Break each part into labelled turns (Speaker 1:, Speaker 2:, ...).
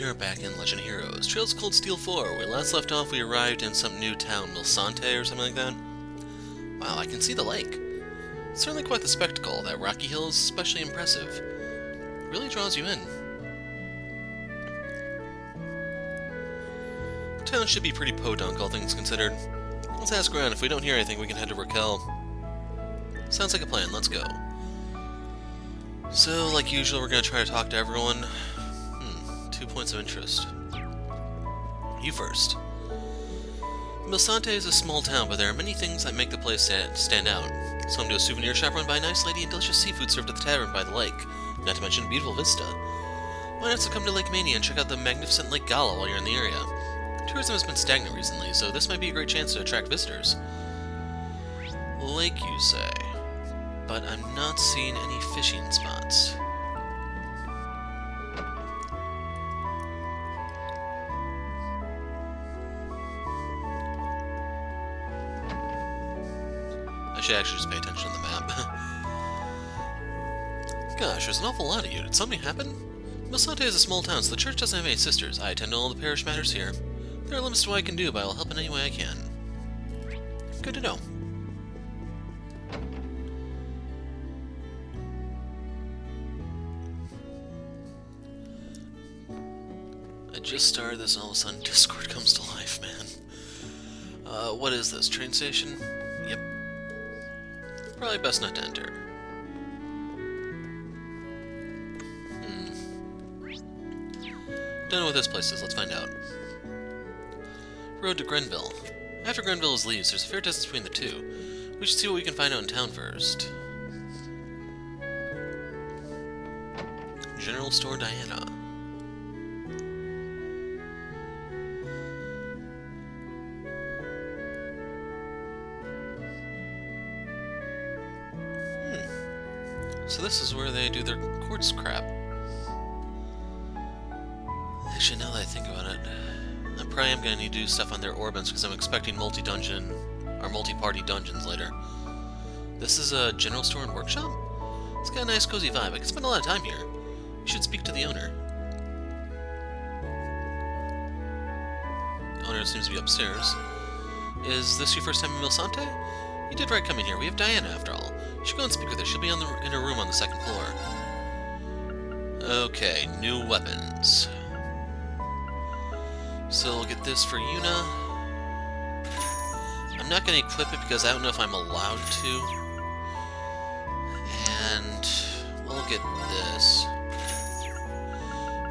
Speaker 1: are back in Legend of Heroes. Trails Cold Steel 4. Where we last left off, we arrived in some new town, Milsante or something like that. Wow, I can see the lake. It's certainly quite the spectacle. That rocky hill is especially impressive. It really draws you in. The town should be pretty podunk, all things considered. Let's ask around. If we don't hear anything, we can head to Raquel. Sounds like a plan. Let's go. So, like usual, we're going to try to talk to everyone. 2 points of interest. You first. Milsante is a small town, but there are many things that make the place stand out. Some to a souvenir shop run by a nice lady and delicious seafood served at the tavern by the lake, not to mention a beautiful vista. Why not succumb to Lake Mania and check out the magnificent Lake Gala while you're in the area? Tourism has been stagnant recently, so this might be a great chance to attract visitors. Lake, you say? But I'm not seeing any fishing spots. I should actually just pay attention to the map. Gosh, there's an awful lot of you. Did something happen? Milsante is a small town, so the church doesn't have any sisters. I attend to all the parish matters here. There are limits to what I can do, but I'll help in any way I can. Good to know. I just started this and all of a sudden Discord comes to life, man. What is this? Train station? Yep. Probably best not to enter. Don't know what this place is. Let's find out. Road to Grenville. After Grenville leaves, there's a fair distance between the two. We should see what we can find out in town first. General Store Diana. So this is where they do their quartz crap. Actually, now that I think about it, I probably am going to need to do stuff on their orbits because I'm expecting multi-dungeon or multi-party dungeons later. This is a general store and workshop? It's got a nice cozy vibe. I can spend a lot of time here. You should speak to the owner. The owner seems to be upstairs. Is this your first time in Milsante? You did right coming here. We have Diana, after all. You should go and speak with her. She'll be in her room on the second floor. Okay, new weapons. So we'll get this for Yuna. I'm not going to equip it because I don't know if I'm allowed to. And we'll get this.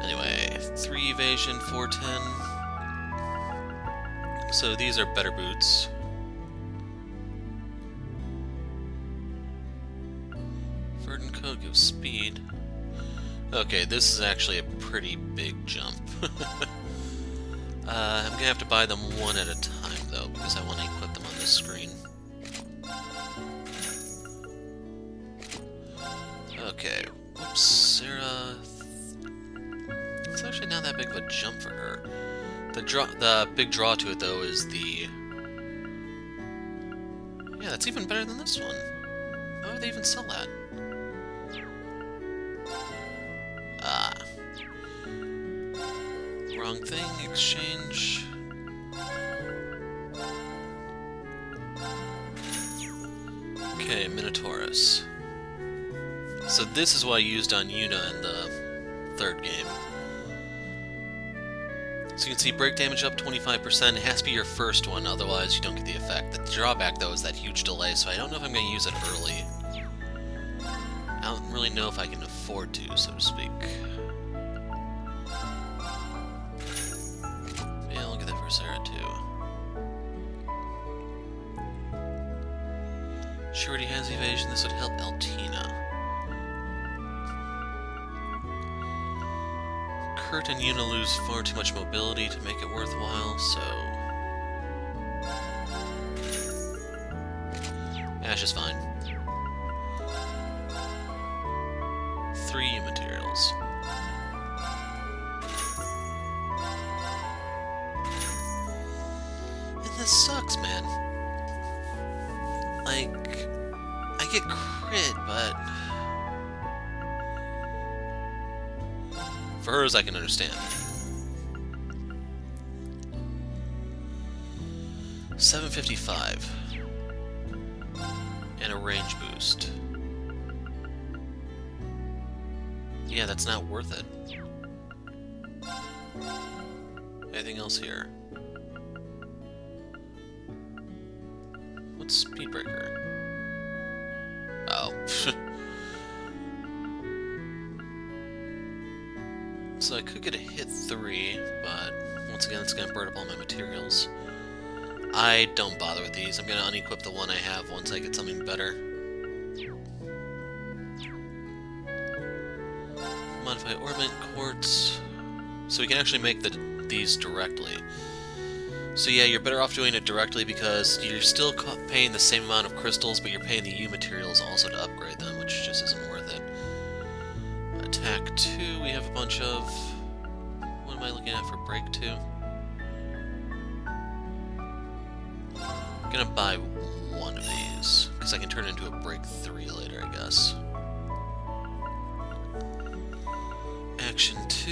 Speaker 1: Anyway, 3 evasion, 410. So these are better boots. Verdant coat gives speed. Okay, this is actually a pretty big jump. I'm gonna have to buy them one at a time, though, because I want to equip them on this screen. Okay, whoops, Sarah... It's actually not that big of a jump for her. The big draw to it, though, is the... Yeah, that's even better than this one. Why would they even sell that? Ah. Wrong thing, exchange. Okay, Minotaurus. So this is what I used on Yuna in the third game. So you can see break damage up 25%. It has to be your first one, otherwise you don't get the effect. The drawback, though, is that huge delay, so I don't know if I'm going to use it early. I don't really know if I can afford to, so to speak. Yeah, I'll get that for Sarah, too. She already has evasion. This would help Altina. Kurt and Yuna lose far too much mobility to make it worthwhile, so... Ash is fine. 3 materials. And this sucks, man. Like, I get crit, but... For hers, I can understand. 755. And a range boost. Yeah, that's not worth it. Anything else here? What's Speedbreaker? Oh. So I could get a hit 3, but once again it's going to burn up all my materials. I don't bother with these. I'm going to unequip the one I have once I get something better. Modify ornament, quartz. So we can actually make these directly. So yeah, you're better off doing it directly because you're still paying the same amount of crystals, but you're paying the U materials also to upgrade them, which just isn't worth it. Attack 2, we have a bunch of... What am I looking at for break 2? I'm gonna buy one of these, because I can turn it into a break 3 later, I guess. Action 2.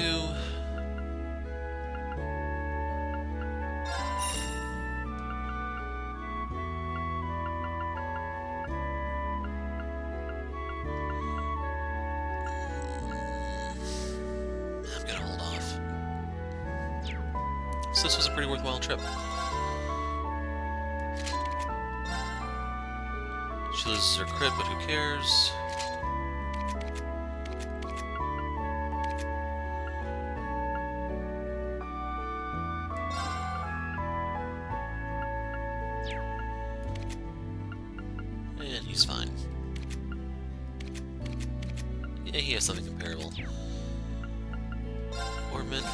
Speaker 1: I'm gonna hold off. So this was a pretty worthwhile trip. She loses her crit, but who cares? And he's fine. Yeah, he has something comparable. Ornament.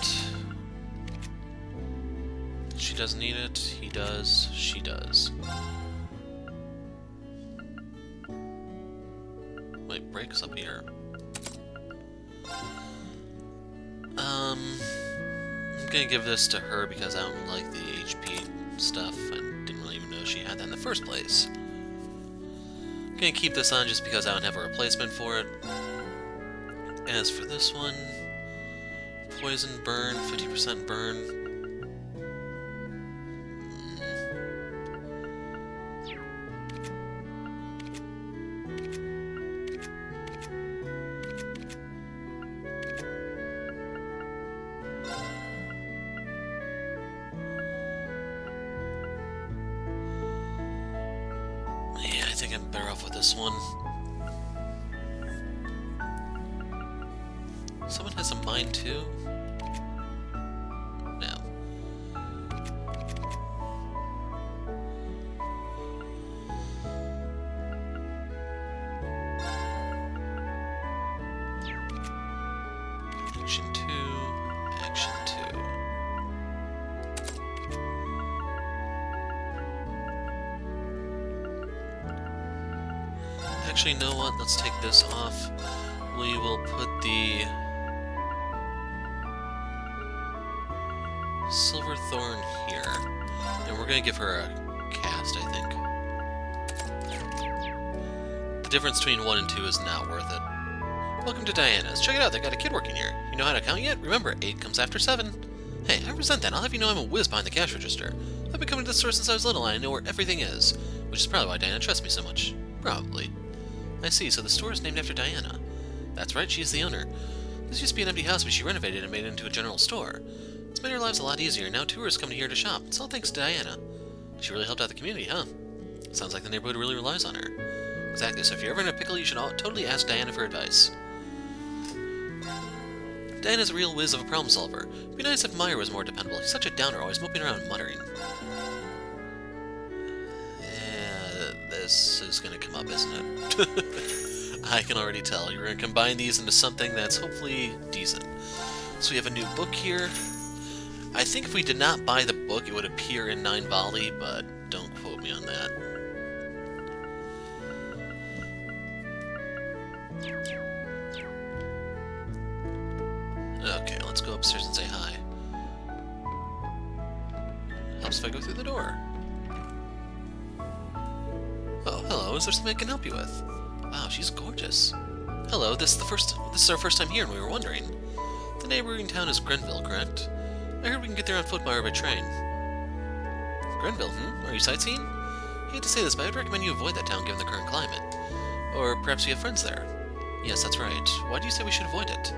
Speaker 1: She doesn't need it. He does. She does. Wait, breaks up here. I'm gonna give this to her because I don't like the HP stuff. I didn't really even know she had that in the first place. I'm gonna keep this on just because I don't have a replacement for it. As for this one, poison, burn, 50% burn. Yeah, I think I'm better off with this one. Someone has a mine too? No. Action 2, Action 2. Actually, you know what? Let's take this off. We will put the Silver Thorn here, and we're gonna give her a cast, I think. The difference between 1 and 2 is not worth it. Welcome to Diana's. Check it out, they got a kid working here. You know how to count yet? Remember, 8 comes after 7. Hey, I resent that. I'll have you know I'm a whiz behind the cash register. I've been coming to this store since I was little, and I know where everything is, which is probably why Diana trusts me so much. Probably. I see, so the store is named after Diana. That's right, she's the owner. This used to be an empty house, but she renovated and made it into a general store. It's made our lives a lot easier, and now tourists come here to shop. It's all thanks to Diana. She really helped out the community, huh? Sounds like the neighborhood really relies on her. Exactly, so if you're ever in a pickle, you should totally ask Diana for advice. Diana's a real whiz of a problem solver. It'd be nice if Meyer was more dependable. He's such a downer, always moping around and muttering. This is gonna come up, isn't it? I can already tell. You're gonna combine these into something that's hopefully decent. So we have a new book here. I think if we did not buy the book, it would appear in 9 Volley, but don't quote me on that. Okay, let's go upstairs and say hi. Helps if I go through the door. Oh, hello. Is there something I can help you with? Wow, she's gorgeous. Hello, this is our first time here, and we were wondering. The neighboring town is Grenville, correct? I heard we can get there on foot or by train. Grenville, Are you sightseeing? I hate to say this, but I'd recommend you avoid that town given the current climate. Or perhaps you have friends there. Yes, that's right. Why do you say we should avoid it?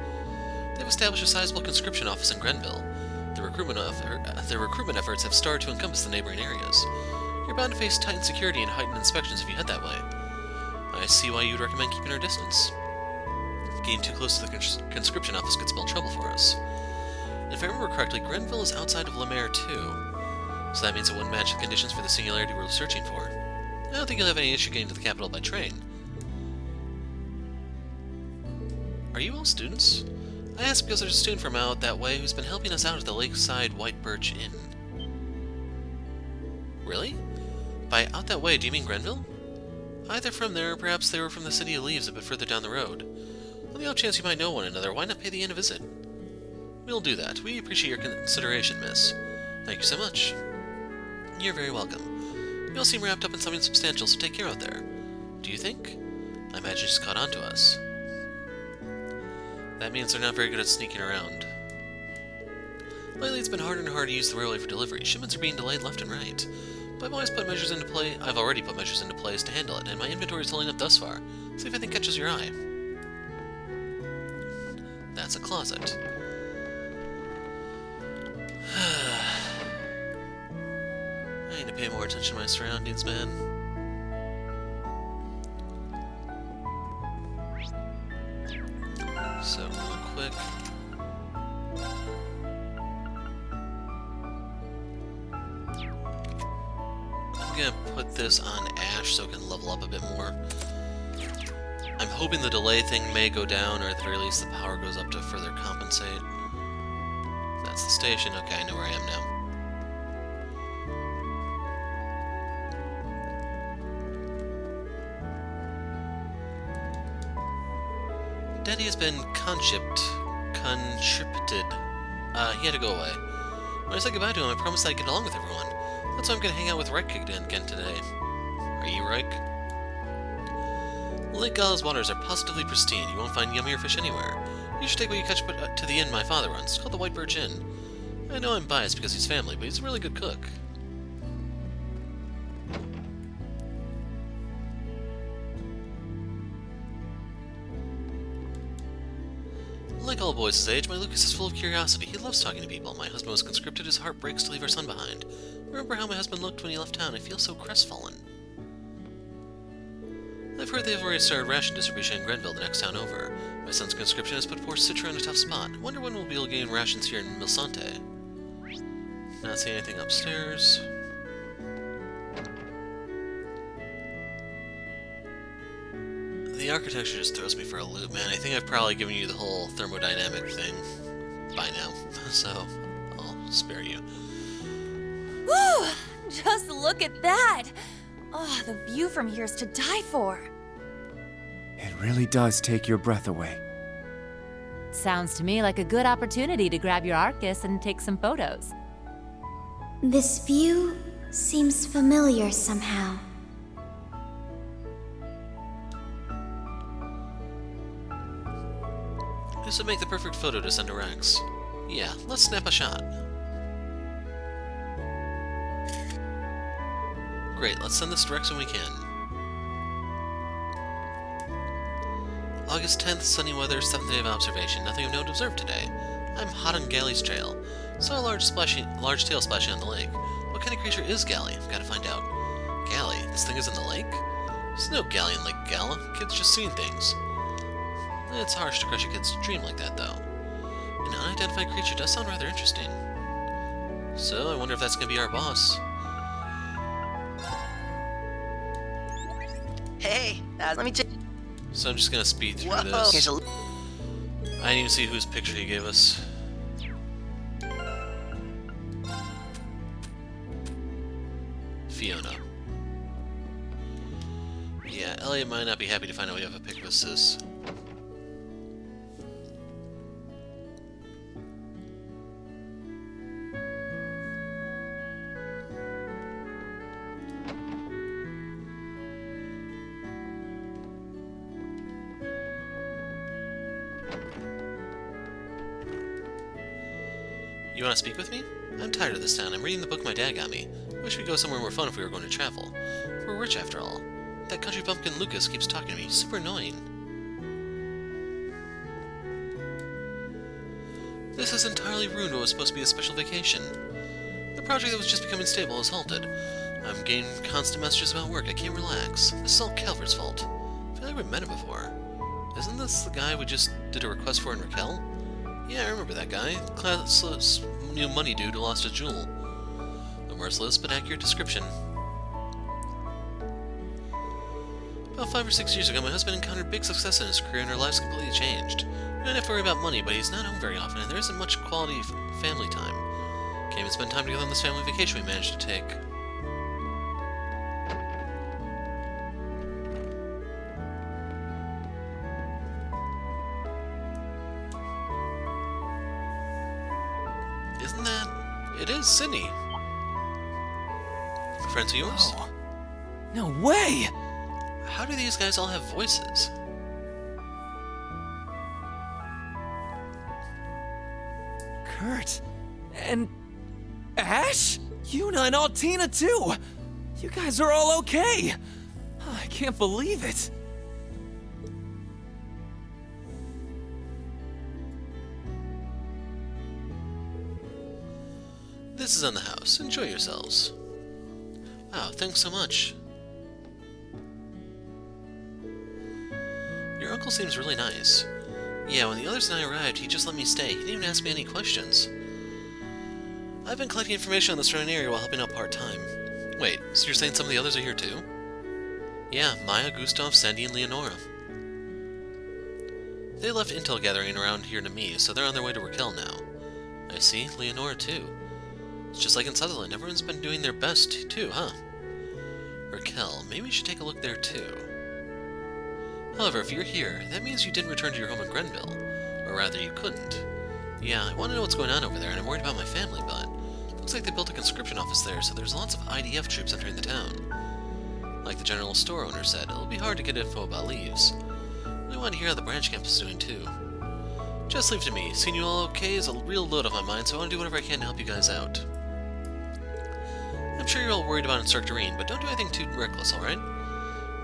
Speaker 1: They've established a sizable conscription office in Grenville. Their recruitment efforts have started to encompass the neighboring areas. You're bound to face tightened security and heightened inspections if you head that way. I see why you'd recommend keeping our distance. Getting too close to the conscription office could spell trouble for us. And if I remember correctly, Grenville is outside of Lemaire too. So that means it wouldn't match the conditions for the singularity we're searching for. I don't think you'll have any issue getting to the capital by train. Are you all students? I ask because there's a student from out that way who's been helping us out at the Lakeside White Birch Inn. Really? By out that way, do you mean Grenville? Either from there, or perhaps they were from the City of Leaves a bit further down the road. On the off chance you might know one another, why not pay the inn a visit? We'll do that. We appreciate your consideration, miss. Thank you so much. You're very welcome. You all seem wrapped up in something substantial, so take care out there. Do you think? I imagine she's caught on to us. That means they're not very good at sneaking around. Lately, it's been harder and harder to use the railway for delivery. Shipments are being delayed left and right. But I've already put measures into place to handle it, and my inventory is holding up thus far. See if anything catches your eye. That's a closet. I need to pay more attention to my surroundings, man. So, real quick. I'm gonna put this on Ash so it can level up a bit more. I'm hoping the delay thing may go down, or at the very least the power goes up to further compensate. That's the station. Okay, I know where I am now. Daddy has been conscripted. He had to go away. When I said goodbye to him, I promised I'd get along with everyone. That's why I'm gonna hang out with Raquel again today. Are you Raquel? Lake Gala's waters are positively pristine. You won't find yummier fish anywhere. You should take what you catch to the inn my father runs. It's called the White Birch Inn. I know I'm biased because he's family, but he's a really good cook. Like all boys his age, my Lucas is full of curiosity. He loves talking to people. My husband was conscripted. His heart breaks to leave our son behind. Remember how my husband looked when he left town? I feel so crestfallen. I've heard they've already started ration distribution in Grenville, the next town over. My son's conscription has put poor Citra in a tough spot. Wonder when we'll be able to gain rations here in Milsante. Not seeing anything upstairs. The architecture just throws me for a loop, man. I think I've probably given you the whole thermodynamic thing by now, so I'll spare you.
Speaker 2: Woo! Just look at that! Oh, the view from here is to die for.
Speaker 3: It really does take your breath away.
Speaker 4: Sounds to me like a good opportunity to grab your Arcus and take some photos.
Speaker 5: This view seems familiar somehow.
Speaker 1: This would make the perfect photo to send to Rex. Yeah, let's snap a shot. Great, let's send this to Rex when we can. August 10th, sunny weather, 7th day of observation. Nothing of note observed today. I'm hot on Galley's trail. Saw a large tail splashing on the lake. What kind of creature is Galley? Gotta find out. Galley? This thing is in the lake? There's no Galley in Lake Gala. Kids just seeing things. It's harsh to crush a kid's dream like that, though. An unidentified creature does sound rather interesting. So, I wonder if that's gonna be our boss.
Speaker 6: Hey, let me check.
Speaker 1: So I'm just gonna speed through
Speaker 6: Whoa,
Speaker 1: this. I didn't even see whose picture he gave us. Fiona. Yeah, Elliot might not be happy to find out we have a pic with Sis. You want to speak with me? I'm tired of this town. I'm reading the book my dad got me. Wish we'd go somewhere more fun if we were going to travel. We're rich after all. That country bumpkin Lucas keeps talking to me. Super annoying. This has entirely ruined what was supposed to be a special vacation. The project that was just becoming stable is halted. I'm getting constant messages about work. I can't relax. This is all Calvert's fault. I feel like we've met him before. Isn't this the guy we just did a request for in Raquel? Yeah, I remember that guy. Classless new money dude who lost a jewel. A merciless but accurate description. About 5 or 6 years ago, my husband encountered big success in his career and our lives completely changed. We don't have to worry about money, but he's not home very often and there isn't much quality family time. Can't even spend time together on this family vacation we managed to take. Isn't that... It is Sydney. Friends of yours?
Speaker 3: Oh. No way!
Speaker 1: How do these guys all have voices?
Speaker 3: Kurt. And... Ash? Yuna and Altina too! You guys are all okay! I can't believe it!
Speaker 1: This is on the house. Enjoy yourselves. Wow, thanks so much. Your uncle seems really nice. Yeah, when the others and I arrived, he just let me stay. He didn't even ask me any questions. I've been collecting information on the surrounding area while helping out part-time. Wait, so you're saying some of the others are here too? Yeah, Maya, Gustav, Sandy, and Leonora. They left intel gathering around here to me, so they're on their way to Raquel now. I see, Leonora too. It's just like in Sutherland, everyone's been doing their best too, huh? Raquel, maybe we should take a look there too. However, if you're here, that means you didn't return to your home in Grenville. Or rather, you couldn't. Yeah, I want to know what's going on over there, and I'm worried about my family, but... Looks like they built a conscription office there, so there's lots of IDF troops entering the town. Like the general store owner said, it'll be hard to get info about leaves. I want to hear how the branch camp is doing too. Just leave it to me. Seeing you all okay is a real load off my mind, so I want to do whatever I can to help you guys out. I'm sure you're all worried about Instructor Rean, but don't do anything too reckless, alright?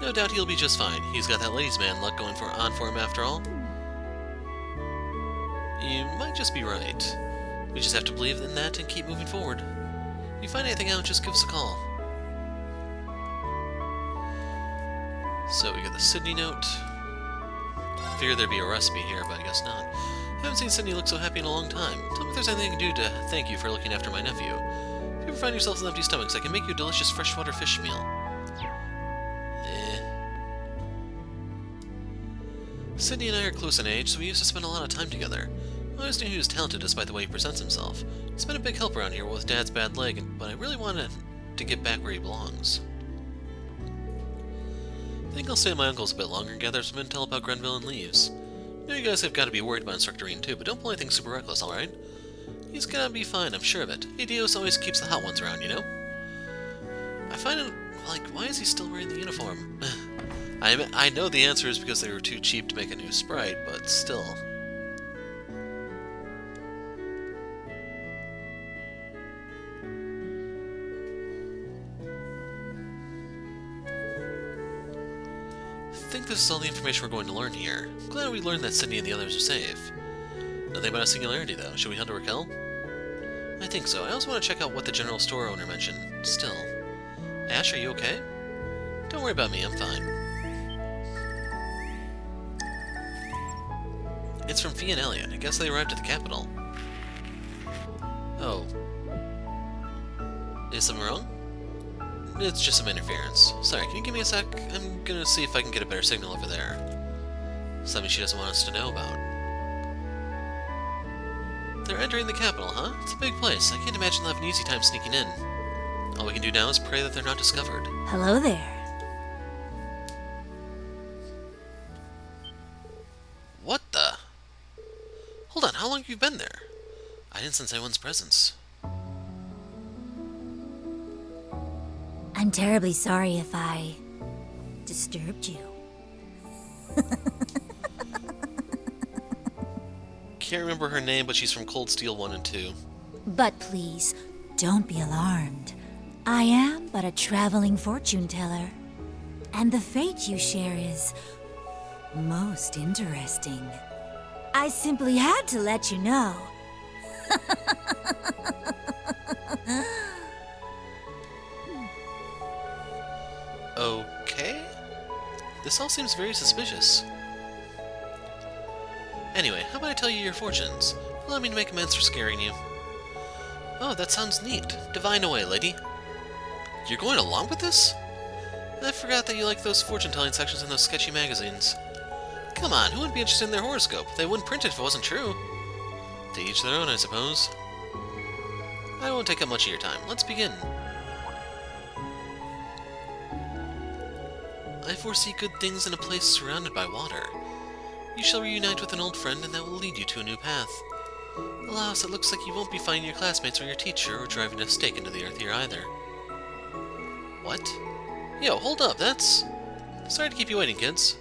Speaker 1: No doubt he'll be just fine. He's got that ladies' man luck going on for him after all. You might just be right. We just have to believe in that and keep moving forward. If you find anything out, just give us a call. So we got the Sydney note. Figured there'd be a recipe here, but I guess not. Haven't seen Sydney look so happy in a long time. Tell me if there's anything I can do to thank you for looking after my nephew. If you ever find yourself with empty stomachs, I can make you a delicious freshwater fish meal. Sydney and I are close in age, so we used to spend a lot of time together. I always knew he was talented despite the way he presents himself. He's been a big help around here with Dad's bad leg, but I really wanted to get back where he belongs. I think I'll stay at my uncle's a bit longer and gather some intel about Grenville and Leaves. I know you guys have got to be worried about Instructor Rean too, but don't pull anything super reckless, alright? He's gonna be fine, I'm sure of it. Adios always keeps the hot ones around, you know? I find it, like, why is he still wearing the uniform? I know the answer is because they were too cheap to make a new sprite, but still. I think this is all the information we're going to learn here. I'm glad we learned that Sydney and the others are safe. Nothing about a singularity, though. Should we hunt a Raquel? I think so. I also want to check out what the general store owner mentioned. Still. Ash, are you okay? Don't worry about me, I'm fine. It's from Fee and Elliot. I guess they arrived at the capital. Oh. Is something wrong? It's just some interference. Sorry, can you give me a sec? I'm gonna see if I can get a better signal over there. Something she doesn't want us to know about. They're entering the capital, huh? It's a big place. I can't imagine they'll have an easy time sneaking in. All we can do now is pray that they're not discovered.
Speaker 4: Hello there.
Speaker 1: What the? Hold on, how long have you been there? I didn't sense anyone's presence.
Speaker 5: I'm terribly sorry if I disturbed you.
Speaker 1: Can't remember her name, but she's from Cold Steel 1 and 2.
Speaker 5: But please, don't be alarmed. I am but a traveling fortune teller. And the fate you share is most interesting. I simply had to let you know.
Speaker 1: Okay? This all seems very suspicious. Anyway, how about I tell you your fortunes? Allow me to make amends for scaring you. Oh, that sounds neat. Divine away, lady. You're going along with this? I forgot that you like those fortune-telling sections in those sketchy magazines. Come on, who wouldn't be interested in their horoscope? They wouldn't print it if it wasn't true. To each their own, I suppose. I won't take up much of your time. Let's begin. I foresee good things in a place surrounded by water. You shall reunite with an old friend, and that will lead you to a new path. Alas, it looks like you won't be finding your classmates or your teacher, or driving a stake into the earth here either. What? Yo, hold up, that's... Sorry to keep you waiting, kids.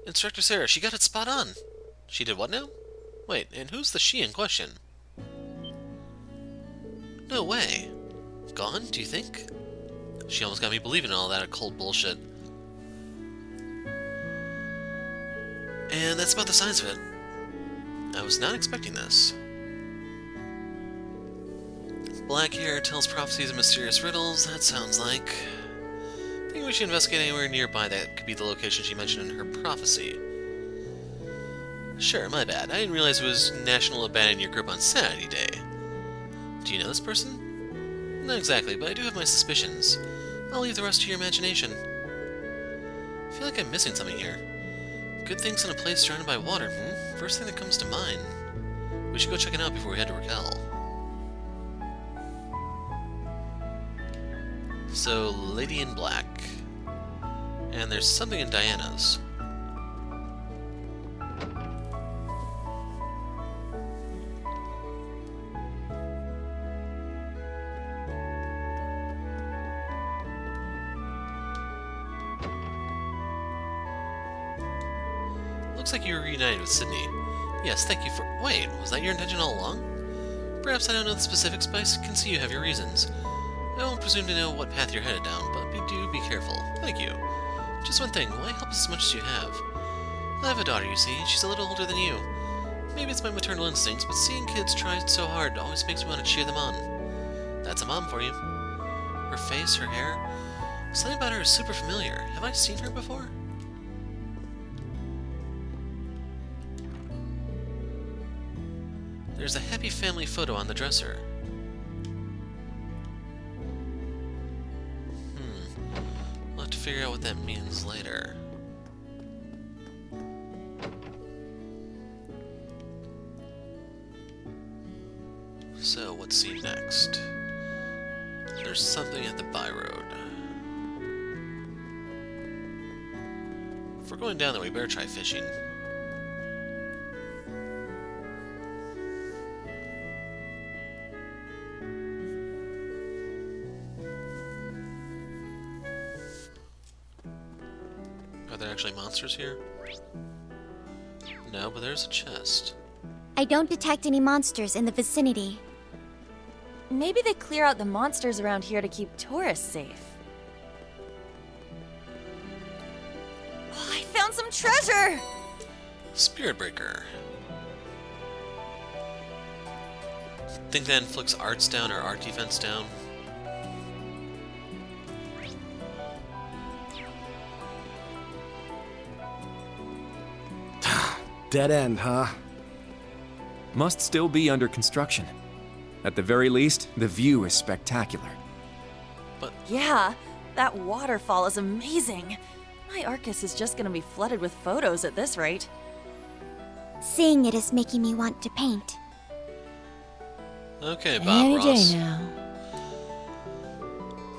Speaker 1: Instructor Sarah, she got it spot on. She did what now? Wait, and who's the she in question? No way. Gone, do you think? She almost got me believing in all that occult bullshit. And that's about the size of it. I was not expecting this. Black hair tells prophecies and mysterious riddles, that sounds like... I think we should investigate anywhere nearby that could be the location she mentioned in her prophecy. Sure, my bad. I didn't realize it was National Abandon Your Grip on Sanity Day. Do you know this person? Not exactly, but I do have my suspicions. I'll leave the rest to your imagination. I feel like I'm missing something here. Good things in a place surrounded by water, First thing that comes to mind. We should go check it out before we head to Raquel. So, Lady in Black. And there's something in Diana's. Looks like you were reunited with Sydney. Yes, thank you for... Wait, was that your intention all along? Perhaps I don't know the specifics, but I can see you have your reasons. I won't presume to know what path you're headed down, but do be careful. Thank you. Just one thing, why help us as much as you have? I have a daughter, you see, and she's a little older than you. Maybe it's my maternal instincts, but seeing kids try so hard always makes me want to cheer them on. That's a mom for you. Her face, her hair... Something about her is super familiar. Have I seen her before? There's a happy family photo on the dresser. We'll have to figure out what that means later. So, what's see next? There's something at the byroad. If we're going down there, we better try fishing. Are there actually monsters here? No, but there's a chest.
Speaker 6: I don't detect any monsters in the vicinity.
Speaker 2: Maybe they clear out the monsters around here to keep tourists safe. Oh, I found some treasure!
Speaker 1: Spirit Breaker. Think that inflicts arts down or art defense down?
Speaker 7: Dead end, huh?
Speaker 3: Must still be under construction. At the very least, the view is spectacular.
Speaker 2: Yeah, that waterfall is amazing. My Arcus is just gonna be flooded with photos at this rate.
Speaker 6: Seeing it is making me want to paint.
Speaker 1: Okay, Bob
Speaker 4: Any
Speaker 1: Ross.
Speaker 4: day now.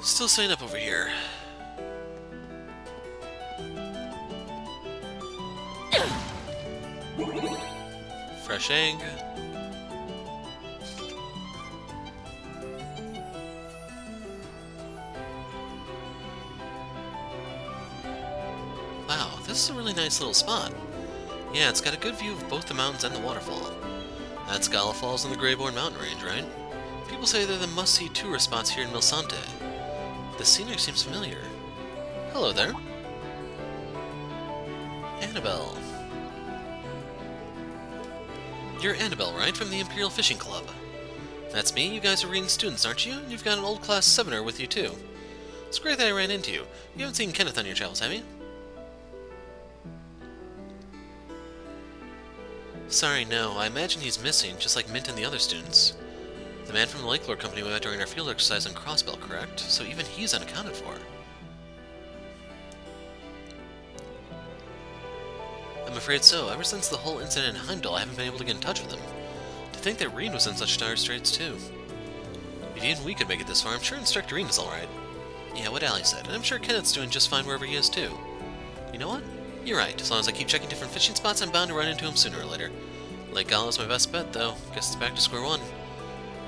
Speaker 1: Still staying up over here. Fresh egg. Wow, this is a really nice little spot. Yeah, it's got a good view of both the mountains and the waterfall. That's Gala Falls in the Greybourne Mountain Range, right? People say they're the must-see tourist spots here in Milsante. The scenery seems familiar. Hello there. Annabelle. You're Annabelle, right? From the Imperial Fishing Club. That's me. You guys are reading students, aren't you? You've got an old class 7er with you, too. It's great that I ran into you. You haven't seen Kenneth on your travels, have you? Sorry, no. I imagine he's missing, just like Mint and the other students. The man from the Lake Lore Company we met during our field exercise on Crossbell, correct? So even he's unaccounted for. I'm afraid so. Ever since the whole incident in Heimdall, I haven't been able to get in touch with him. To think that Reen was in such dire straits, too. If even we could make it this far, I'm sure Instructor Reen is alright. Yeah, what Allie said, and I'm sure Kenneth's doing just fine wherever he is, too. You know what? You're right. As long as I keep checking different fishing spots, I'm bound to run into him sooner or later. Lake Gala's my best bet, though. Guess it's back to square one.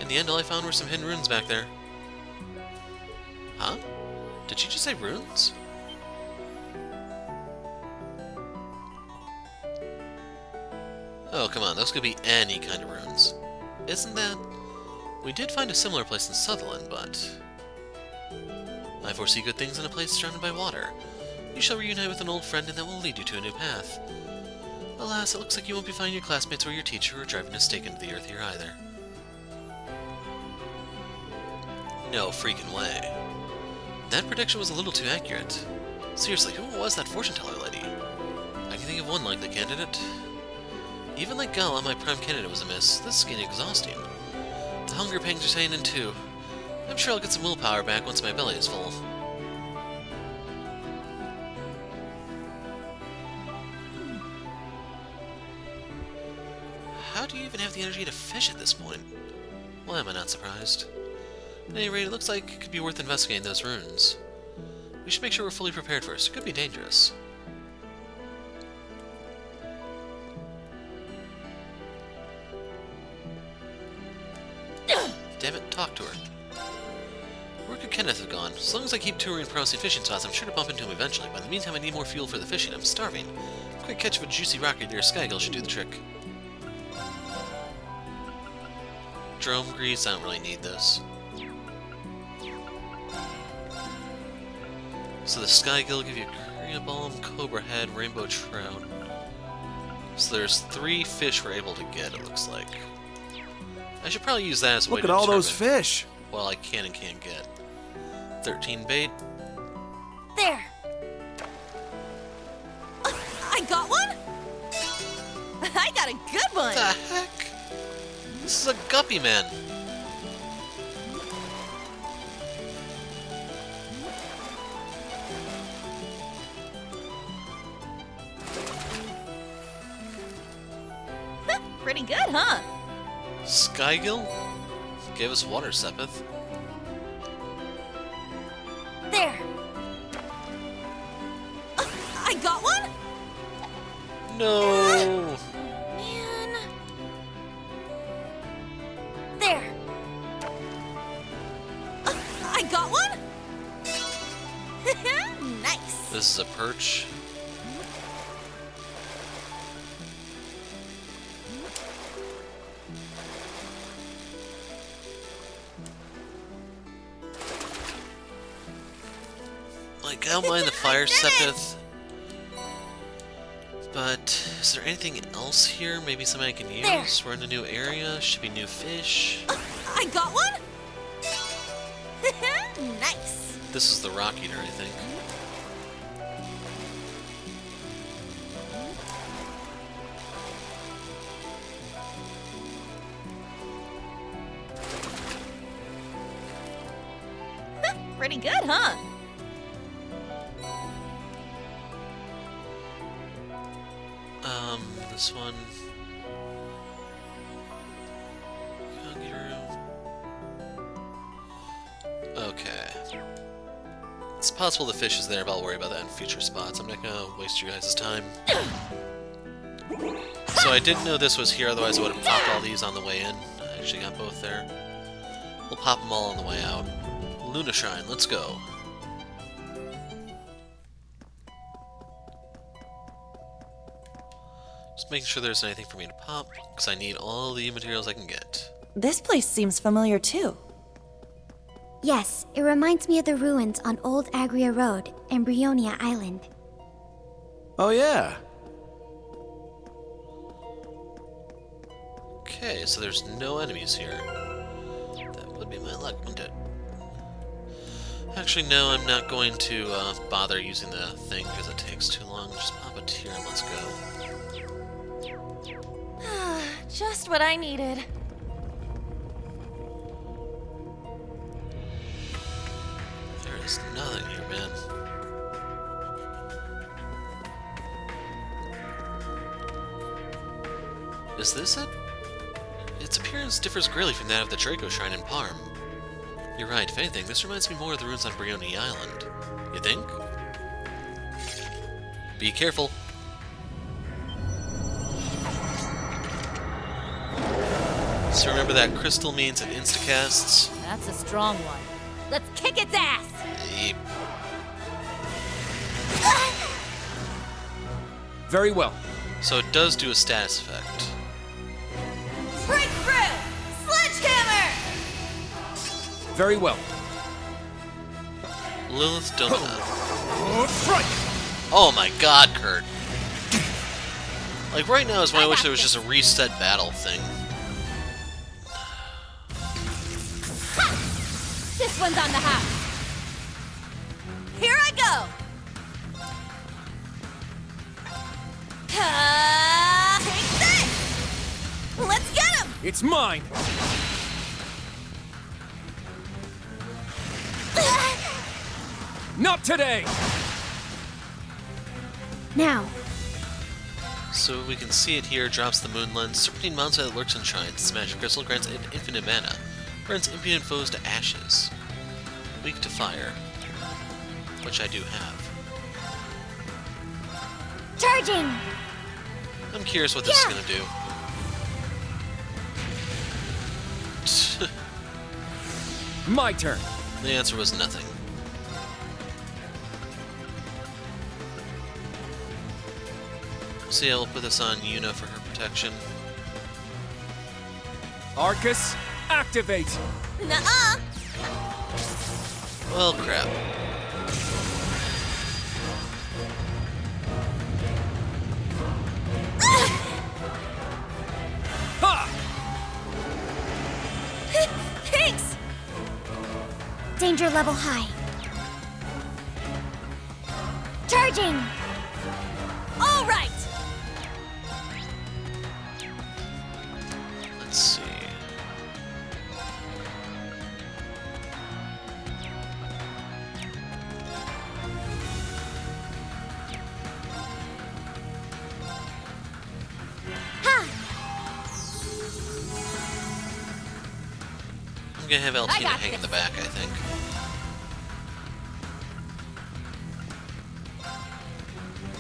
Speaker 1: In the end, all I found were some hidden runes back there. Huh? Did she just say runes? Oh, come on, those could be any kind of runes. Isn't that? We did find a similar place in Sutherland, but... I foresee good things in a place surrounded by water. You shall reunite with an old friend, and that will lead you to a new path. Alas, it looks like you won't be finding your classmates or your teacher or driving a stake into the earth here either. No freaking way. That prediction was a little too accurate. Seriously, who was that fortune teller lady? I can think of one likely candidate. Even like Gala, my prime candidate was a miss. This is getting exhausting. The hunger pangs are setting in too. I'm sure I'll get some willpower back once my belly is full. How do you even have the energy to fish at this point? Why am I not surprised? At any rate, it looks like it could be worth investigating those runes. We should make sure we're fully prepared first. It could be dangerous. Damn it, talk to her. Where could Kenneth have gone? As long as I keep touring promising fishing spots, I'm sure to bump into him eventually, but in the meantime I need more fuel for the fishing. I'm starving. A quick catch of a juicy rocket near a skygull should do the trick. Drome grease, I don't really need this. So the skygull give you Korea balm, cobra head, rainbow trout. So there's 3 fish we're able to get, it looks like. I should probably use that as a way to
Speaker 7: Look at all those
Speaker 1: determine
Speaker 7: fish.
Speaker 1: what I can and can't get. 13 bait.
Speaker 2: There! I got one? I got a good one!
Speaker 1: What the heck? This is a guppy man.
Speaker 2: Pretty good, huh?
Speaker 1: Skygill? Gave us water, Sepith.
Speaker 2: There! I got one?
Speaker 1: No!
Speaker 2: Man. There! I got one? Nice!
Speaker 1: This is a perch. Like, I don't mind the fire, Sepith. But, is there anything else here? Maybe something I can use?
Speaker 2: There.
Speaker 1: We're in a new area. Should be new fish.
Speaker 2: I got one? Nice!
Speaker 1: This is the rock eater, I think.
Speaker 2: Pretty good, huh?
Speaker 1: This one. Okay. It's possible the fish is there, but I'll worry about that in future spots. I'm not gonna waste your guys' time. So I didn't know this was here, otherwise I would have popped all these on the way in. I actually got both there. We'll pop them all on the way out. Luna Shrine, let's go. Just making sure there's anything for me to pop, because I need all the materials I can get.
Speaker 2: This place seems familiar too.
Speaker 6: Yes, it reminds me of the ruins on Old Agria Road and Brionia Island.
Speaker 7: Oh yeah.
Speaker 1: Okay, so there's no enemies here. That would be my luck, wouldn't it? Actually, no, I'm not going to bother using the thing because it takes too long. Just pop a tear and let's go.
Speaker 2: Just what I needed.
Speaker 1: There is nothing here, man. Is this it? Its appearance differs greatly from that of the Draco Shrine in Parm. You're right, if anything, this reminds me more of the ruins on Brioni Island. You think? Be careful. So remember that crystal means it instacasts?
Speaker 4: That's a strong one. Let's kick its ass!
Speaker 1: Yep.
Speaker 3: Very well.
Speaker 1: So it does do a status effect.
Speaker 2: Breakthrough! Sledgehammer!
Speaker 3: Very well.
Speaker 1: Lilith Donut.
Speaker 3: Strike!
Speaker 1: Oh my god, Kurt. Like, right now is when I wish there was just a reset battle thing.
Speaker 4: This one's on the house.
Speaker 2: Here I go! Take this! Let's get him!
Speaker 3: It's mine! Not today!
Speaker 6: Now,
Speaker 1: So we can see it here, drops the moon lens, serpentine monster that lurks in shrines, smash crystal, grants it infinite mana, burns impudent foes to ashes. Weak to fire, which I do have.
Speaker 6: charging!
Speaker 1: I'm curious what this is gonna do.
Speaker 3: My turn.
Speaker 1: The answer was nothing. So yeah, we'll put this on Yuna for her protection.
Speaker 3: Arcus, activate!
Speaker 2: Nuh-uh!
Speaker 1: Well, crap.
Speaker 3: Ha!
Speaker 2: Thanks!
Speaker 6: Danger level high. Charging!
Speaker 2: All right!
Speaker 1: Let's see.
Speaker 6: Ha!
Speaker 1: I'm gonna have Altina
Speaker 4: got
Speaker 1: hang in
Speaker 4: this.
Speaker 1: the back, I think.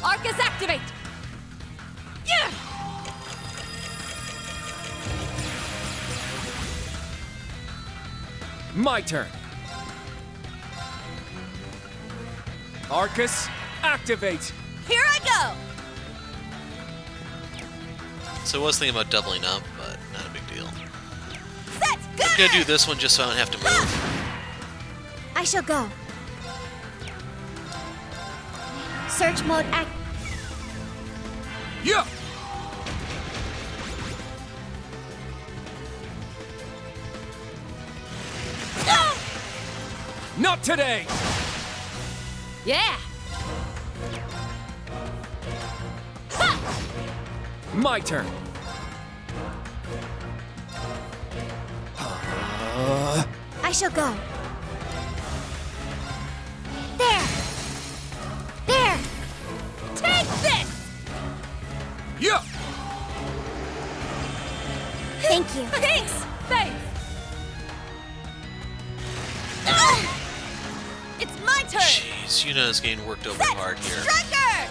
Speaker 4: Arcus, activate! Yeah!
Speaker 3: My turn. Arcus, activate!
Speaker 2: Here I go!
Speaker 1: So I was thinking about doubling up, but not a big deal.
Speaker 2: Set! Go!
Speaker 1: I'm gonna do this one just so I don't have to move.
Speaker 6: I shall go. Search mode act.
Speaker 3: Yeah! Not today!
Speaker 4: Yeah!
Speaker 3: My turn.
Speaker 6: I shall go. There! There!
Speaker 2: Take this!
Speaker 3: Yeah!
Speaker 6: Thank you.
Speaker 2: Thanks!
Speaker 4: Thanks!
Speaker 2: It's my turn!
Speaker 1: Jeez, Yuna's getting worked over
Speaker 2: Set!
Speaker 1: hard here.
Speaker 2: Striker!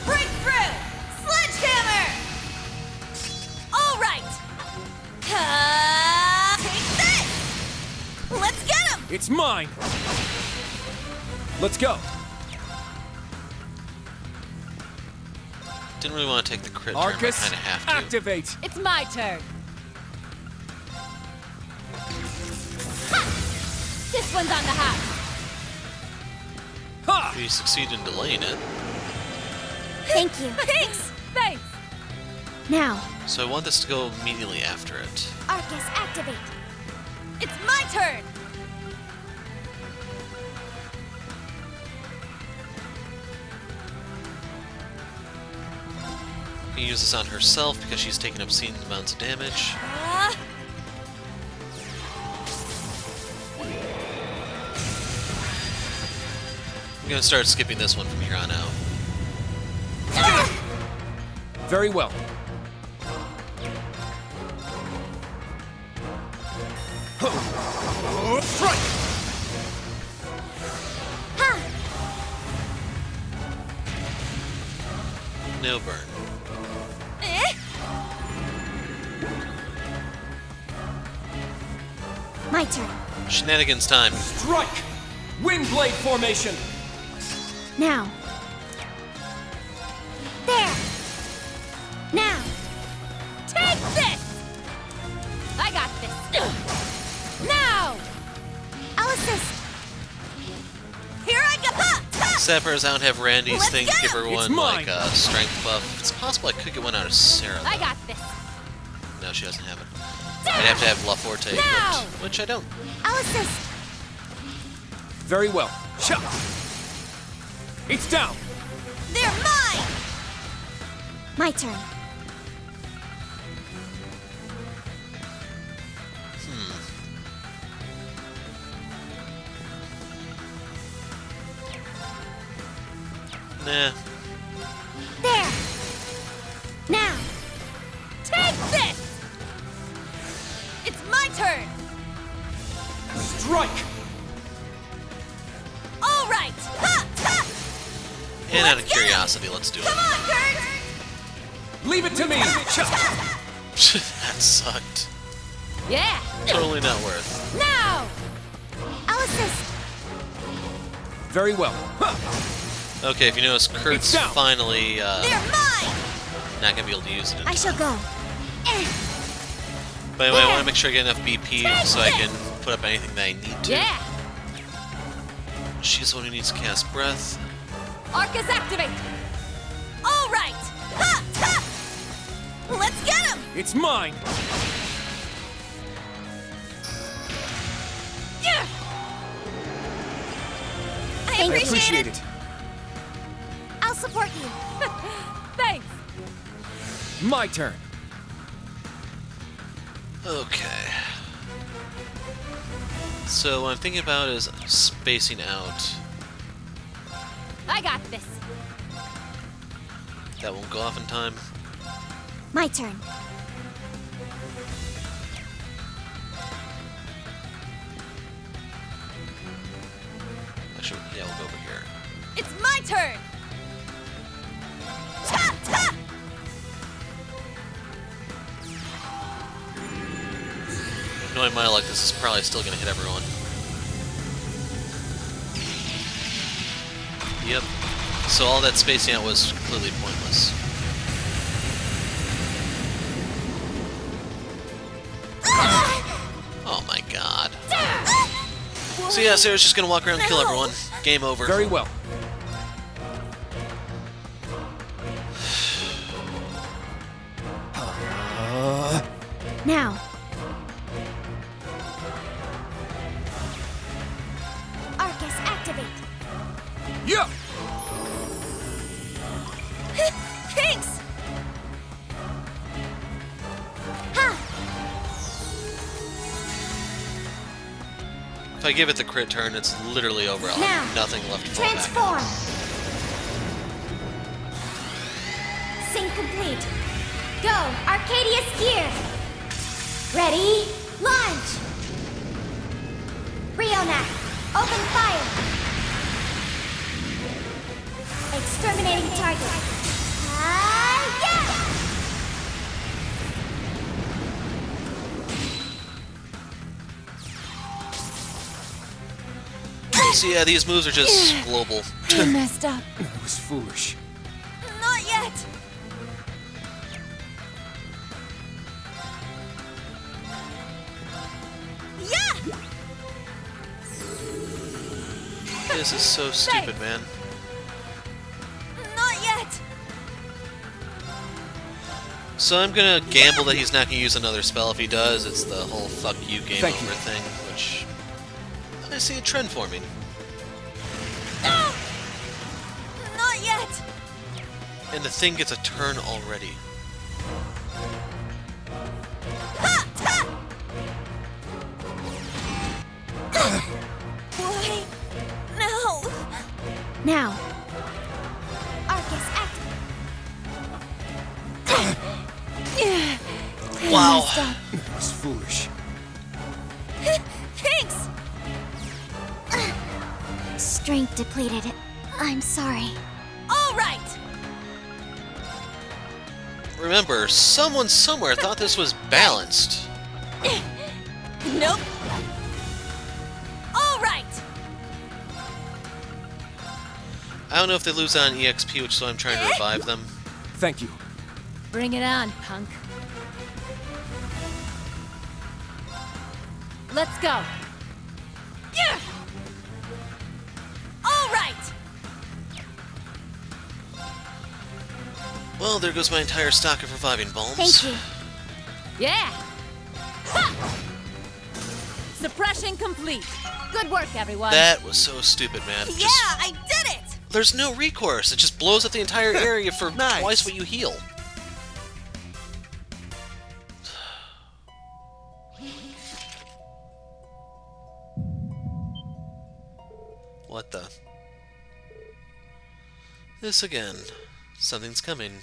Speaker 2: Breakthrough! Sledgehammer! All right! Take this! Let's get him!
Speaker 3: It's mine! Let's go!
Speaker 1: Didn't really want to take the crit turn, but
Speaker 3: Arcus,
Speaker 1: kind of have to.
Speaker 3: activate!
Speaker 4: It's my turn. Ha! This one's on the house.
Speaker 3: Ha!
Speaker 1: We succeed in delaying it.
Speaker 6: Thank you.
Speaker 4: Thanks. Thanks.
Speaker 6: Now,
Speaker 1: So I want this to go immediately after it.
Speaker 6: Arcus, activate.
Speaker 4: It's my turn.
Speaker 1: We can use this on herself because she's taking obscene amounts of damage. I'm gonna start skipping this one from here on out.
Speaker 3: Very well. Strike!
Speaker 1: No burn.
Speaker 6: My turn.
Speaker 1: Shenanigans time.
Speaker 3: Strike! Windblade formation!
Speaker 6: Now. There. Now.
Speaker 4: Take this. I got this. Now.
Speaker 6: I'll assist.
Speaker 4: Here I go. Ha! Ha!
Speaker 1: Sappers, I don't have Randy's
Speaker 4: Let's
Speaker 1: thing
Speaker 4: get
Speaker 1: to give
Speaker 4: him!
Speaker 1: her
Speaker 3: It's
Speaker 1: one
Speaker 3: mine!
Speaker 1: like a strength buff. It's possible I could get one out of Sarah.
Speaker 4: I
Speaker 1: though.
Speaker 4: got this.
Speaker 1: No, she doesn't have it. I'd have to have La Forte
Speaker 4: Now!
Speaker 1: equipped, which I don't.
Speaker 6: I'll assist.
Speaker 3: Very well. Shot! It's down!
Speaker 4: They're mine.
Speaker 6: My turn.
Speaker 1: Nah.
Speaker 6: There. Now.
Speaker 4: Take this. It's my turn.
Speaker 3: Strike!
Speaker 4: All right. Ha! Ha!
Speaker 1: And out of
Speaker 4: Let's get him!
Speaker 1: curiosity, let's do it.
Speaker 4: Come on, Kurt.
Speaker 3: Leave it to me! Shot!
Speaker 1: That sucked.
Speaker 4: Yeah.
Speaker 1: Totally not worth.
Speaker 4: Now.
Speaker 6: I'll assist.
Speaker 3: Very well. Huh.
Speaker 1: Okay, if you notice, Kurt's
Speaker 3: down.
Speaker 1: finally
Speaker 4: They're mine.
Speaker 1: not gonna be able to use it.
Speaker 6: I shall go.
Speaker 1: But anyway, I want to make sure I get enough BP so I can put up anything that I need to.
Speaker 4: Yeah.
Speaker 1: She's the one who needs to cast breath.
Speaker 4: Arcus activate. All right. Ha! Ha! Let's get him.
Speaker 3: It's mine!
Speaker 4: Yeah. I
Speaker 6: Thank you.
Speaker 4: appreciate it.
Speaker 6: I'll support you.
Speaker 4: Thanks.
Speaker 3: My turn.
Speaker 1: Okay. So what I'm thinking about is spacing out.
Speaker 4: I got this.
Speaker 1: That won't go off in time.
Speaker 6: My turn.
Speaker 1: Actually, yeah, we'll go over here.
Speaker 4: It's my turn. Ta! Ta!
Speaker 1: Knowing my luck, this is probably still gonna hit everyone. Yep. So all that spacing out was completely pointless. Oh my god. So yeah, Sarah's just gonna walk around and kill everyone. Game over.
Speaker 3: Very well.
Speaker 6: Now. Arcus, activate.
Speaker 3: Yeah!
Speaker 4: Thanks.
Speaker 6: Ha!
Speaker 1: If I give it the crit turn, it's literally over. I'll have
Speaker 6: Now,
Speaker 1: nothing left to fall back on.
Speaker 6: Transform. Sync complete. Go, Arcadius gear. Ready, launch. Rionac, open fire. Exterminating target. Yeah!
Speaker 1: So yeah, these moves are just global.
Speaker 2: I messed up.
Speaker 3: That was foolish.
Speaker 4: Not yet.
Speaker 1: This is so stupid, man.
Speaker 4: Not yet!
Speaker 1: So I'm gonna gamble that he's not gonna use another spell. If he does, it's the whole fuck you game
Speaker 3: Thank
Speaker 1: over
Speaker 3: you.
Speaker 1: thing, which I see a trend forming.
Speaker 4: No! Not yet!
Speaker 1: And the thing gets a turn already.
Speaker 4: Ha! Ha! Why? No!
Speaker 6: Now. Arcus, activate.
Speaker 1: Wow.
Speaker 3: That was foolish.
Speaker 4: Thanks!
Speaker 6: Strength depleted. I'm sorry.
Speaker 4: All right!
Speaker 1: Remember, someone somewhere thought this was balanced.
Speaker 4: Nope. All right!
Speaker 1: I don't know if they lose on EXP, which is why I'm trying to revive them.
Speaker 3: Thank you.
Speaker 4: Bring it on, punk. Let's go. Yeah! All right!
Speaker 1: Well, there goes my entire stock of reviving bombs.
Speaker 6: Thank you.
Speaker 4: Yeah! Ha! Suppression complete. Good work, everyone.
Speaker 1: That was so stupid, man.
Speaker 4: Yeah,
Speaker 1: Just,
Speaker 4: I did it!
Speaker 1: there's no recourse. It just blows up the entire area for
Speaker 3: Nice.
Speaker 1: twice what you heal. What the? This again. Something's coming.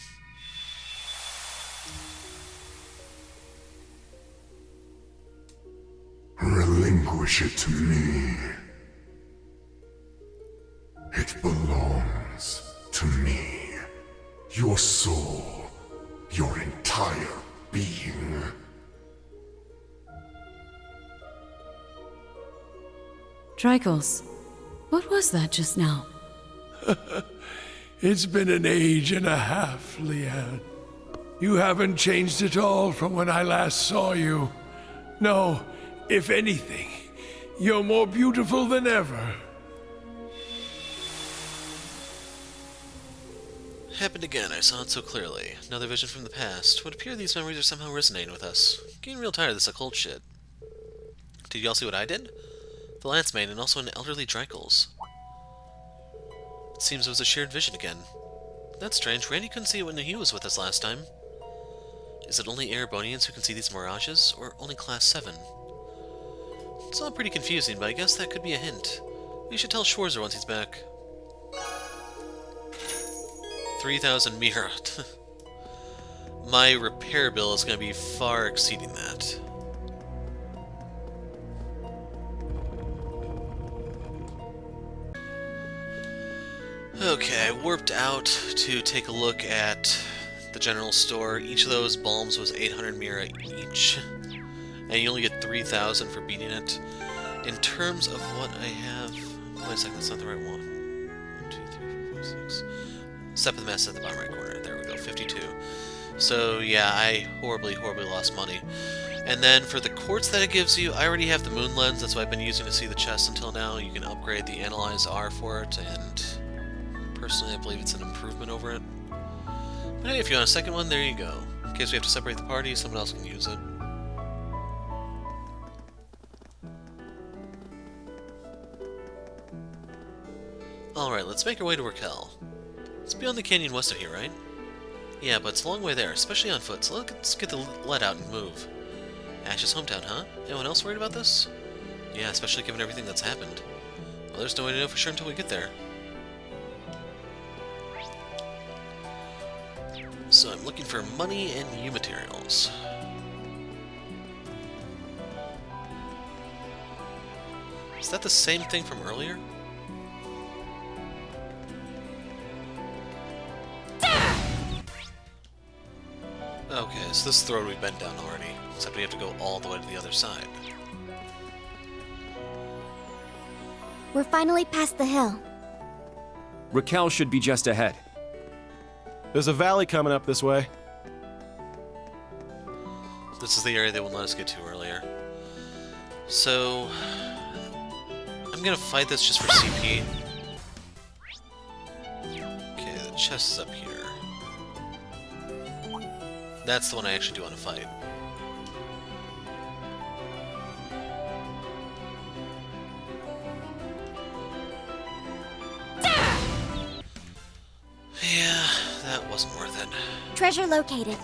Speaker 8: Relinquish it to me. It belongs to me. Your soul, your entire being.
Speaker 9: Tricles, what was that just now?
Speaker 8: It's been an age and a half, Leanne. You haven't changed at all from when I last saw you. No, if anything, you're more beautiful than ever.
Speaker 1: Happened again, I saw it so clearly. Another vision from the past. It would appear these memories are somehow resonating with us. Getting real tired of this occult shit. Did y'all see what I did? The Lance Maid and also an elderly Drykles. It seems it was a shared vision again. That's strange. Randy couldn't see it when he was with us last time. Is it only Erebonians who can see these mirages, or only Class 7? It's all pretty confusing, but I guess that could be a hint. We should tell Schwarzer once he's back. 3,000 mirror. My repair bill is going to be far exceeding that. Okay, I warped out to take a look at the general store. Each of those balms was 800 mira each, and you only get 3,000 for beating it. In terms of what I have... Wait a second, that's not the right one. 1, 2, 3, 4, 5, 6... Step of the mess at the bottom right corner. There we go, 52. So yeah, I horribly lost money. And then for the quartz that it gives you, I already have the moon lens. That's what I've been using to see the chest until now. You can upgrade the Analyze R for it, and personally I believe it's an improvement over it. But hey, if you want a second one, there you go. In case we have to separate the party, someone else can use it. Alright, let's make our way to Raquel. It's beyond the canyon west of here, right? Yeah, but it's a long way there, especially on foot, so let's get the lead out and move. Ash's hometown, huh? Anyone else worried about this? Yeah, especially given everything that's happened. Well, there's no way to know for sure until we get there. So I'm looking for money and U materials. Is that the same thing from earlier? Okay, so this is the road we've been down already, except we have to go all the way to the other side.
Speaker 6: We're finally past the hill.
Speaker 3: Raquel should be just ahead.
Speaker 7: There's a valley coming up this way.
Speaker 1: This is the area they wouldn't let us get to earlier. So... I'm gonna fight this just for CP. chest is up here. That's the one I actually do want to fight. Yeah, that wasn't worth it.
Speaker 6: Treasure located.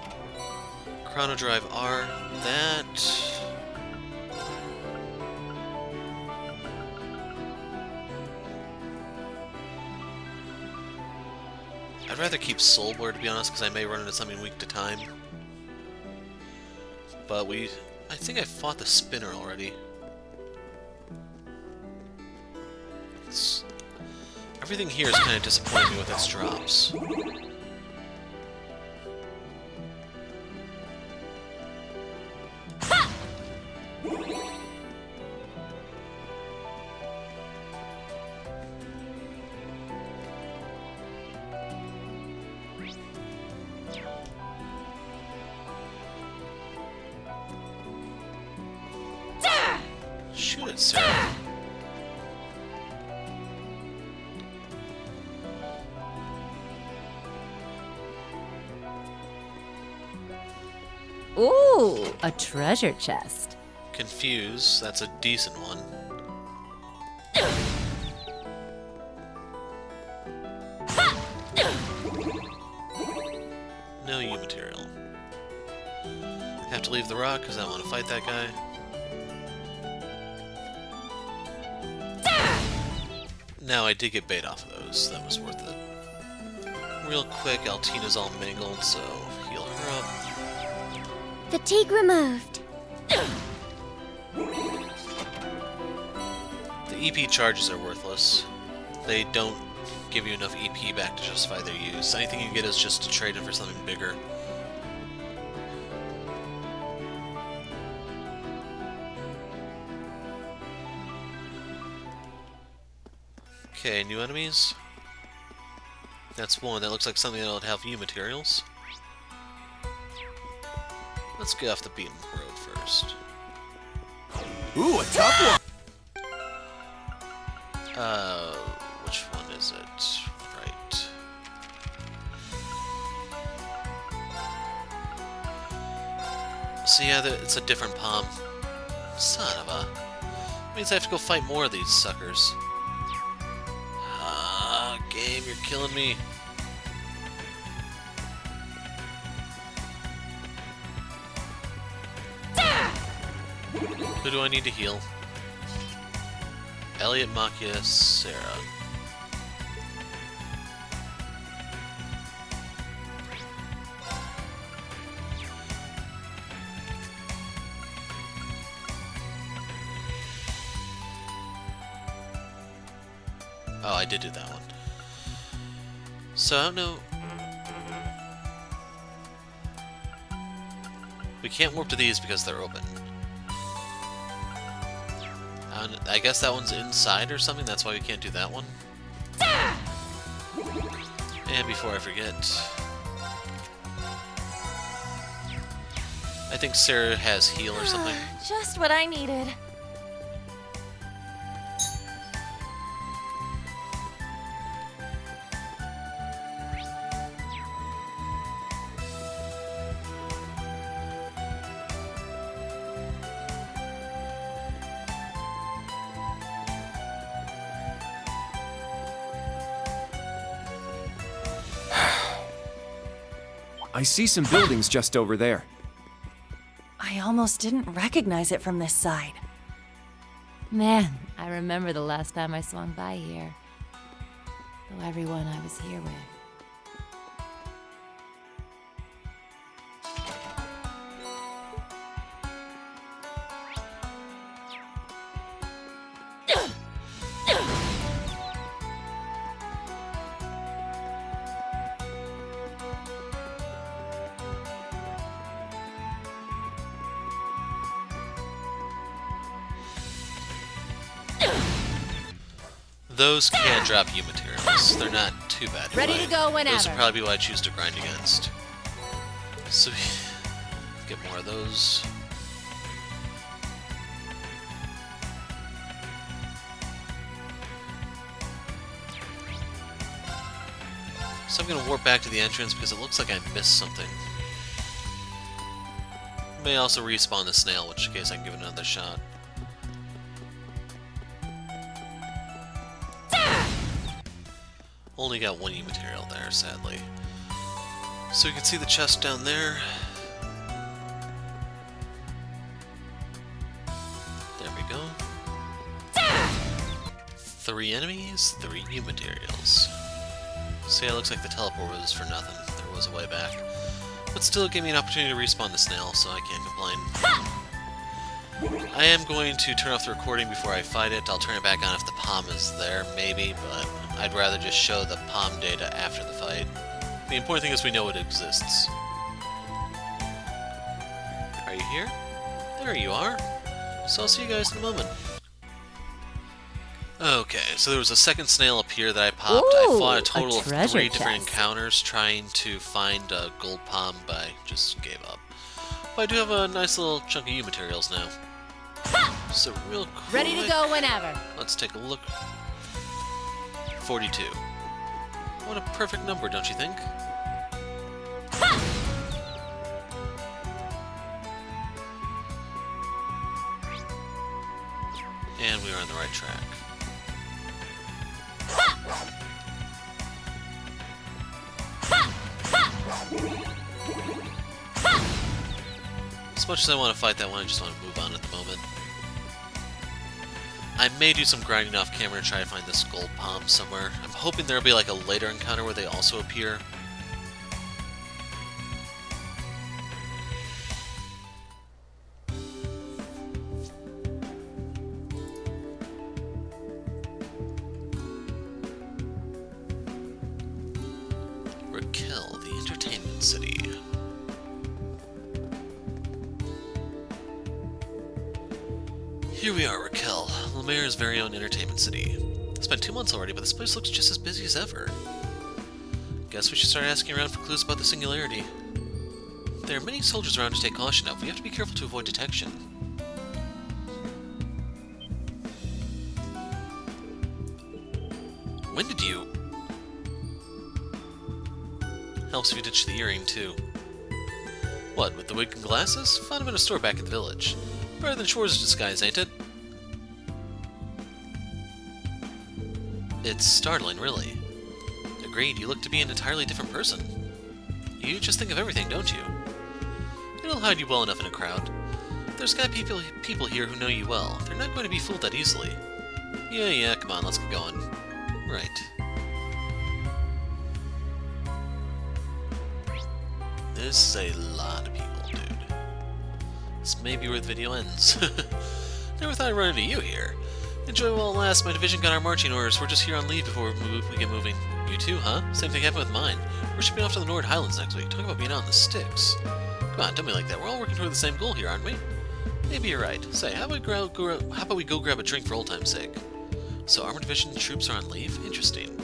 Speaker 1: Chrono Drive R, that... I'd rather keep Soulblur, to be honest, because I may run into something weak to time. But I think I fought the spinner already. Everything here is kind of disappointing me with its drops. Shoot it, Sarah.
Speaker 9: Ooh, a treasure chest.
Speaker 1: Confuse, that's a decent one. No U material. Have to leave the rock because I want to fight that guy. Now I did get bait off of those. That was worth it. Real quick, Altina's all mangled, so heal her up.
Speaker 6: Fatigue removed.
Speaker 1: The EP charges are worthless. They don't give you enough EP back to justify their use. Anything you get is just to trade it for something bigger. Okay, new enemies. That's one. That looks like something that'll have U materials. Let's get off the beaten road first.
Speaker 3: Ooh, a tough one!
Speaker 1: Which one is it? Right. So yeah, it's a different palm. Son of a... means I have to go fight more of these suckers. Game, you're killing me. Who do I need to heal? Elliot, Makia, Sarah. Oh, I did do that one. So, I don't know... We can't warp to these because they're open. I guess that one's inside or something, that's why we can't do that one. And before I forget... I think Sarah has heal or something.
Speaker 2: Just what I needed.
Speaker 3: I see some buildings just over there.
Speaker 2: I almost didn't recognize it from this side.
Speaker 9: Man, I remember the last time I swung by here. Though everyone I was here with.
Speaker 1: Those can drop U materials. They're not too bad.
Speaker 9: Ready to go whenever.
Speaker 1: Those will probably be what I choose to grind against. So, get more of those. So gonna warp back to the entrance because it looks like I missed something. May also respawn the snail, which in case I can give it another shot. Only got one E-material there, sadly. So you can see the chest down there. There we go. 3 enemies, 3 new materials. So yeah, it looks like the teleport was for nothing. There was a way back. But still, it gave me an opportunity to respawn the snail, so I can't complain. I am going to turn off the recording before I fight it. I'll turn it back on if the palm is there, maybe, but I'd rather just show the palm data after the fight. The important thing is we know it exists. Are you here? There you are. So I'll see you guys in a moment. Okay, so there was a second snail up here that I popped. I fought a total of 3 different encounters trying to find a gold palm, but I just gave up. But I do have a nice little chunk of U materials now. So real quick,
Speaker 9: Ready to go whenever.
Speaker 1: let's take a look. 42. What a perfect number, don't you think? And we are on the right track. As much as I want to fight that one, I just want to move on at the moment. I may do some grinding off camera and try to find this gold palm somewhere. I'm hoping there'll be like a later encounter where they also appear. Raquel, the entertainment city. Here we are, Raquel, Lemaire's very own entertainment city. It's been 2 months already, but this place looks just as busy as ever. Guess we should start asking around for clues about the singularity. There are many soldiers around to take caution of. We have to be careful to avoid detection. When did you... Helps if you ditch the earring, too. What, with the wig and glasses? Found him in a store back in the village. Better than Schwarz's disguise, ain't it? It's startling, really. Agreed, you look to be an entirely different person. You just think of everything, don't you? It'll hide you well enough in a crowd. There's got people here who know you well. They're not going to be fooled that easily. Yeah, come on, let's get going. Right. This is a lot of people, dude. This may be where the video ends. Never thought I'd run into you here. Enjoy while it lasts. My division got our marching orders. We're just here on leave before we get moving. You too, huh? Same thing happened with mine. We're shipping off to the Nord Highlands next week. Talk about being out in the sticks. Come on, don't be like that. We're all working toward the same goal here, aren't we? Maybe you're right. Say, how about we go grab a drink for old time's sake? So Armored Division troops are on leave? Interesting.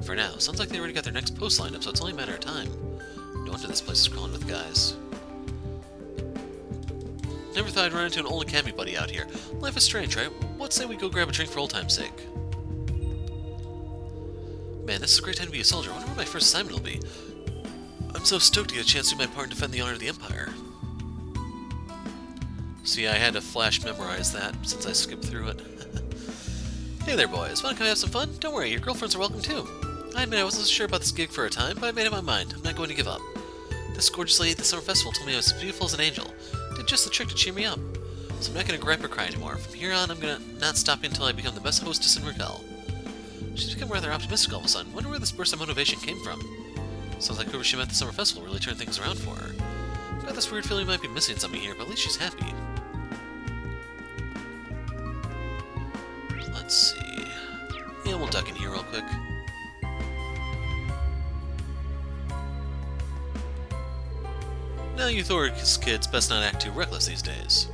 Speaker 1: For now, sounds like they already got their next post lined up, so it's only a matter of time. No wonder this place is crawling with guys. Never thought I'd run into an old academy buddy out here. Life is strange, right? What say we go grab a drink for old time's sake? Man, this is a great time to be a soldier. I wonder what my first assignment will be. I'm so stoked to get a chance to do my part and defend the honor of the Empire. See, I had to flash memorize that since I skipped through it. Hey there, boys. Want to come have some fun? Don't worry, your girlfriends are welcome too. I admit I wasn't sure about this gig for a time, but I made up my mind. I'm not going to give up. This gorgeous lady at the summer festival told me I was as beautiful as an angel. Did just the trick to cheer me up. So I'm not going to gripe or cry anymore. From here on, I'm going to not stop until I become the best hostess in Raquel. She's become rather optimistic all of a sudden. Wonder where this burst of motivation came from. Sounds like whoever she met at the summer festival really turned things around for her. I've got this weird feeling we might be missing something here, but at least she's happy. Let's see. Yeah, we'll duck in here real quick. Now you Thor's kids best not act too reckless these days.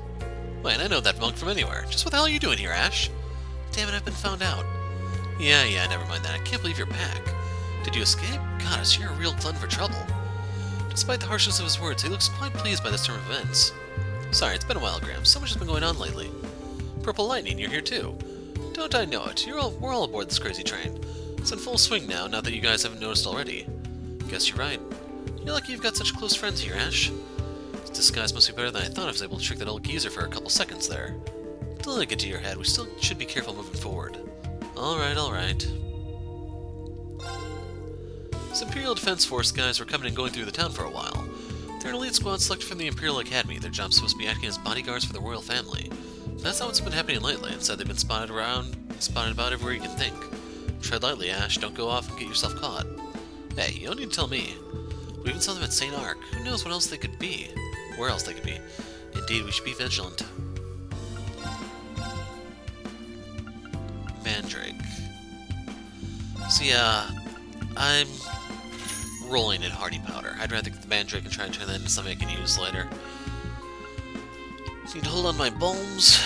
Speaker 1: Wait, I know that monk from anywhere. Just what the hell are you doing here, Ash? Damn it, I've been found out. Yeah, never mind that. I can't believe you're back. Did you escape? Goddess, you're a real glutton for trouble. Despite the harshness of his words, he looks quite pleased by this turn of events. Sorry, it's been a while, Gramps. So much has been going on lately. Purple Lightning, you're here too. Don't I know it? We're all aboard this crazy train. It's in full swing now that you guys haven't noticed already. Guess you're right. You're lucky you've got such close friends here, Ash. This disguise must be better than I thought. I was able to trick that old geezer for a couple seconds there. Don't let it get to your head. We still should be careful moving forward. Alright, alright. These Imperial Defense Force guys were coming and going through the town for a while. They're an elite squad selected from the Imperial Academy. Their job's supposed to be acting as bodyguards for the royal family. But that's not what's been happening lately. Instead, they've been spotted about everywhere you can think. Tread lightly, Ash. Don't go off and get yourself caught. Hey, you don't need to tell me. We even saw them at St. Ark. Who knows what else they could be? Where else they could be. Indeed, we should be vigilant. Mandrake. So yeah, I'm rolling in hardy powder. I'd rather get the Mandrake and try and turn that into something I can use later. Need to hold on my bombs.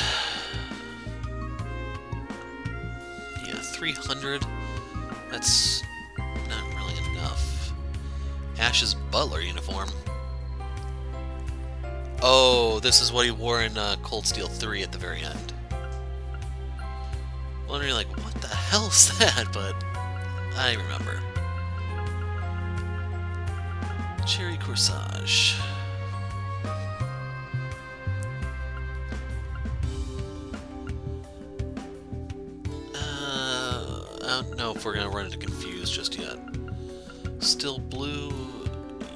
Speaker 1: Yeah, 300. That's not really enough. Ash's Butler uniform. Oh, this is what he wore in Cold Steel 3 at the very end. Wondering, like, what the hell's that? But I remember. Cherry Corsage. I don't know if we're gonna run into Confused just yet. Still blue.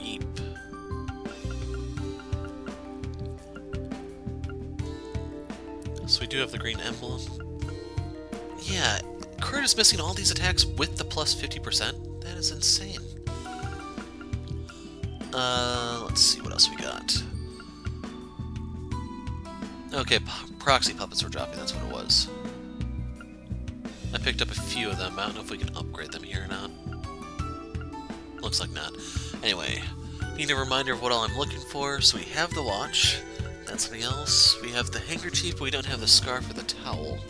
Speaker 1: Yeep. So we do have the green emblem. Yeah, Kurt is missing all these attacks with the plus 50%. That is insane. Let's see what else we got. Okay, proxy puppets were dropping, that's what it was. I picked up a few of them. I don't know if we can upgrade them here or not. Looks like not. Anyway, need a reminder of what all I'm looking for. So we have the watch. That's something else. We have the handkerchief, but we don't have the scarf or the towel.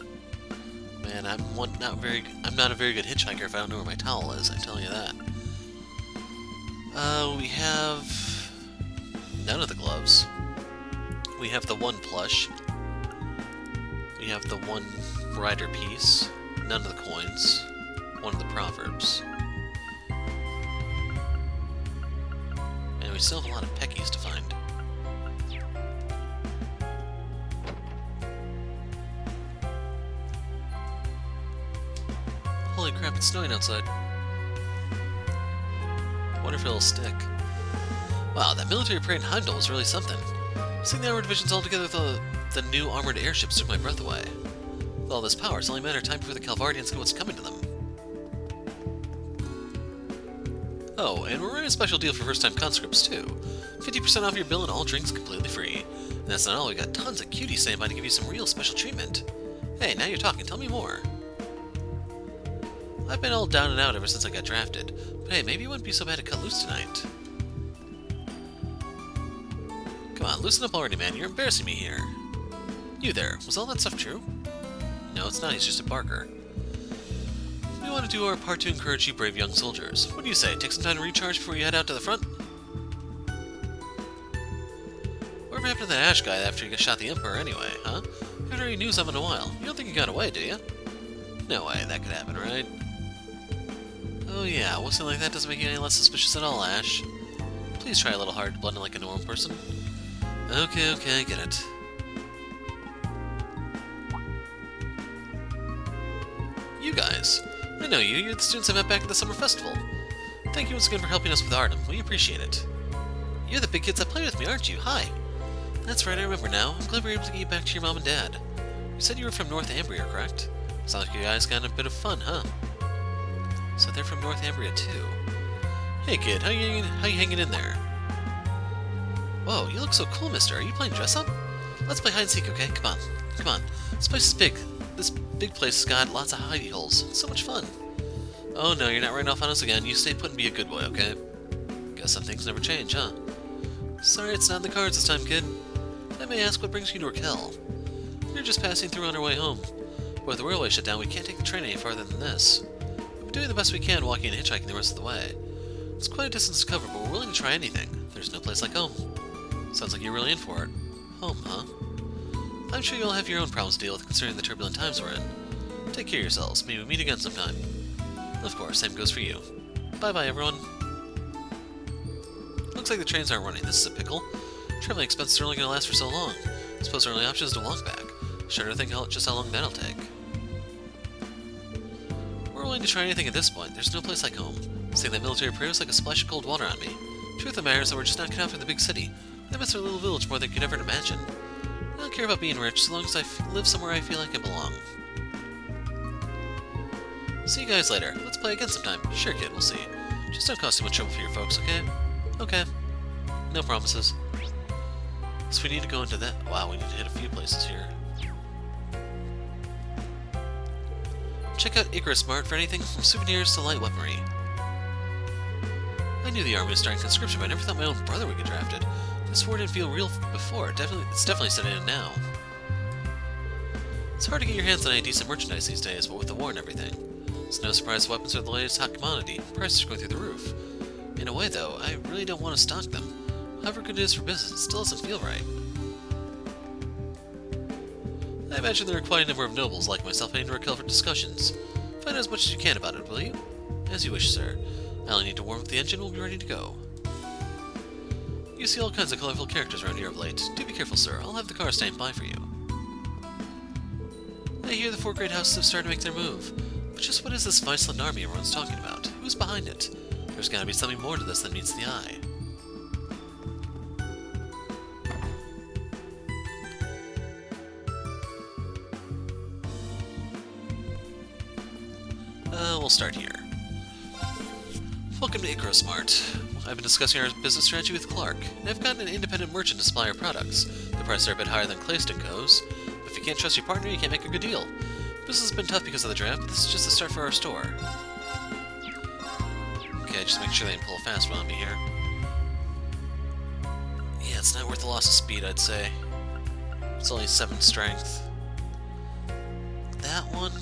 Speaker 1: Man, I'm not a very good hitchhiker if I don't know where my towel is, I tell you that. We have none of the gloves. We have the one plush. We have the one rider piece. None of the coins. One of the proverbs. And we still have a lot of peckies to find. Holy crap, it's snowing outside. Wonder if it'll stick. Wow, that military parade in Heimdall was really something. Seeing the armored divisions all together with the new armored airships took my breath away. With all this power, it's only a matter of time before the Calvardians get what's coming to them. Oh, and we're running a special deal for first-time conscripts, too. 50% off your bill and all drinks completely free. And that's not all, we got tons of cuties standing by to give you some real special treatment. Hey, now you're talking, tell me more. I've been all down and out ever since I got drafted, but hey, maybe it wouldn't be so bad to cut loose tonight. Come on, loosen up already, man, you're embarrassing me here. You there, was all that stuff true? No, it's not, he's just a barker. We want to do our part to encourage you brave young soldiers. What do you say, take some time to recharge before you head out to the front? Whatever happened to that Ash guy after he got shot the Emperor anyway, huh? Haven't heard any news of him in a while. You don't think he got away, do you? No way, that could happen, right? Oh yeah, whistling like that doesn't make you any less suspicious at all, Ash. Please try a little hard to blend in like a normal person. Okay, I get it. You guys. I know you. You're the students I met back at the summer festival. Thank you once again for helping us with Artem. We appreciate it. You're the big kids that play with me, aren't you? Hi. That's right, I remember now. I'm glad we were able to get you back to your mom and dad. You said you were from North Ambria, correct? Sounds like you guys got a bit of fun, huh? So they're from North Ambria too. Hey kid, how you hanging in there? Whoa, you look so cool, mister. Are you playing dress up? Let's play hide and seek, okay? Come on. This place is big. This big place has got lots of hidey holes. It's so much fun. Oh no, you're not running off on us again. You stay put and be a good boy, okay? Guess some things never change, huh? Sorry, it's not in the cards this time, kid. If I may ask, what brings you to Raquel? We're just passing through on our way home. But with the railway shut down, we can't take the train any farther than this. We're doing the best we can walking and hitchhiking the rest of the way. It's quite a distance to cover, but we're willing to try anything. There's no place like home. Sounds like you're really in for it. Home, huh? I'm sure you'll have your own problems to deal with considering the turbulent times we're in. Take care of yourselves. Maybe we meet again sometime. Of course, same goes for you. Bye-bye, everyone. Looks like the trains aren't running. This is a pickle. Traveling expenses are only going to last for so long. I suppose our only option is to walk back. Sure to think just how long that'll take. We're willing to try anything at this point. There's no place like home. Seeing that military parade was like a splash of cold water on me. Truth of the matter is that we're just not cut out for the big city. I miss our little village more than you could ever imagine. I don't care about being rich, so long as I live somewhere I feel like I belong. See you guys later. Let's play again sometime. Sure, kid, we'll see. Just don't cause too much trouble for your folks, okay? Okay. No promises. So we need to go into that. Wow, we need to hit a few places here. Check out Icarus Mart for anything from souvenirs to light weaponry. I knew the army was starting conscription, but I never thought my own brother would get drafted. This war didn't feel real before. It's definitely setting in now. It's hard to get your hands on any decent merchandise these days, but with the war and everything. It's no surprise weapons are the latest hot commodity. Prices are going through the roof. In a way, though, I really don't want to stock them. However good it is for business, it still doesn't feel right. I imagine there are quite a number of nobles like myself heading to Raquel for discussions. Find out as much as you can about it, will you? As you wish, sir. I only need to warm up the engine, we'll be ready to go. You see all kinds of colorful characters around here of late. Do be careful, sir. I'll have the car stand by for you. I hear the four great houses have started to make their move. But just what is this Viceland army everyone's talking about? Who's behind it? There's gotta be something more to this than meets the eye. We'll start here. Welcome to Icarus Mart. I've been discussing our business strategy with Clark, and I've gotten an independent merchant to supply our products. The prices are a bit higher than Clayston goes, but if you can't trust your partner, you can't make a good deal. Business has been tough because of the draft, but this is just the start for our store. Okay, just make sure they didn't pull a fast one on me here. Yeah, it's not worth the loss of speed, I'd say. It's only 7 strength. That one...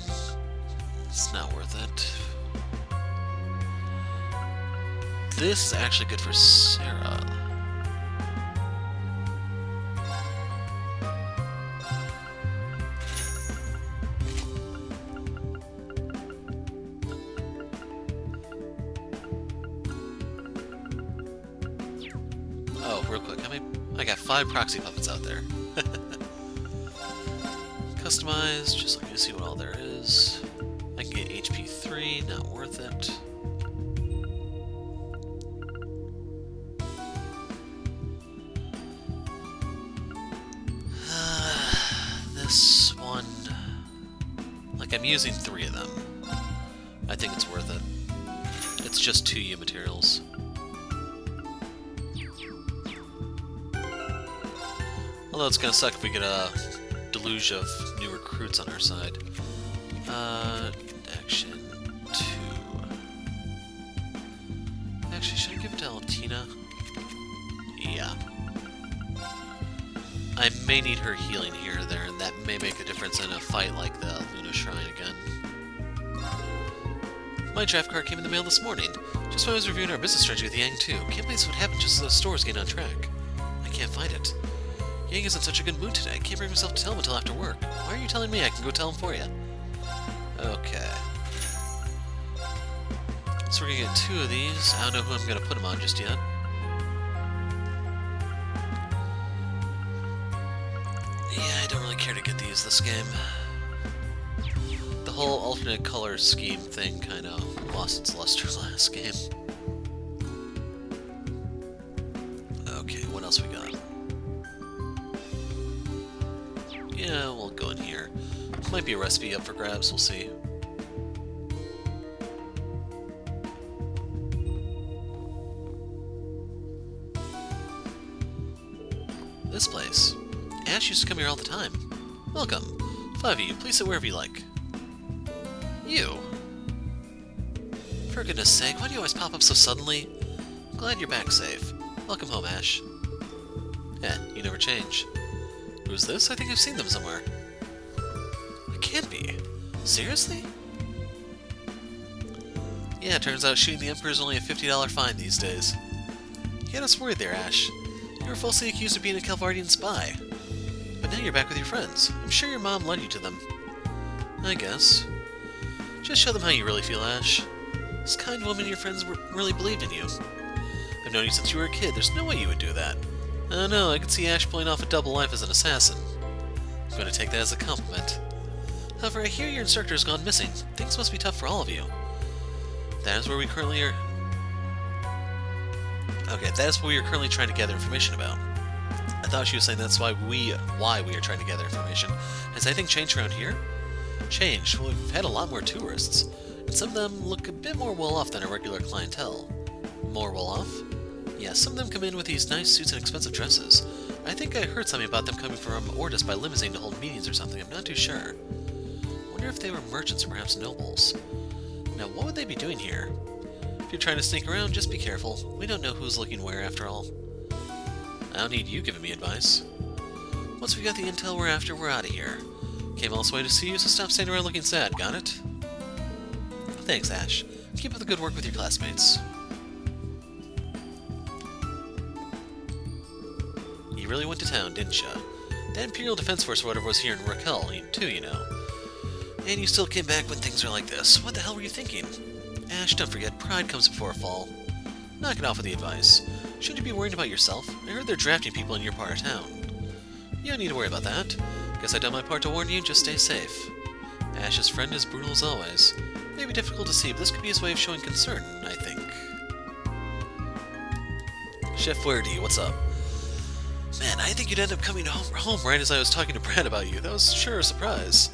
Speaker 1: it's not worth it. This is actually good for Sarah. Oh, real quick, I got 5 proxy puppets out there. Customize, just looking to see what all there is. I can get HP 3, not worth it. This one... like, I'm using 3 of them. I think it's worth it. It's just 2 U materials. Although it's gonna suck if we get a deluge of new recruits on our side. Action 2. Actually, should I give it to Altina? Yeah. I may need her healing here or there, and that may make a difference in a fight like the Luna Shrine again. My draft card came in the mail this morning, just when I was reviewing our business strategy with Yang too. Can't believe this would happen just as the store's getting on track. I can't find it. Yang is in such a good mood today, I can't bring myself to tell him until after work. Why are you telling me? I can go tell him for you. Okay. So we're gonna get 2 of these. I don't know who I'm gonna put them on just yet. Yeah, I don't really care to get these this game. The whole alternate color scheme thing kind of lost its luster last game. Okay, what else we got? Yeah, we'll go in here. Might be a recipe up for grabs, we'll see. This place. Ash used to come here all the time. Welcome. 5 of you, please sit wherever you like. You. For goodness sake, why do you always pop up so suddenly? I'm glad you're back safe. Welcome home, Ash. You never change. Who's this? I think I've seen them somewhere. It can't be. Seriously? Yeah, it turns out shooting the Emperor is only a $50 fine these days. You had us worried there, Ash. You were falsely accused of being a Calvardian spy. But now you're back with your friends. I'm sure your mom led you to them. I guess. Just show them how you really feel, Ash. This kind woman and your friends really believed in you. I've known you since you were a kid. There's no way you would do that. Oh no, I could see Ash pulling off a double life as an assassin. I'm going to take that as a compliment. However, I hear your instructor has gone missing. Things must be tough for all of you. That is where we currently are... Okay, that is what we are currently trying to gather information about. I thought she was saying that's why we are trying to gather information. Has anything changed around here? Changed? Well, we've had a lot more tourists. And some of them look a bit more well-off than our regular clientele. More well-off? Yeah, some of them come in with these nice suits and expensive dresses. I think I heard something about them coming from Ordis by limousine to hold meetings or something. I'm not too sure. Wonder if they were merchants or perhaps nobles. Now, what would they be doing here? If you're trying to sneak around, just be careful. We don't know who's looking where, after all. I don't need you giving me advice. Once we got the intel we're after, we're out of here. Came all this way to see you, so stop standing around looking sad, got it? Thanks, Ash. Keep up the good work with your classmates. You really went to town, didn't ya? That Imperial Defense Force or whatever was here in Raquel, too, you know. And you still came back when things are like this. What the hell were you thinking? Ash, don't forget, pride comes before a fall. Knock it off with the advice. Shouldn't you be worried about yourself? I heard they're drafting people in your part of town. You don't need to worry about that. Guess I done my part to warn you, just stay safe. Ash's friend is brutal as always. Maybe difficult to see, but this could be his way of showing concern, I think. Chef Werdy, what's up? Man, I think you'd end up coming home right as I was talking to Brad about you. That was sure a surprise.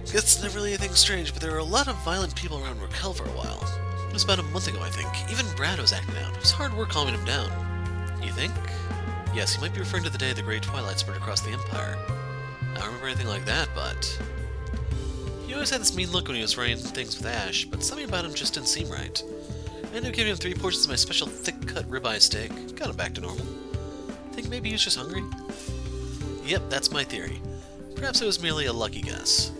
Speaker 1: It's not really anything strange, but there were a lot of violent people around Raquel for a while. It was about a month ago, I think. Even Brad was acting out. It was hard work calming him down. You think? Yes, he might be referring to the day the Great Twilight spread across the Empire. I don't remember anything like that, but... He always had this mean look when he was running things with Ash, but something about him just didn't seem right. I ended up giving him 3 portions of my special thick-cut ribeye steak. Got him back to normal. Think maybe he was just hungry? Yep, that's my theory. Perhaps it was merely a lucky guess.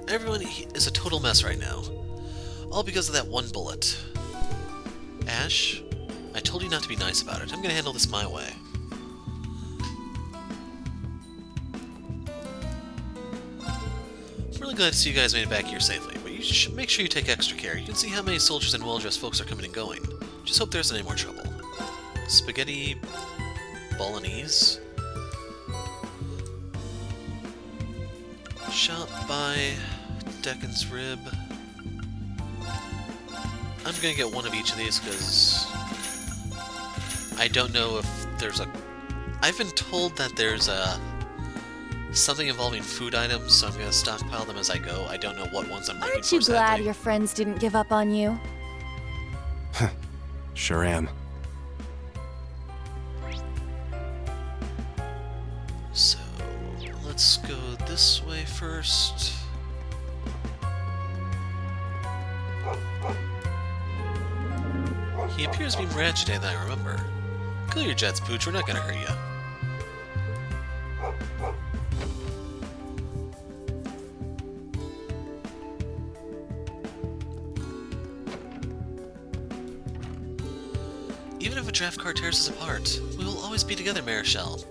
Speaker 1: Everyone is a total mess right now. All because of that one bullet. Ash, I told you not to be nice about it. I'm gonna handle this my way. I'm really glad to see you guys made it back here safely, but you should make sure you take extra care. You can see how many soldiers and well-dressed folks are coming and going. Just hope there isn't any more trouble. Spaghetti... Bolognese? Shop by... Deccan's Rib. I'm gonna get one of each of these because I don't know if there's a... I've been told that there's a... something involving food items, so I'm gonna stockpile them as I go. I don't know what ones I'm looking for.
Speaker 2: Aren't you glad your friends didn't give up on you?
Speaker 7: Sure am.
Speaker 1: So, let's go this way first. He appears to be more agitated than I remember. Cool your jets, Pooch. We're not gonna hurt you. Even if a draft car tears us apart, we will always be together, Marichal.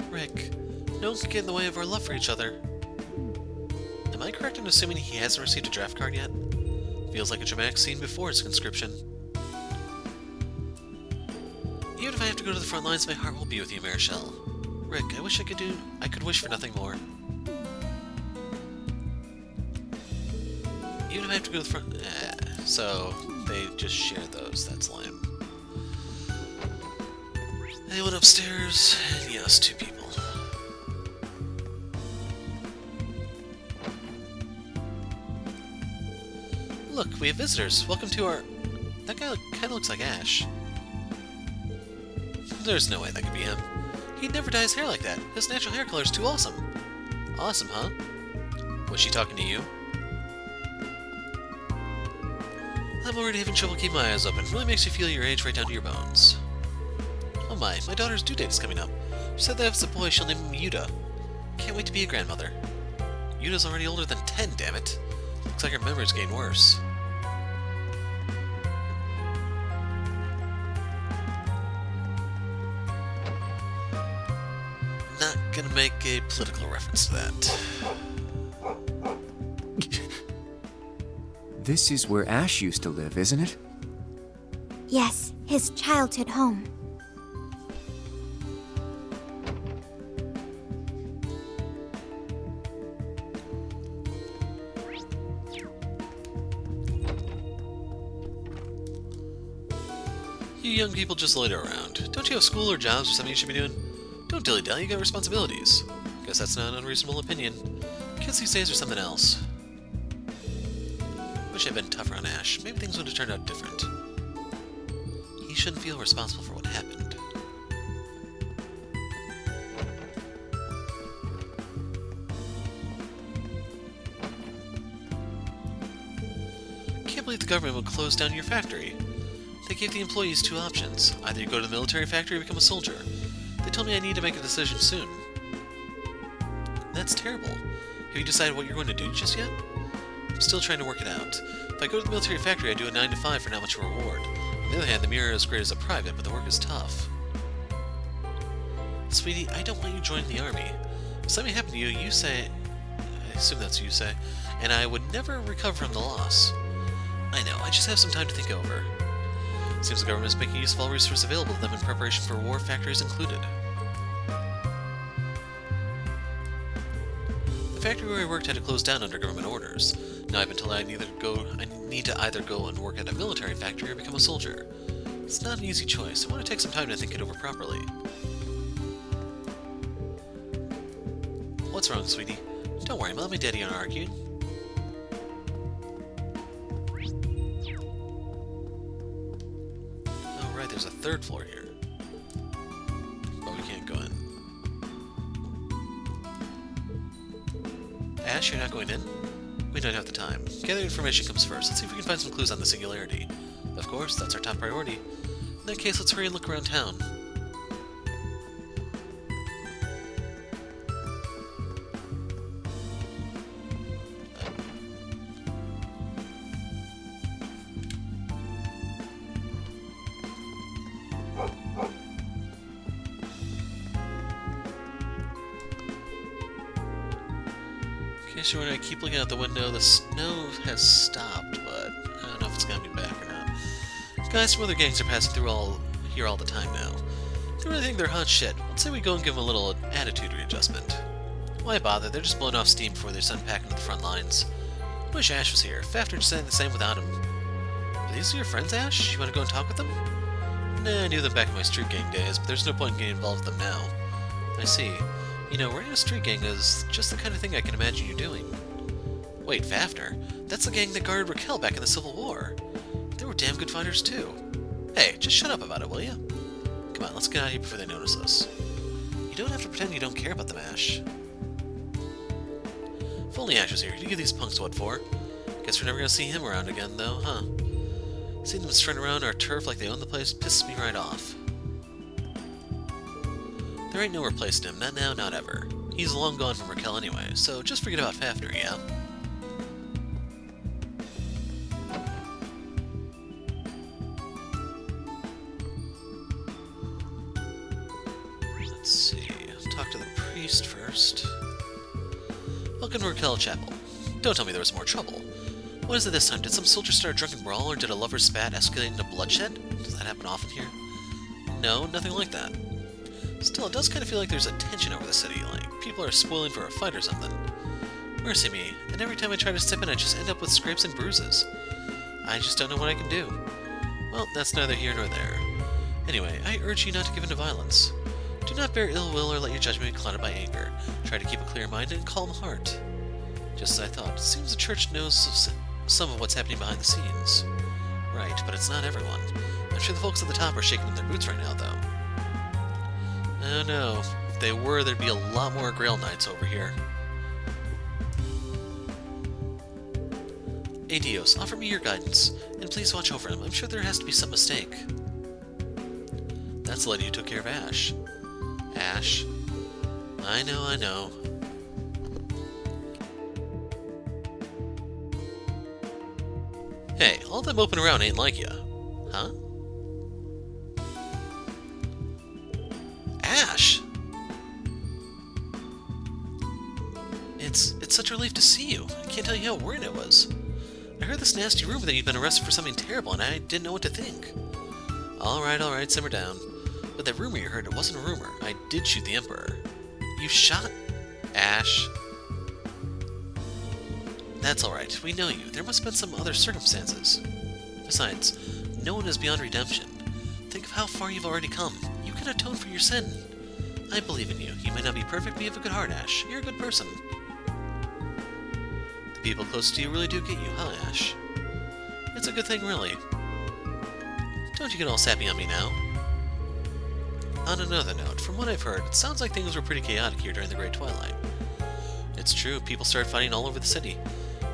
Speaker 1: Rick, no one can get in the way of our love for each other. Am I correct in assuming he hasn't received a draft card yet? Feels like a dramatic scene before his conscription. Even if I have to go to the front lines, my heart will be with you, Marichal. Rick, I wish I could wish for nothing more. Even if I have to go to the front... so, they just share those, that's lame. Anyone upstairs? And yes, 2 people. Look, we have visitors. Welcome to our... That guy kinda looks like Ash. There's no way that could be him. He'd never dye his hair like that. His natural hair color is too awesome. Awesome, huh? Was she talking to you? I'm already having trouble keeping my eyes open. It really makes you feel your age right down to your bones. Oh my daughter's due date is coming up. She said that if it's a boy, she'll name him Yuta. Can't wait to be a grandmother. Yuta's already older than 10, damn it. Looks like her memory's getting worse. Not gonna make a political reference to that.
Speaker 10: This is where Ash used to live, isn't it?
Speaker 6: Yes, his childhood home.
Speaker 1: You young people just loiter around. Don't you have school or jobs or something you should be doing? Don't dilly-dally, you got responsibilities. Guess that's not an unreasonable opinion. Kids these days are something else. Wish I'd been tougher on Ash. Maybe things would have turned out different. He shouldn't feel responsible for what happened. Can't believe the government would close down your factory. They gave the employees two options. Either you go to the military factory or become a soldier. They told me I need to make a decision soon. That's terrible. Have you decided what you're going to do just yet? I'm still trying to work it out. If I go to the military factory, I do a 9 to 5 for not much reward. On the other hand, the mirror is great as a private, but the work is tough. Sweetie, I don't want you joining the army. If something happened to you, you say... I assume that's you say. And I would never recover from the loss. I know, I just have some time to think over. Seems the government is making use of all resources available to them in preparation for war, factories included. The factory where I worked had to close down under government orders. Now I've been told I need to either go and work at a military factory or become a soldier. It's not an easy choice. I want to take some time to think it over properly. What's wrong, sweetie? Don't worry, Mom and Daddy aren't arguing. There's a third floor here. But we can't go in. Ash, you're not going in? We don't have the time. Gathering information comes first. Let's see if we can find some clues on the singularity. Of course, that's our top priority. In that case, let's hurry and look around town. Sure, when I keep looking out the window, the snow has stopped, but I don't know if it's gonna be back or not. Guys from other gangs are passing through here all the time now. They really think they're hot shit. Let's say we go and give them a little attitude readjustment. Why bother? They're just blowing off steam before they send packing to the front lines. Wish Ash was here. Fafter just saying the same without him. Are these your friends, Ash? You want to go and talk with them? Nah, I knew them back in my street gang days, but there's no point in getting involved with them now. I see. You know, running a street gang is just the kind of thing I can imagine you doing. Wait, Fafner? That's the gang that guarded Raquel back in the Civil War. They were damn good fighters, too. Hey, just shut up about it, will you? Come on, let's get out of here before they notice us. You don't have to pretend you don't care about them, Ash. If only Ash was here, he'd give these punks what for. Guess we're never gonna see him around again, though, huh? Seeing them strutting around our turf like they own the place pisses me right off. There ain't no replacing him, not now, not ever. He's long gone from Raquel anyway, so just forget about Fafner, yeah? Let's see, talk to the priest first. Welcome to Raquel Chapel. Don't tell me there was more trouble. What is it this time? Did some soldier start a drunken brawl, or did a lover's spat escalate into bloodshed? Does that happen often here? No, nothing like that. Still, it does kind of feel like there's a tension over the city, like people are spoiling for a fight or something. Mercy me, and every time I try to step in, I just end up with scrapes and bruises. I just don't know what I can do. Well, that's neither here nor there. Anyway, I urge you not to give in to violence. Do not bear ill will or let your judgment be clouded by anger. Try to keep a clear mind and calm heart. Just as I thought, it seems the church knows some of what's happening behind the scenes. Right, but it's not everyone. I'm sure the folks at the top are shaking in their boots right now, though. Oh no, if they were, there'd be a lot more Grail Knights over here. Adios, offer me your guidance, and please watch over him. I'm sure there has to be some mistake. That's the lady who took care of Ash. Ash? I know. Hey, all that moping around ain't like ya. Huh? Ash! It's such a relief to see you. I can't tell you how worried I was. I heard this nasty rumor that you'd been arrested for something terrible, and I didn't know what to think. Alright, simmer down. But that rumor you heard, it wasn't a rumor. I did shoot the Emperor. You shot Ash? That's alright. We know you. There must have been some other circumstances. Besides, no one is beyond redemption. Think of how far you've already come. You can atone for your sin. I believe in you. You may not be perfect, but you have a good heart, Ash. You're a good person. The people close to you really do get you, huh, Ash? It's a good thing, really. Don't you get all sappy on me now. On another note, from what I've heard, it sounds like things were pretty chaotic here during the Great Twilight. It's true, people started fighting all over the city.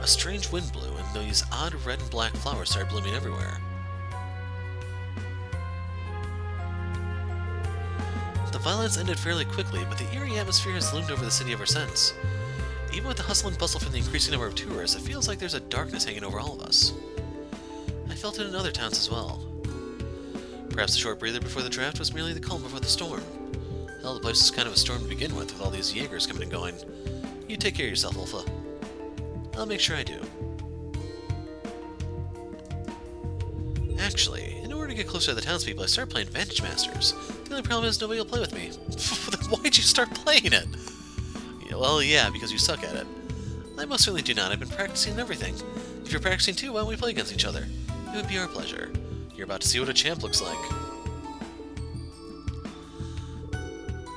Speaker 1: A strange wind blew, and these odd red and black flowers started blooming everywhere. The violence ended fairly quickly, but the eerie atmosphere has loomed over the city ever since. Even with the hustle and bustle from the increasing number of tourists, it feels like there's a darkness hanging over all of us. I felt it in other towns as well. Perhaps the short breather before the draft was merely the calm before the storm. Hell, the place was kind of a storm to begin with all these Jaegers coming and going. You take care of yourself, Ulfa. I'll make sure I do. Actually, in order to get closer to the townspeople, I started playing Vantage Masters. The only problem is nobody will play with me. Then why'd you start playing it? Yeah, well, yeah, because you suck at it. I most certainly do not. I've been practicing and everything. If you're practicing too, why don't we play against each other? It would be our pleasure. You're about to see what a champ looks like.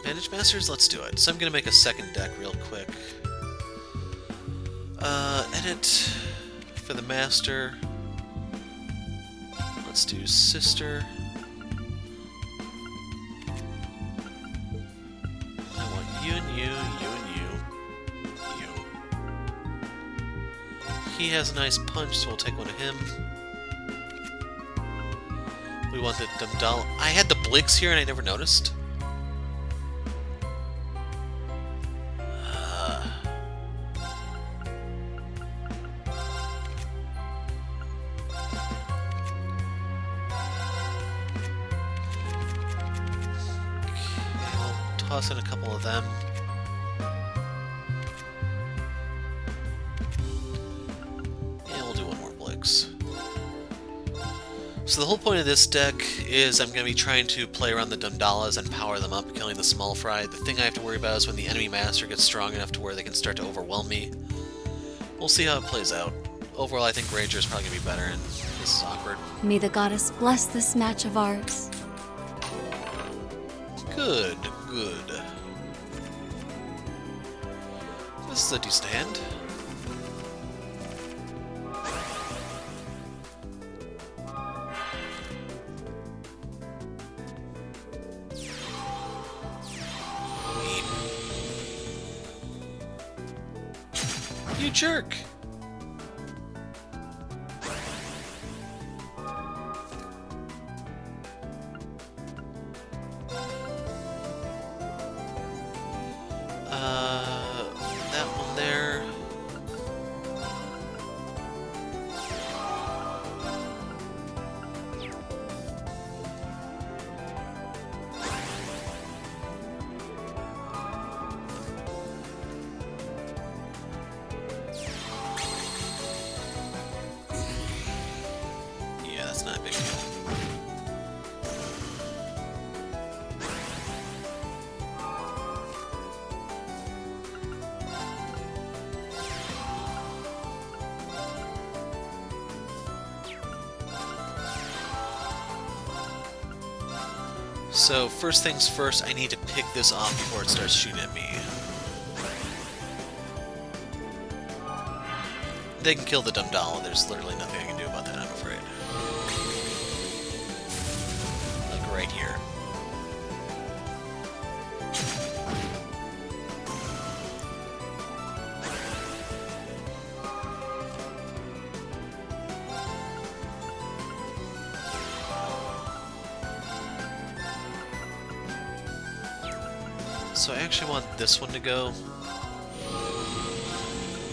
Speaker 1: Vantage Masters, let's do it. So I'm gonna make a second deck real quick. Edit for the Master. Let's do Sister. I want you and you, you and you, you. He has a nice punch, so we'll take one of him. We want the Dumdal. I had the Blicks here and I never noticed. Toss in a couple of them. And we'll do one more Blix. So the whole point of this deck is I'm going to be trying to play around the Dumdalas and power them up, killing the small fry. The thing I have to worry about is when the enemy master gets strong enough to where they can start to overwhelm me. We'll see how it plays out. Overall, I think Ranger is probably going to be better, and this is awkward.
Speaker 6: May the goddess bless this match of ours.
Speaker 1: Good, good. This is a decent hand. You jerk! That one there. Yeah, that's not a big deal. So, first things first, I need to pick this off before it starts shooting at me. They can kill the Dumdala, there's literally nothing I can do about that, I'm afraid. Like right here. So I actually want this one to go,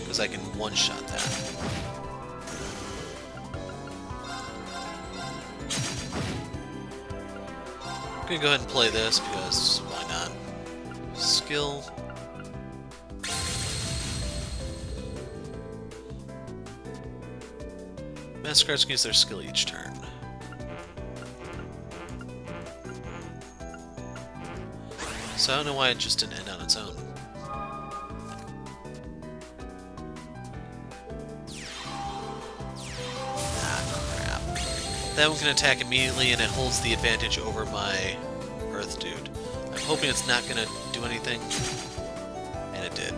Speaker 1: because I can one-shot that. I'm gonna go ahead and play this, because why not? Skill. Master cards can use their skill each turn. So I don't know why it just didn't end on its own. That one can attack immediately, and it holds the advantage over my Earth dude. I'm hoping it's not gonna do anything, and it did.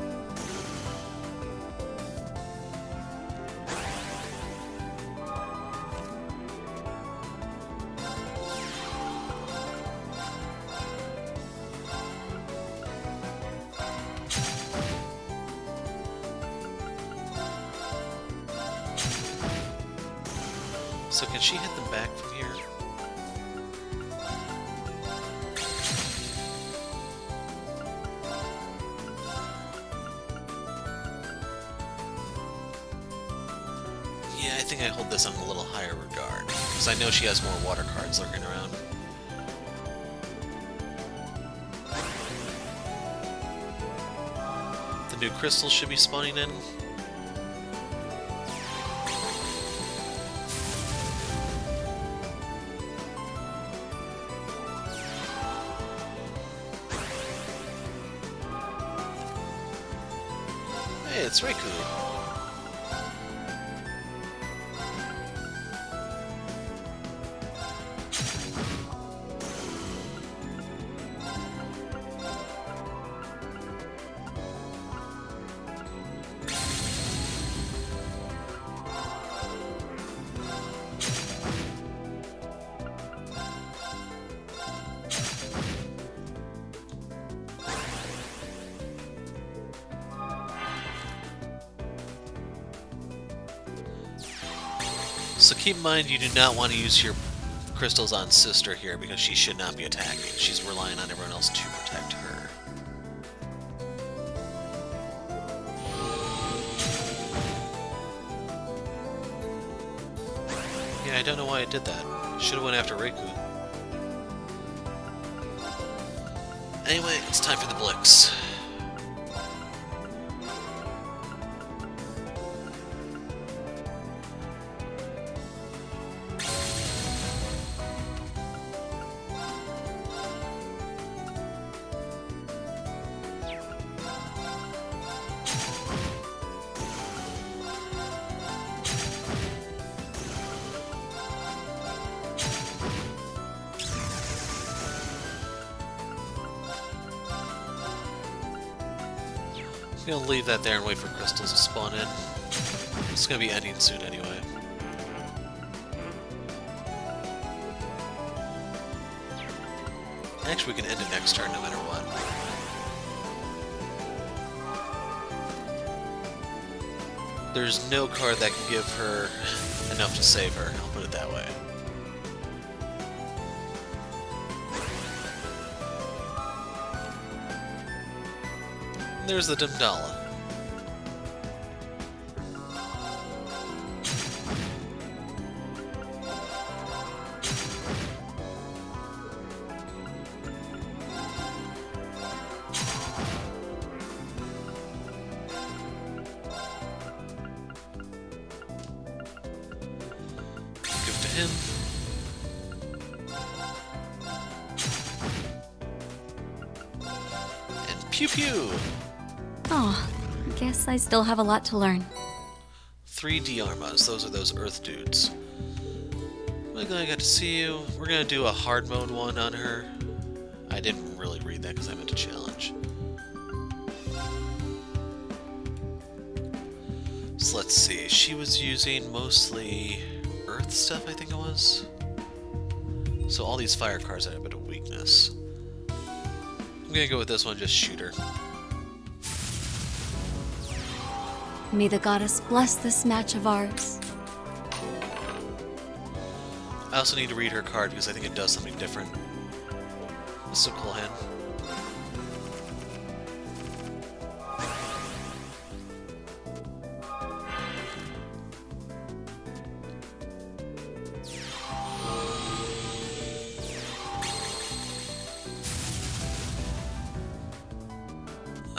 Speaker 1: So can she hit them back from here? Yeah, I think I hold this on a little higher regard, because I know she has more water cards lurking around. The new crystals should be spawning in. Hey, it's Raquel. So keep in mind you do not want to use your crystals on Sister here, because she should not be attacking. She's relying on everyone else to protect her. Yeah, I don't know why I did that. Should have went after Riku. Anyway, it's time for the Blix. I'm gonna leave that there and wait for crystals to spawn in. It's gonna be ending soon anyway. Actually, we can end it next turn no matter what. There's no card that can give her enough to save her, I'll put it that way. There's the Dimdala. Give it to him. And pew pew!
Speaker 6: Oh, guess I still have a lot to learn.
Speaker 1: 3 Diarmas, those are those Earth dudes. I'm glad I got to see you. We're gonna do a hard mode one on her. I didn't really read that because I meant to challenge. So let's see, she was using mostly Earth stuff, I think it was. So all these fire cards have a bit of weakness. I'm gonna go with this one, just shoot her.
Speaker 6: May the goddess bless this match of ours.
Speaker 1: I also need to read her card because I think it does something different. This is a cool hand.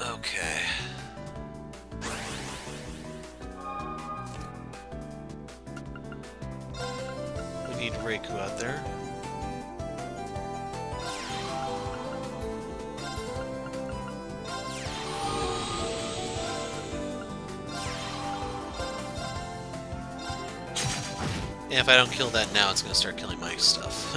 Speaker 1: Okay. Raku out there. Yeah, if I don't kill that now, it's gonna start killing my stuff.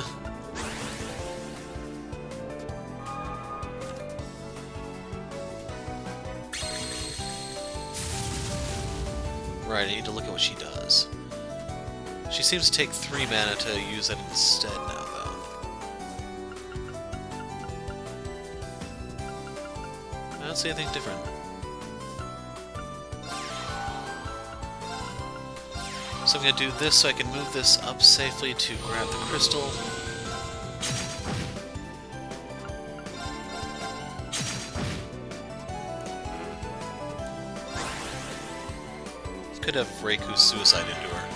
Speaker 1: Right, I need to look at what she does. She seems to take 3 mana to use it instead now, though. I don't see anything different. So I'm going to do this so I can move this up safely to grab the crystal. Could have Raku's suicide into her.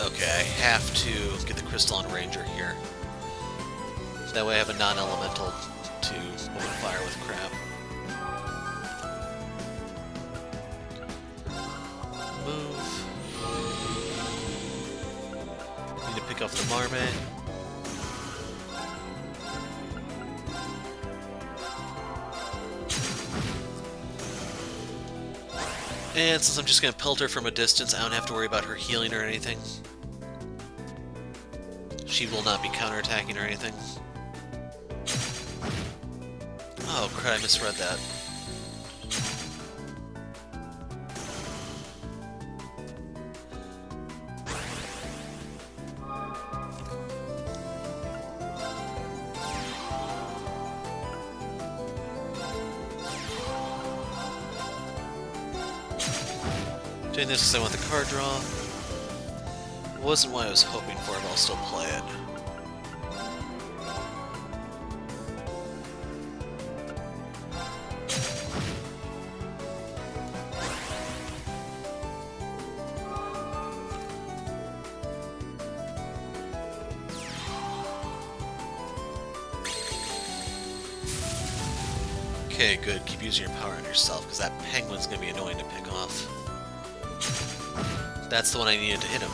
Speaker 1: Okay, I have to get the crystal on Ranger here. That way I have a non-elemental to open fire with crap. Move. Need to pick up the Marmot. And since I'm just going to pelt her from a distance, I don't have to worry about her healing or anything. She will not be counterattacking or anything. Oh crap, I misread that. Doing this because I want the card draw. Wasn't what I was hoping for, but I'll still play it. Okay, good. Keep using your power on yourself, because that penguin's going to be annoying to pick off. That's the one I needed to hit him.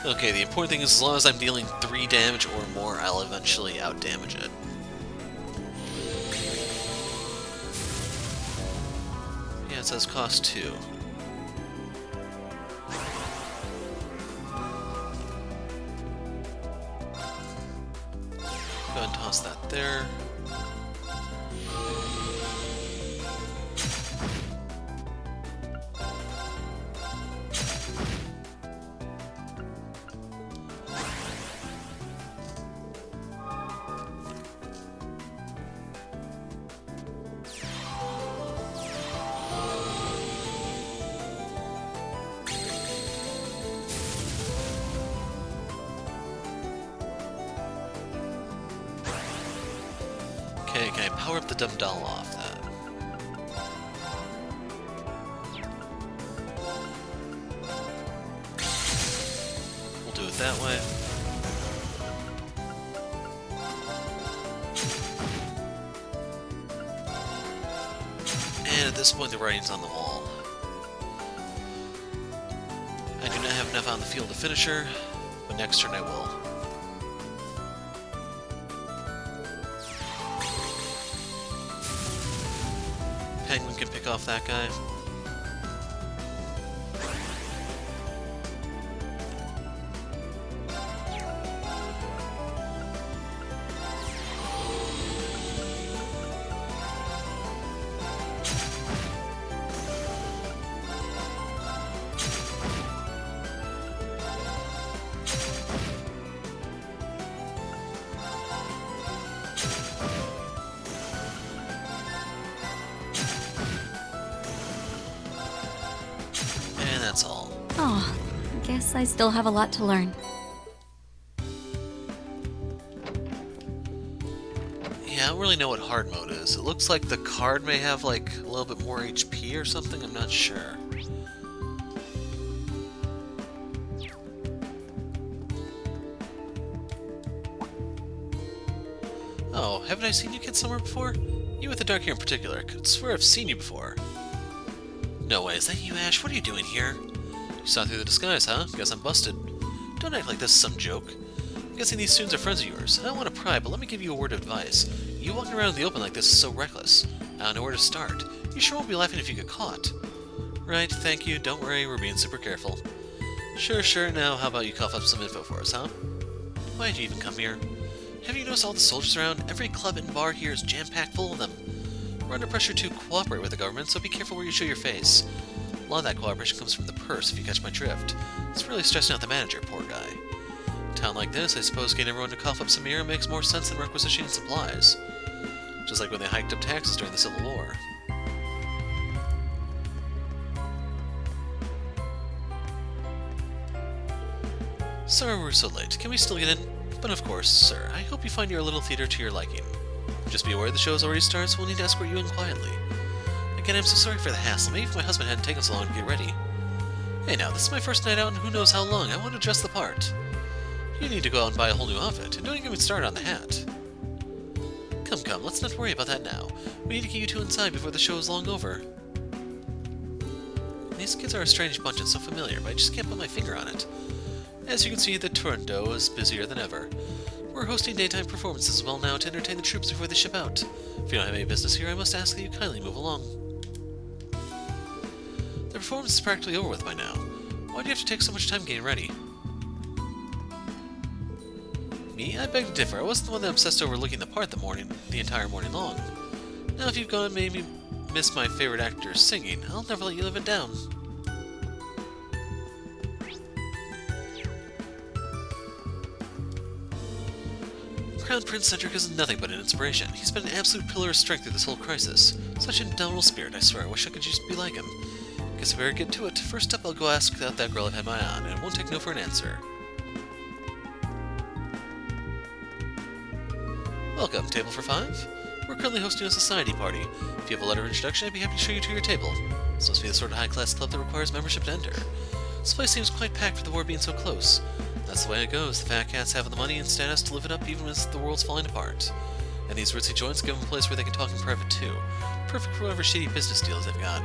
Speaker 1: Okay, the important thing is as long as I'm dealing 3 damage or more, I'll eventually out-damage it. Yeah, it says cost 2. Go ahead and toss that there. Okay, can I power up the dumb doll off that? We'll do it that way. And at this point the writing's on the wall. I do not have enough on the field to finish her, but next turn I will. Penguin can pick off that guy. and that's all.
Speaker 6: Oh, guess I still have a lot to learn.
Speaker 1: Yeah, I don't really know what hard mode is. It looks like the card may have like a little bit more HP or something, I'm not sure. Oh, haven't I seen you kids somewhere before? You with the dark hair in particular. I could swear I've seen you before. No way, is that you, Ash? What are you doing here? You saw through the disguise, huh? Guess I'm busted. Don't act like this is some joke. I'm guessing these students are friends of yours. I don't want to pry, but let me give you a word of advice. You walking around in the open like this is so reckless. I don't know where to start. You sure won't be laughing if you get caught. Right, thank you. Don't worry, we're being super careful. Sure, now how about you cough up some info for us, huh? Why'd you even come here? Have you noticed all the soldiers around? Every club and bar here is jam-packed full of them. We're under pressure to cooperate with the government, so be careful where you show your face. A lot of that cooperation comes from the purse, if you catch my drift. It's really stressing out the manager, poor guy. In a town like this, I suppose getting everyone to cough up some air makes more sense than requisitioning supplies. Just like when they hiked up taxes during the Civil War. Sorry we're so late. Can we still get in? But of course, sir, I hope you find your little theater to your liking. Just be aware the show has already started, so we'll need to escort you in quietly. Again, I'm so sorry for the hassle. Maybe if my husband hadn't taken so long to get ready. Hey now, this is my first night out and who knows how long. I want to dress the part. You need to go out and buy a whole new outfit, and don't even get me started on the hat. Come, let's not worry about that now. We need to get you two inside before the show is long over. These kids are a strange bunch and so familiar, but I just can't put my finger on it. As you can see, the Toronto is busier than ever. We're hosting daytime performances as well now to entertain the troops before they ship out. If you don't have any business here, I must ask that you kindly move along. The performance is practically over with by now. Why do you have to take so much time getting ready? Me? I beg to differ. I wasn't the one that obsessed over looking the part the entire morning long. Now if you've gone and made me miss my favorite actor singing, I'll never let you live it down. Crown Prince Cedric is nothing but an inspiration. He's been an absolute pillar of strength through this whole crisis. Such an indomitable spirit, I swear. I wish I could just be like him. Guess I better get to it. First up, I'll go ask out that girl I've had my eye on, and it won't take no for an answer. Welcome, table for 5. We're currently hosting a society party. If you have a letter of introduction, I'd be happy to show you to your table. This must be the sort of high-class club that requires membership to enter. This place seems quite packed for the war being so close. That's the way it goes. The fat cats have the money and status to live it up even as the world's falling apart. And these ritzy joints give them a place where they can talk in private too. Perfect for whatever shady business deals they've got.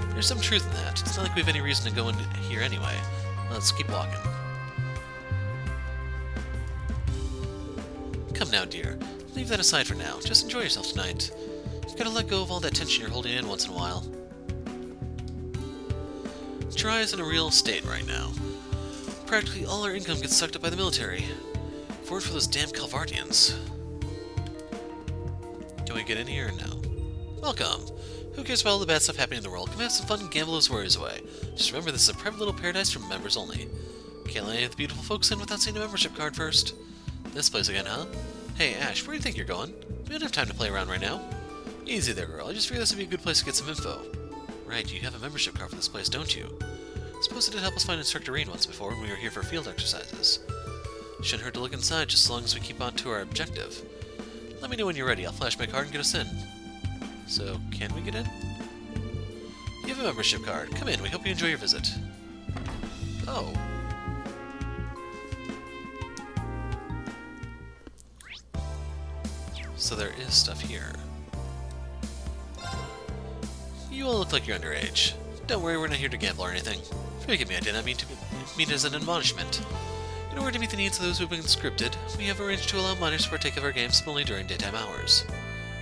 Speaker 1: There's some truth in that. It's not like we have any reason to go in here anyway. Let's keep walking. Come now, dear. Leave that aside for now. Just enjoy yourself tonight. You've got to let go of all that tension you're holding in once in a while. Try is in a real state right now. Practically all our income gets sucked up by the military. If it weren't for those damn Calvardians. Can we get in here or no? Welcome! Who cares about all the bad stuff happening in the world? Come have some fun and gamble those worries away. Just remember this is a private little paradise for members only. Can't let any of the beautiful folks in without seeing a membership card first. This place again, huh? Hey, Ash, where do you think you're going? We don't have time to play around right now. Easy there, girl. I just figured this would be a good place to get some info. Right, you have a membership card for this place, don't you? Suppose it did help us find Instructor Reen once before when we were here for field exercises. Shouldn't hurt to look inside just as long as we keep on to our objective. Let me know when you're ready. I'll flash my card and get us in. So, can we get in? You have a membership card. Come in. We hope you enjoy your visit. Oh. So there is stuff here. You all look like you're underage. Don't worry, we're not here to gamble or anything. Forgive me, I did not mean it as an admonishment. In order to meet the needs of those who have been conscripted, we have arranged to allow minors to partake of our games only during daytime hours.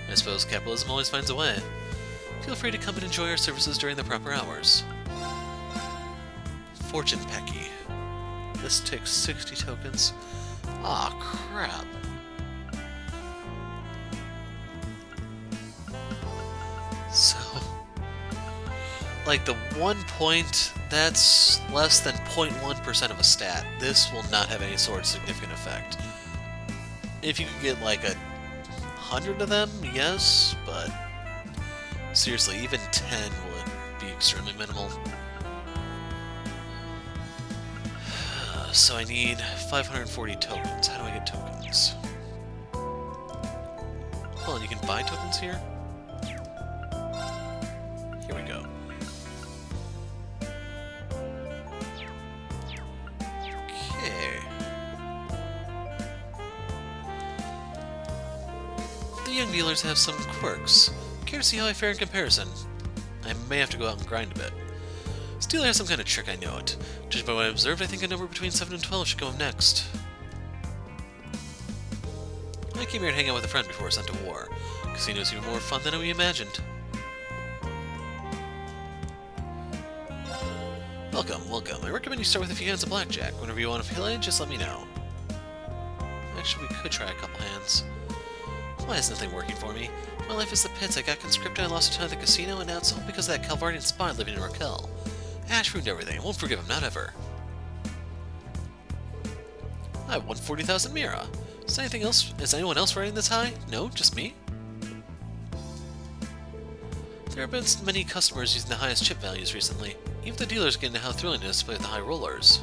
Speaker 1: I suppose capitalism always finds a way. Feel free to come and enjoy our services during the proper hours. Fortune Pecky. This takes 60 tokens. Ah, crap. So, like the 1 point, that's less than 0.1% of a stat. This will not have any sort of significant effect. If you could get like 100 of them, yes, but seriously, even 10 would be extremely minimal. So I need 540 tokens. How do I get tokens? Hold on, you can buy tokens here? Here we go. Okay. The young dealers have some quirks. Care to see how I fare in comparison? I may have to go out and grind a bit. This dealer has some kind of trick, I know it. Judging by what I observed, I think a number between 7 and 12 should go up next. I came here to hang out with a friend before I was sent to war. Casino's even more fun than we imagined. Welcome, welcome. I recommend you start with a few hands of blackjack. Whenever you want to play, just let me know. Actually, we could try a couple hands. Why is nothing working for me? My life is the pits. I got conscripted, I lost a ton at the casino, and now it's all because of that Calvardian spy living in Raquel. Ash ruined everything. I won't forgive him, not ever. I won 40,000 Mira. Is anyone else riding this high? No, just me? There have been many customers using the highest chip values recently. Even the dealers get into how thrilling it is to play with the high rollers.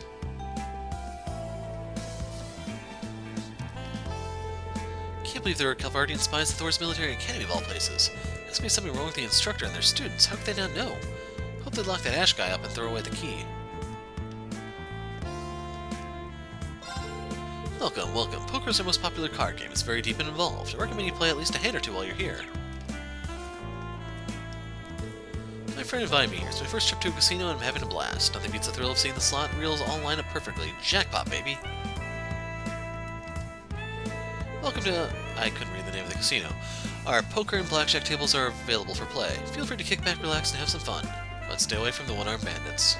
Speaker 1: Can't believe there are Calvardian spies at Thor's military academy of all places. There must be something wrong with the instructor and their students. How could they not know? Hope they lock that Ash guy up and throw away the key. Welcome, welcome. Poker is our most popular card game. It's very deep and involved. I recommend you play at least a hand or two while you're here. My friend invited me here. It's my first trip to a casino and I'm having a blast. Nothing beats the thrill of seeing the slot reels all line up perfectly. Jackpot, baby! Welcome to... I couldn't read the name of the casino. Our poker and blackjack tables are available for play. Feel free to kick back, relax, and have some fun. But stay away from the one-armed bandits.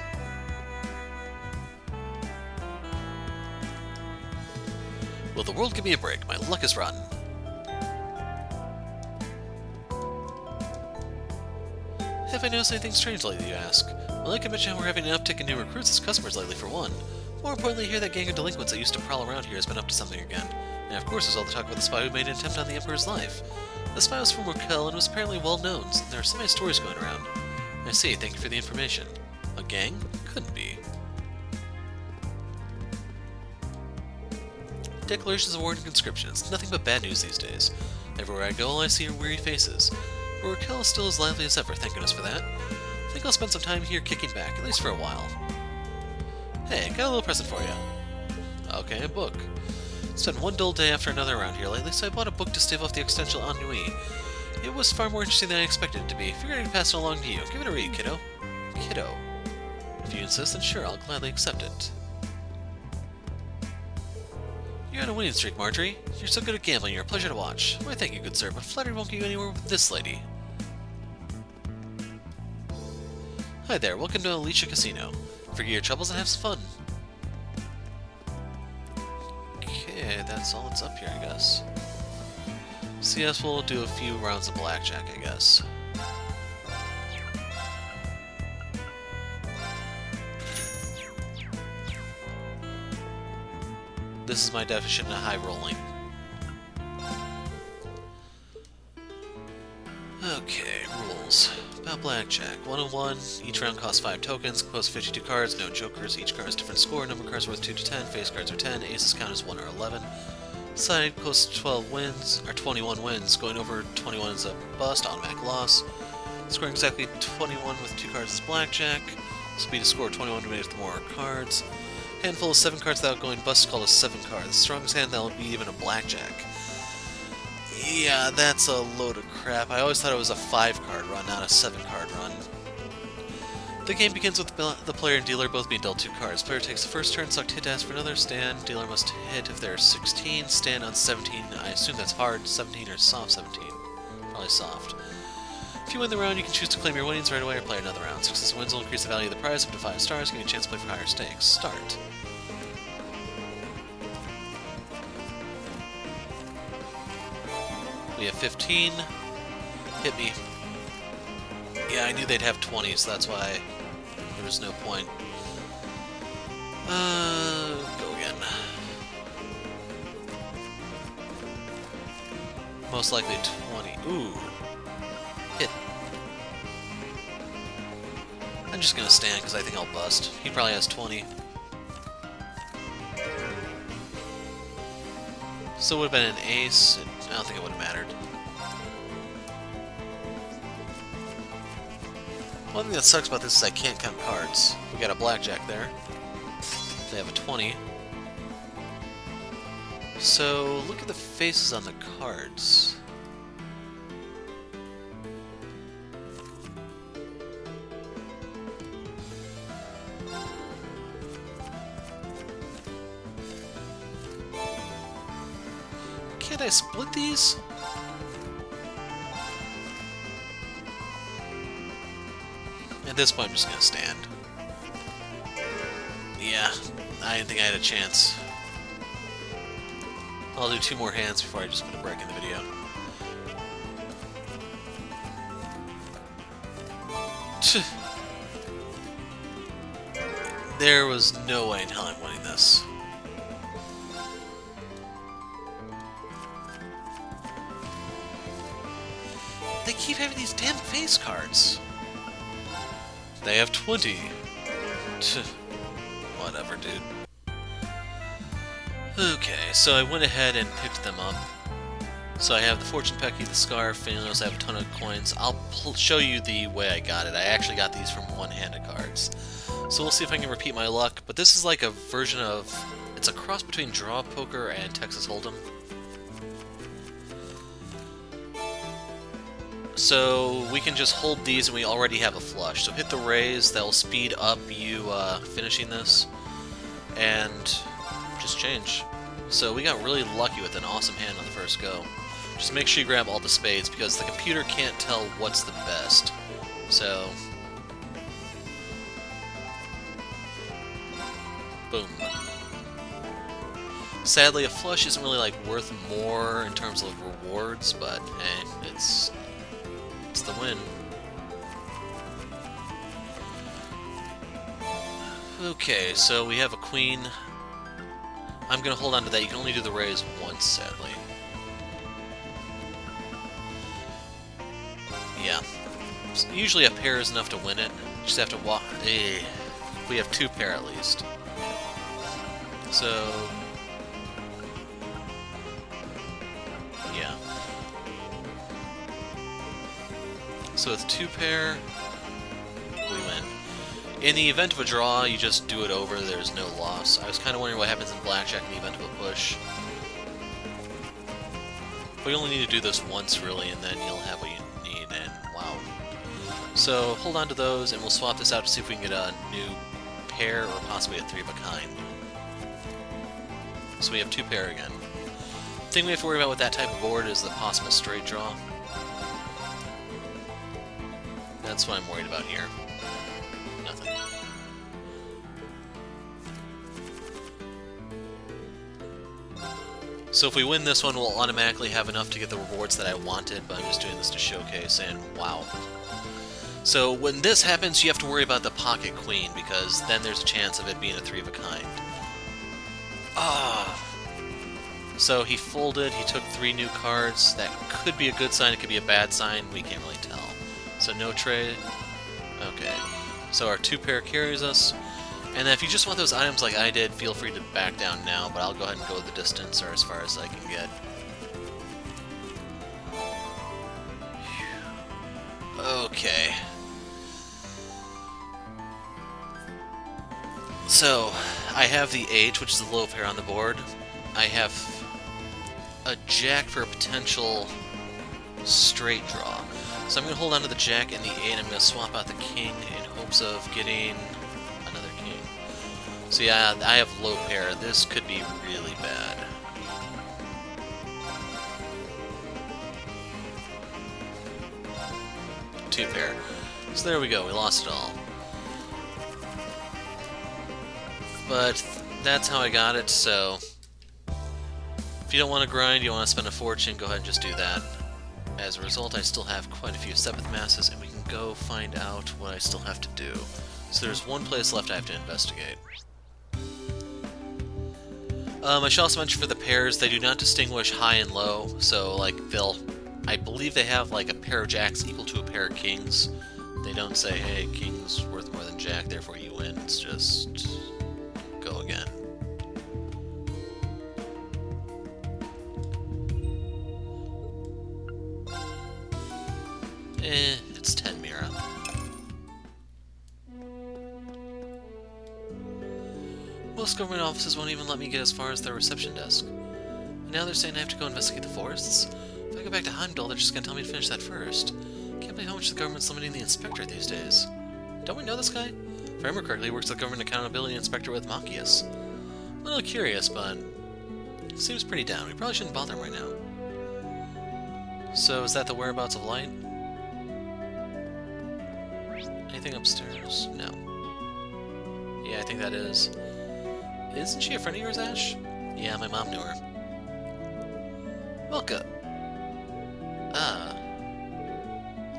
Speaker 1: Will the world give me a break? My luck is rotten. Have I noticed anything strange lately, you ask? Well, I can mention how we're having an uptick in new recruits as customers lately, for one. More importantly, I hear that gang of delinquents that used to prowl around here has been up to something again. And of course, there's all the talk about the spy who made an attempt on the Emperor's life. The spy was from Raquel and was apparently well known, so there are so many stories going around. I see, thank you for the information. A gang? Couldn't be. Declarations of war and conscriptions. Nothing but bad news these days. Everywhere I go, all I see are weary faces. But Raquel is still as lively as ever, thank goodness for that. I think I'll spend some time here kicking back, at least for a while. Hey, got a little present for you. Okay, a book. Spent one dull day after another around here lately, so I bought a book to stave off the existential ennui. It was far more interesting than I expected it to be. Figured I'd pass it along to you. Give it a read, kiddo. Kiddo. If you insist, then sure, I'll gladly accept it. You're on a winning streak, Marjorie. You're so good at gambling, you're a pleasure to watch. Why, thank you, good sir, but flattery won't get you anywhere with this lady. Hi there, welcome to Alicia Casino. Forget your troubles and have some fun. Okay, that's all that's up here, I guess. So yes, we'll do a few rounds of blackjack, I guess. This is my definition of high rolling. Okay, rules. About blackjack. 101. Each round costs 5 tokens. Post 52 cards. No jokers. Each card has different score. Number cards worth 2 to 10. Face cards are 10. Aces count as 1 or 11. Side posts 12 wins, or 21 wins. Going over 21 is a bust. Automatic loss. Scoring exactly 21 with 2 cards is blackjack. Speed to score 21 to make more cards. Handful of 7 cards without going bust is called a 7 card. The strongest hand that will be even a blackjack. Yeah, that's a load of crap. I always thought it was a 5 card run, not a 7 card run. The game begins with the player and dealer both being dealt 2 cards. Player takes the first turn, select hit to ask for another, stand. Dealer must hit if there are 16, stand on 17. I assume that's hard 17 or soft 17. Probably soft. If you win the round, you can choose to claim your winnings right away or play another round. Successive wins will increase the value of the prize up to 5 stars, giving you a chance to play for higher stakes. Start. We have 15. Hit me. Yeah, I knew they'd have 20, so that's why there was no point. Go again. Most likely 20. Ooh. Hit. I'm just gonna stand because I think I'll bust. He probably has 20. So it would have been an ace. I don't think it would have mattered. One thing that sucks about this is I can't count cards. We got a blackjack there. They have a 20. So look at the faces on the cards. Can't I split these? At this point, I'm just gonna stand. Yeah, I didn't think I had a chance. I'll do 2 more hands before I just put a break in the video. There was no way in hell I'm winning this. They keep having these damn face cards. They have 20. Whatever, dude. Okay, so I went ahead and picked them up. So I have the Fortune Pecky, the Scarf, and I also have a ton of coins. I'll show you the way I got it. I actually got these from one-handed cards. So we'll see if I can repeat my luck. But this is like a version of... It's a cross between Draw Poker and Texas Hold'em. So we can just hold these and we already have a flush. So hit the raise, that'll speed up you finishing this. And just change. So we got really lucky with an awesome hand on the first go. Just make sure you grab all the spades because the computer can't tell what's the best. So... boom. Sadly, a flush isn't really like worth more in terms of rewards, but hey, it's the win. Okay, so we have a queen. I'm gonna hold on to that. You can only do the raise once, sadly. Yeah. Usually a pair is enough to win it. You just have to walk. We have 2 pair at least. So... yeah. So with 2 pair, we win. In the event of a draw, you just do it over, there's no loss. I was kind of wondering what happens in Blackjack in the event of a push. But you only need to do this once, really, and then you'll have what you need, and wow. So hold on to those, and we'll swap this out to see if we can get a new pair, or possibly a 3 of a kind. So we have 2 pair again. The thing we have to worry about with that type of board is the possible straight draw. That's what I'm worried about here. Nothing. So if we win this one, we'll automatically have enough to get the rewards that I wanted, but I'm just doing this to showcase, and wow. So when this happens, you have to worry about the pocket queen, because then there's a chance of it being a 3 of a kind. Ah. So he folded, he took 3 new cards. That could be a good sign, it could be a bad sign, we can't really tell. So no trade. Okay. So our 2 pair carries us. And then if you just want those items like I did, feel free to back down now, but I'll go ahead and go the distance or as far as I can get. Okay. So, I have the 8, which is the low pair on the board. I have a jack for a potential straight draw. So I'm going to hold on to the jack and the 8, I'm going to swap out the king in hopes of getting another king. So yeah, I have low pair. This could be really bad. Two pair. So there we go, we lost it all. But that's how I got it, so if you don't want to grind, you want to spend a fortune, go ahead and just do that. As a result, I still have quite a few 7th masses, and we can go find out what I still have to do. So there's one place left I have to investigate. I should also mention for the pairs, they do not distinguish high and low, so like I believe they have like a pair of jacks equal to a pair of kings. They don't say, hey, king's worth more than jack, therefore you win. It's just go again. It's 10, Mira. Most government offices won't even let me get as far as their reception desk. And now they're saying I have to go investigate the forests? If I go back to Heimdall, they're just gonna tell me to finish that first. Can't believe how much the government's limiting the inspector these days. Don't we know this guy? If I remember correctly, he works as the government accountability inspector with Machias. A little curious, but seems pretty down. We probably shouldn't bother him right now. So, is that the whereabouts of Light? Anything upstairs? No. Yeah, I think that is. Isn't she a friend of yours, Ash? Yeah, my mom knew her. Welcome.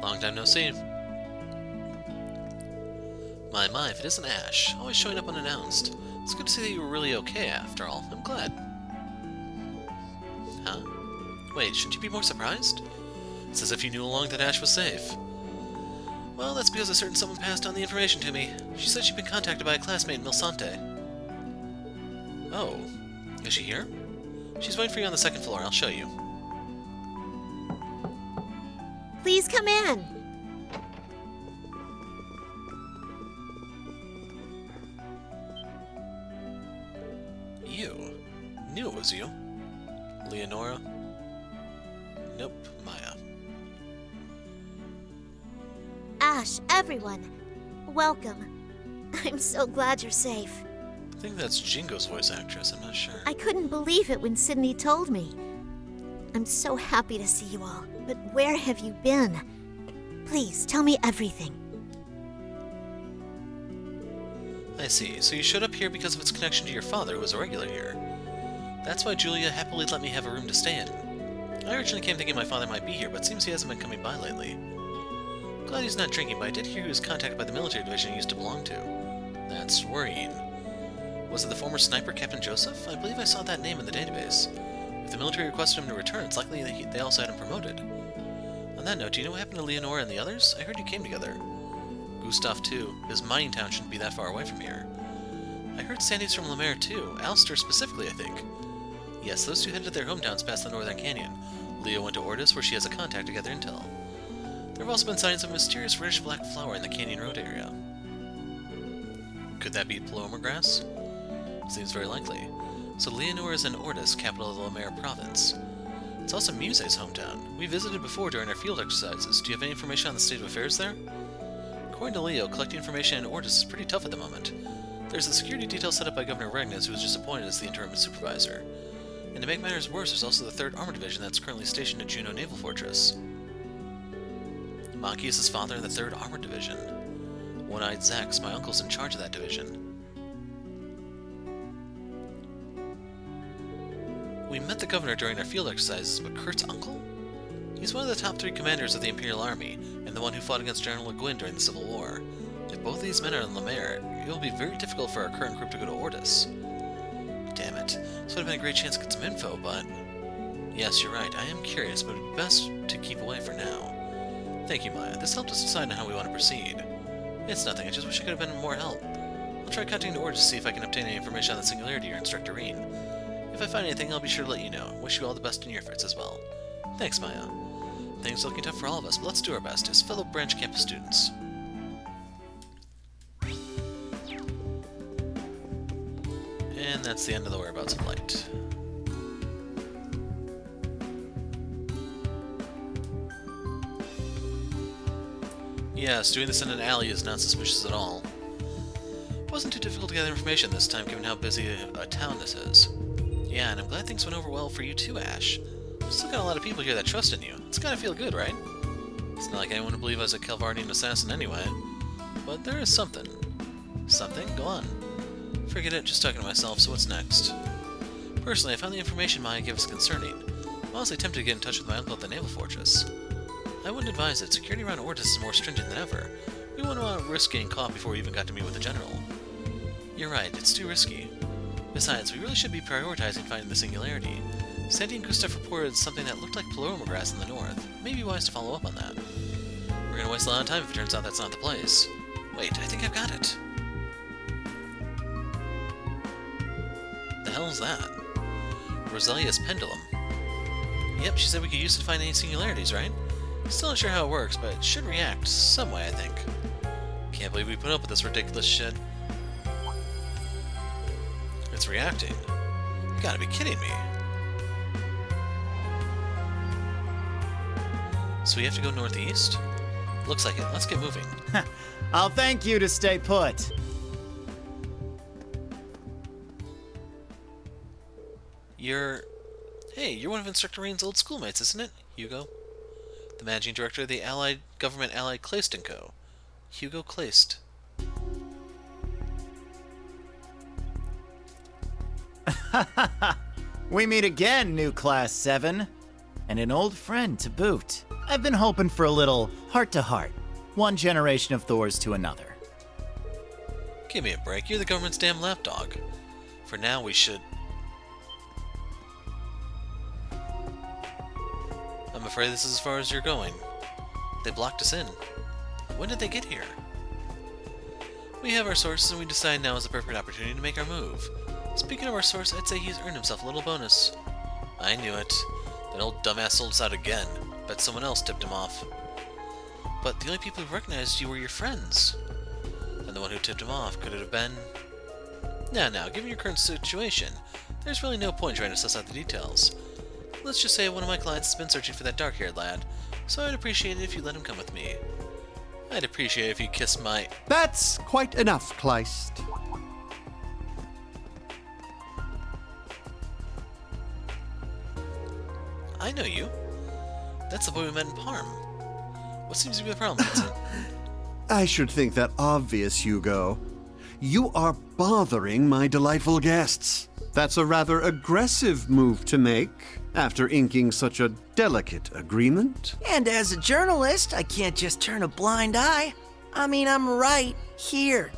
Speaker 1: Long time no see. My, if it isn't Ash, always showing up unannounced. It's good to see that you were really okay after all. I'm glad. Huh? Wait, shouldn't you be more surprised? It's as if you knew all along that Ash was safe. Well, that's because a certain someone passed on the information to me. She said she'd been contacted by a classmate in Milsante. Oh. Is she here? She's waiting for you on the second floor. I'll show you.
Speaker 11: Please come in.
Speaker 1: You? Knew it was you. Leonora? Nope, Maya.
Speaker 11: Ash, everyone, welcome. I'm so glad you're safe.
Speaker 1: I think that's Jingo's voice actress, I'm not sure.
Speaker 11: I couldn't believe it when Sydney told me. I'm so happy to see you all, but where have you been? Please, tell me everything.
Speaker 1: I see. So you showed up here because of its connection to your father, who was a regular here. That's why Julia happily let me have a room to stay in. I originally came thinking my father might be here, but seems he hasn't been coming by lately. Glad he's not drinking, but I did hear he was contacted by the military division he used to belong to. That's worrying. Was it the former sniper Captain Joseph? I believe I saw that name in the database. If the military requested him to return, it's likely that they also had him promoted. On that note, do you know what happened to Leonora and the others? I heard you came together. Gustav, too. His mining town shouldn't be that far away from here. I heard Sandy's from Lemaire, too. Alistair specifically, I think. Yes, those two headed to their hometowns past the Northern Canyon. Leo went to Ordis, where she has a contact to gather intel. There have also been sightings of a mysterious reddish black flower in the Canyon Road area. Could that be Paloma grass? Seems very likely. So Leonora is in Ordis, capital of the Lemaire province. It's also Muse's hometown. We visited before during our field exercises. Do you have any information on the state of affairs there? According to Leo, collecting information in Ordis is pretty tough at the moment. There's a security detail set up by Governor Regnes, who was just appointed as the interim supervisor. And to make matters worse, there's also the 3rd Armored Division that's currently stationed at Juneau Naval Fortress. Maki is his father in the 3rd Armored Division. One-Eyed Zax, my uncle's in charge of that division. We met the governor during our field exercises, but Kurt's uncle? He's one of the top 3 commanders of the Imperial Army, and the one who fought against General Le Guin during the Civil War. If both these men are in Lemaire, it will be very difficult for our current group to go to Ordis. Damn it. This would have been a great chance to get some info, but... Yes, you're right, I am curious, but it would be best to keep away for now. Thank you, Maya. This helped us decide on how we want to proceed. It's nothing, I just wish I could have been of more help. I'll try contacting Ordis to see if I can obtain any information on the Singularity or Instructor Reen. If I find anything, I'll be sure to let you know. Wish you all the best in your efforts as well. Thanks, Maya. Things are looking tough for all of us, but let's do our best as fellow branch campus students. And that's the end of the whereabouts of Light. Yes, doing this in an alley is not suspicious at all. It wasn't too difficult to gather information this time, given how busy a town this is. Yeah, and I'm glad things went over well for you too, Ash. Still got a lot of people here that trust in you. It's gotta feel good, right? It's not like anyone would believe I was a Calvardian assassin anyway. But there is something. Something? Go on. Forget it, just talking to myself, so what's next? Personally, I found the information Maya gave us concerning. I'm honestly tempted to get in touch with my uncle at the Naval Fortress. I wouldn't advise it. Security around Ordis is more stringent than ever. We wouldn't want to risk getting caught before we even got to meet with the General. You're right, it's too risky. Besides, we really should be prioritizing finding the Singularity. Sandy and Gustav reported something that looked like paloma grass in the north. It may be wise to follow up on that. We're gonna waste a lot of time if it turns out that's not the place. Wait, I think I've got it. The hell is that? Roselia's pendulum. Yep, she said we could use it to find any singularities, right? Still not sure how it works, but it should react some way, I think. Can't believe we put up with this ridiculous shit. It's reacting. You gotta be kidding me. So we have to go northeast? Looks like it. Let's get moving.
Speaker 12: I'll thank you to stay put.
Speaker 1: Hey, you're one of Instructor Rain's old schoolmates, isn't it, Hugo? The managing director of the Government Allied Clayst & Co. Hugo Clayst.
Speaker 12: We meet again, new Class 7. And an old friend to boot. I've been hoping for a little heart-to-heart. One generation of Thors to another.
Speaker 1: Give me a break. You're the government's damn lapdog. For now, we should... I'm afraid this is as far as you're going. They blocked us in. When did they get here? We have our sources, and we decide now is the perfect opportunity to make our move. Speaking of our source, I'd say he's earned himself a little bonus. I knew it. That old dumbass sold us out again. Bet someone else tipped him off. But the only people who recognized you were your friends. And the one who tipped him off, could it have been... Now, given your current situation, there's really no point trying to suss out the details. Let's just say one of my clients has been searching for that dark-haired lad, so I'd appreciate it if you let him come with me. I'd appreciate it if you kissed my...
Speaker 13: That's quite enough, Clayst.
Speaker 1: I know you. That's the boy we met in Parm. What seems to be the problem, Vincent?
Speaker 13: I should think that obvious, Hugo. You are bothering my delightful guests. That's a rather aggressive move to make after inking such a delicate agreement.
Speaker 14: And as a journalist, I can't just turn a blind eye. I mean, I'm right here.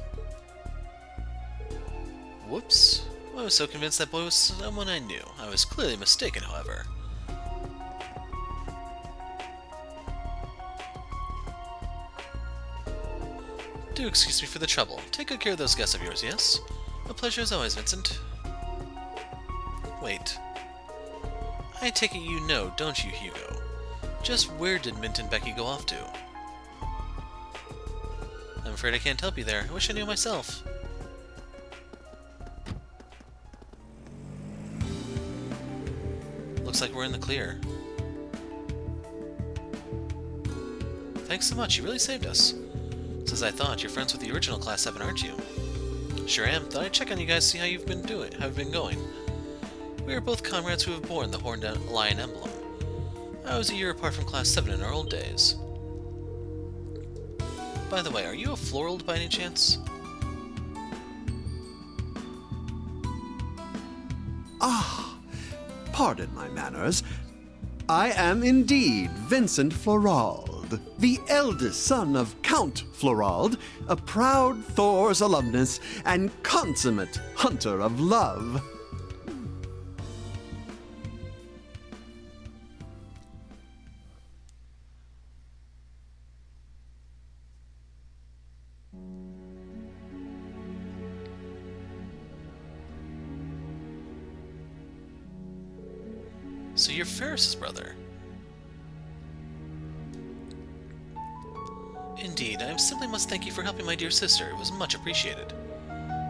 Speaker 1: Whoops. I was so convinced that boy was someone I knew. I was clearly mistaken, however. Do excuse me for the trouble. Take good care of those guests of yours, yes? A pleasure as always, Vincent. Wait. I take it you know, don't you, Hugo? Just where did Mint and Becky go off to? I'm afraid I can't help you there. I wish I knew myself. Looks like we're in the clear. Thanks so much, you really saved us. As I thought, you're friends with the original Class 7, aren't you? Sure am. Thought I'd check on you guys, see how you've been going. We are both comrades who have borne the Horned Lion emblem. I was a year apart from Class 7 in our old days. By the way, are you a Florald by any chance?
Speaker 13: Ah, pardon my manners. I am indeed Vincent Florald, the eldest son of Count Florald, a proud Thors alumnus and consummate hunter of love.
Speaker 1: So you're Ferris's brother. Indeed, I simply must thank you for helping my dear sister. It was much appreciated.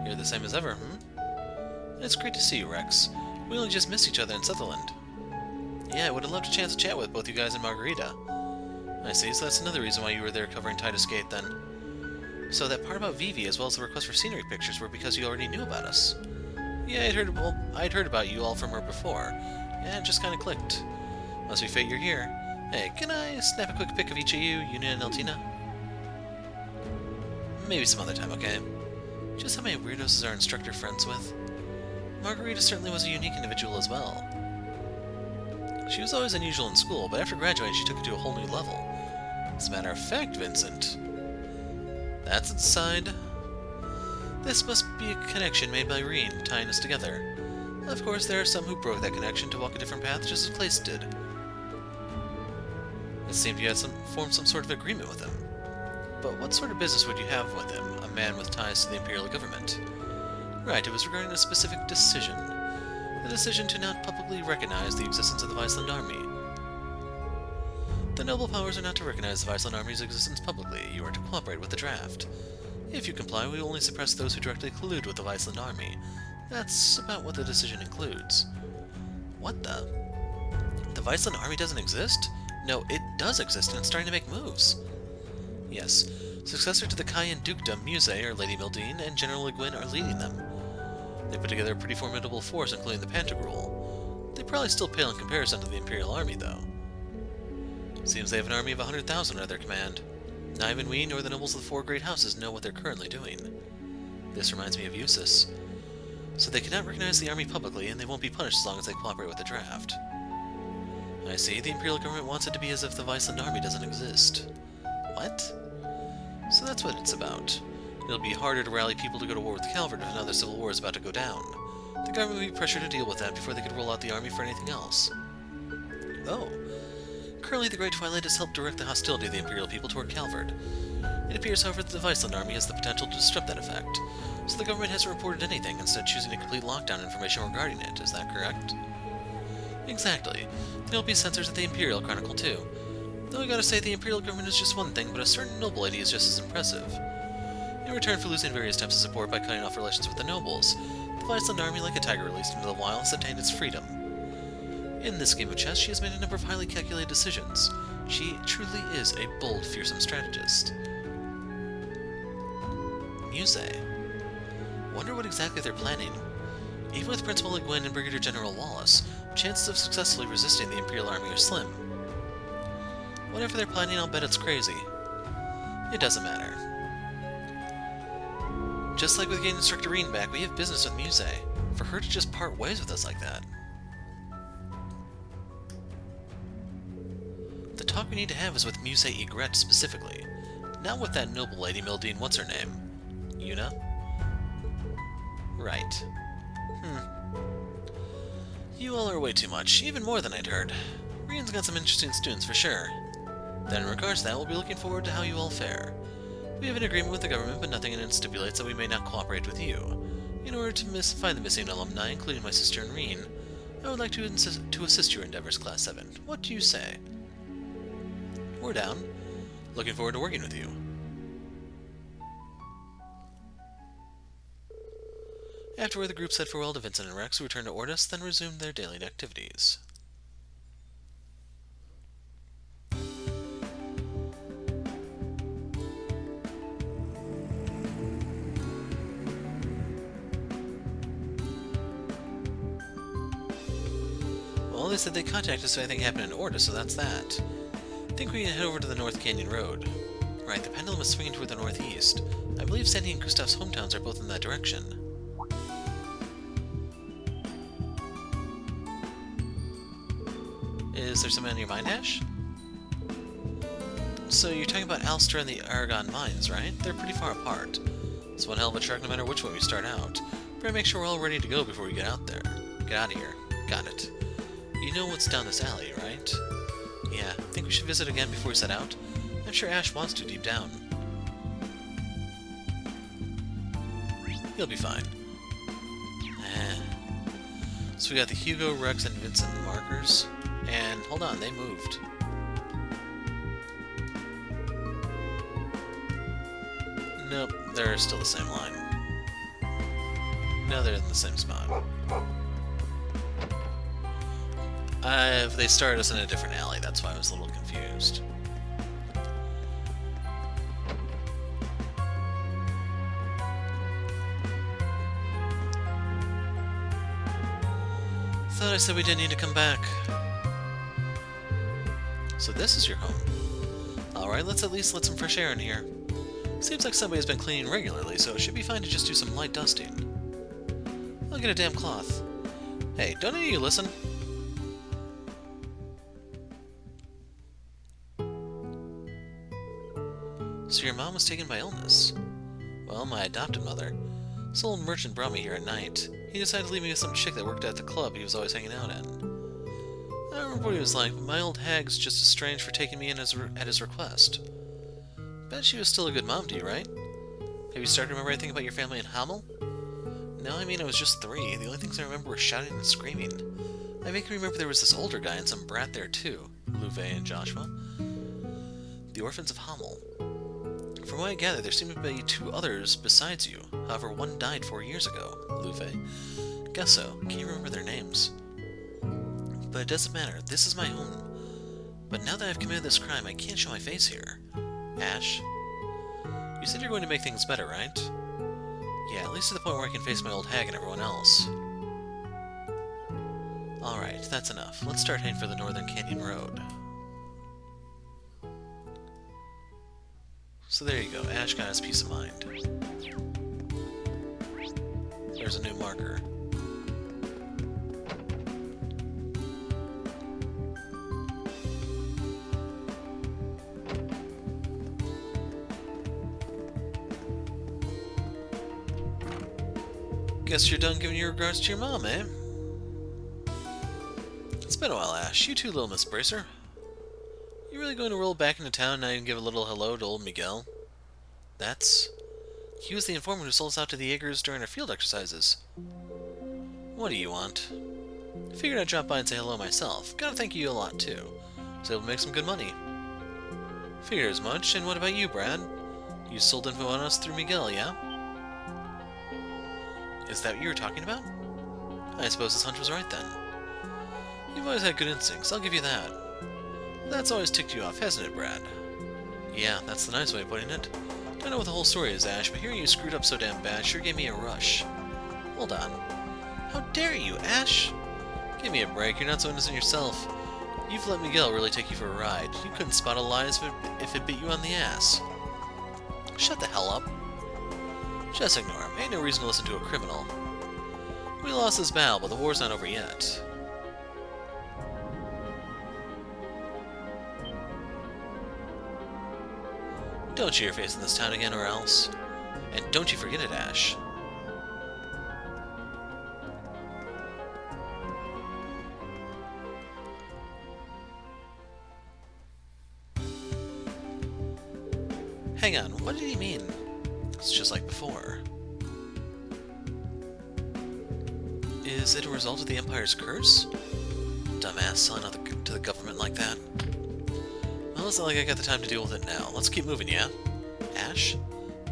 Speaker 1: You're the same as ever, It's great to see you, Rex. We only just missed each other in Sutherland. Yeah, I would have loved a chance to chat with both you guys and Margarita. I see, so that's another reason why you were there covering Titus Gate, then. So that part about Vivi, as well as the request for scenery pictures, were because you already knew about us. Yeah, I'd heard about you all from her before. Yeah, it just kind of clicked. Must be fate you're here. Hey, can I snap a quick pic of each of you, Una and Eltina? Maybe some other time, okay? Just how many weirdos is our instructor friends with? Margarita certainly was a unique individual as well. She was always unusual in school, but after graduating she took it to a whole new level. As a matter of fact, Vincent... That's inside. This must be a connection made by Reen, tying us together. Of course, there are some who broke that connection to walk a different path, just as Clayst did. It seemed you had formed some sort of agreement with him. But what sort of business would you have with him, a man with ties to the Imperial government? Right, it was regarding a specific decision. The decision to not publicly recognize the existence of the Viceland army. The noble powers are not to recognize the Viceland Army's existence publicly. You are to cooperate with the draft. If you comply, we will only suppress those who directly collude with the Viceland Army. That's about what the decision includes. What the? The Viceland Army doesn't exist? No, it does exist, and it's starting to make moves. Yes. Successor to the Cayenne Dukedom, Muse, or Lady Mildine, and General Le Guin are leading them. They put together a pretty formidable force, including the Pantagruel. They probably still pale in comparison to the Imperial Army, though. Seems they have an army of 100,000 under their command. Not even we nor the nobles of the four great houses know what they're currently doing. This reminds me of Eustace. So they cannot recognize the army publicly, and they won't be punished as long as they cooperate with the draft. I see, the Imperial government wants it to be as if the Viceland Army doesn't exist. What? So that's what it's about. It'll be harder to rally people to go to war with Calvert if another civil war is about to go down. The government will be pressured to deal with that before they could roll out the army for anything else. Oh. Currently, the Great Twilight has helped direct the hostility of the Imperial people toward Calvert. It appears, however, that the Viceland Army has the potential to disrupt that effect, so the government hasn't reported anything, instead choosing to complete lockdown information regarding it. Is that correct? Exactly. There'll be censors at the Imperial Chronicle, too. Though I gotta say, the Imperial government is just one thing, but a certain noble lady is just as impressive. In return for losing various types of support by cutting off relations with the nobles, the Viceland Army, like a tiger released into the wild, has obtained its freedom. In this game of chess, she has made a number of highly calculated decisions. She truly is a bold, fearsome strategist. Muse. Wonder what exactly they're planning. Even with Principal Le Guin and Brigadier General Wallace, chances of successfully resisting the Imperial Army are slim. Whatever they're planning, I'll bet it's crazy. It doesn't matter. Just like with getting Instructor Reen back, we have business with Muse. For her to just part ways with us like that. The talk we need to have is with Muse Egret specifically. Not with that noble lady Mildine, what's her name? Una? Right. You all are way too much, even more than I'd heard. Reen's got some interesting students for sure. Then in regards to that, we'll be looking forward to how you all fare. We have an agreement with the government, but nothing in it stipulates that we may not cooperate with you. In order to find the missing alumni, including my sister and Reen, I would like to assist your endeavors, Class 7. What do you say? We're down. Looking forward to working with you. Afterward, the group said farewell to Vincent and Rex, who returned to Ordis, then resumed their daily activities. Well, they said they'd contact us if anything happened in Ordis, so that's that. I think we can head over to the North Canyon Road. Right, the pendulum is swinging toward the northeast. I believe Sandy and Gustav's hometowns are both in that direction. Is there something on your mind, Ash? So you're talking about Alster and the Aragon mines, right? They're pretty far apart. It's one hell of a trek no matter which way we start out. Better make sure we're all ready to go before we get out there. Get out of here. Got it. You know what's down this alley, right? Yeah, think we should visit again before we set out? I'm sure Ash wants to deep down. He'll be fine. So we got the Hugo, Rex, and Vincent markers. And, hold on, they moved. Nope, they're still the same line. No, they're in the same spot. They started us in a different alley, that's why I was a little confused. Thought I said we didn't need to come back. So this is your home. Alright, let's at least let some fresh air in here. Seems like somebody's been cleaning regularly, so it should be fine to just do some light dusting. I'll get a damn cloth. Hey, don't any of you listen? So your mom was taken by illness? Well, my adopted mother. This old merchant brought me here at night. He decided to leave me with some chick that worked at the club he was always hanging out at. I don't remember what he was like, but my old hag's just as strange for taking me in at his request. Bet she was still a good mom to you, right? Have you started to remember anything about your family in Hamel? No, I mean I was just 3. The only things I remember were shouting and screaming. I vaguely remember there was this older guy and some brat there too, Louvet and Joshua. the Orphans of Hamel. From what I gather, there seem to be 2 others besides you. However, one died 4 years ago. Lufe? Guess so. Can't remember their names. But it doesn't matter. This is my home. But now that I've committed this crime, I can't show my face here. Ash? You said you're going to make things better, right? Yeah, at least to the point where I can face my old hag and everyone else. Alright, that's enough. Let's start heading for the Northern Canyon Road. So there you go, Ash got his peace of mind. There's a new marker. Guess you're done giving your regards to your mom, eh? It's been a while, Ash. You too, little Miss Bracer. You really going to roll back into town and not even give a little hello to old Miguel? He was the informant who sold us out to the Jaegers during our field exercises. What do you want? Figured I'd drop by and say hello myself. Gotta thank you a lot, too. Was able to make some good money. Figured as much. And what about you, Brad? You sold info on us through Miguel, yeah? Is that what you were talking about? I suppose this hunch was right then. You've always had good instincts, I'll give you that. That's always ticked you off, hasn't it, Brad? Yeah, that's the nice way of putting it. Don't know what the whole story is, Ash, but hearing you screwed up so damn bad sure gave me a rush. Hold on. How dare you, Ash? Give me a break, you're not so innocent yourself. You've let Miguel really take you for a ride. You couldn't spot a lie if it bit you on the ass. Shut the hell up. Just ignore him. Ain't no reason to listen to a criminal. We lost this battle, but the war's not over yet. Don't show your face in this town again or else. And don't you forget it, Ash. Hang on, what did he mean? It's just like before. Is it a result of the Empire's curse? Dumbass selling out to the government like that. Well, it's not like I got the time to deal with it now. Let's keep moving, yeah? Ash?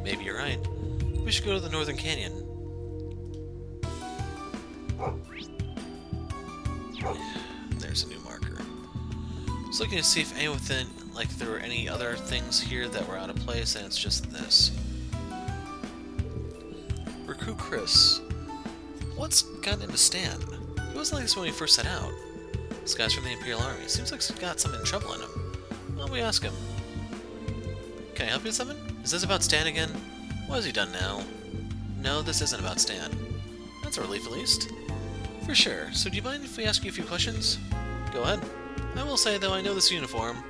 Speaker 1: Maybe you're right. We should go to the Northern Canyon. There's a new marker. I was looking to see if there were any other things here that were out of place, and it's just this. Recruit Chris. What's gotten him to Stan? He wasn't like this when he first set out. This guy's from the Imperial Army. Seems like he's got some trouble in him. Why don't we ask him? Can I help you with something? Is this about Stan again? What has he done now? No, this isn't about Stan. That's a relief at least. For sure. So do you mind if we ask you a few questions? Go ahead. I will say, though, I know this uniform.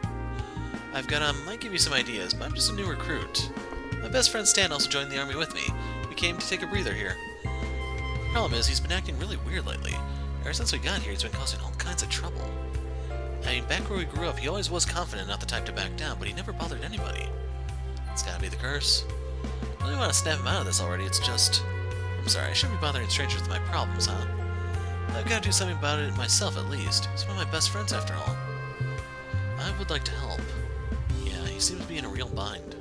Speaker 1: Might give you some ideas, but I'm just a new recruit. My best friend Stan also joined the army with me. We came to take a breather here. Problem is, he's been acting really weird lately. Ever since we got here, he's been causing all kinds of trouble. I mean, back where we grew up, he always was confident, not the type to back down, but he never bothered anybody. It's gotta be the curse. I really want to snap him out of this already, it's just... I'm sorry, I shouldn't be bothering strangers with my problems, huh? I've gotta do something about it myself, at least. He's one of my best friends, after all. I would like to help. Yeah, he seems to be in a real bind.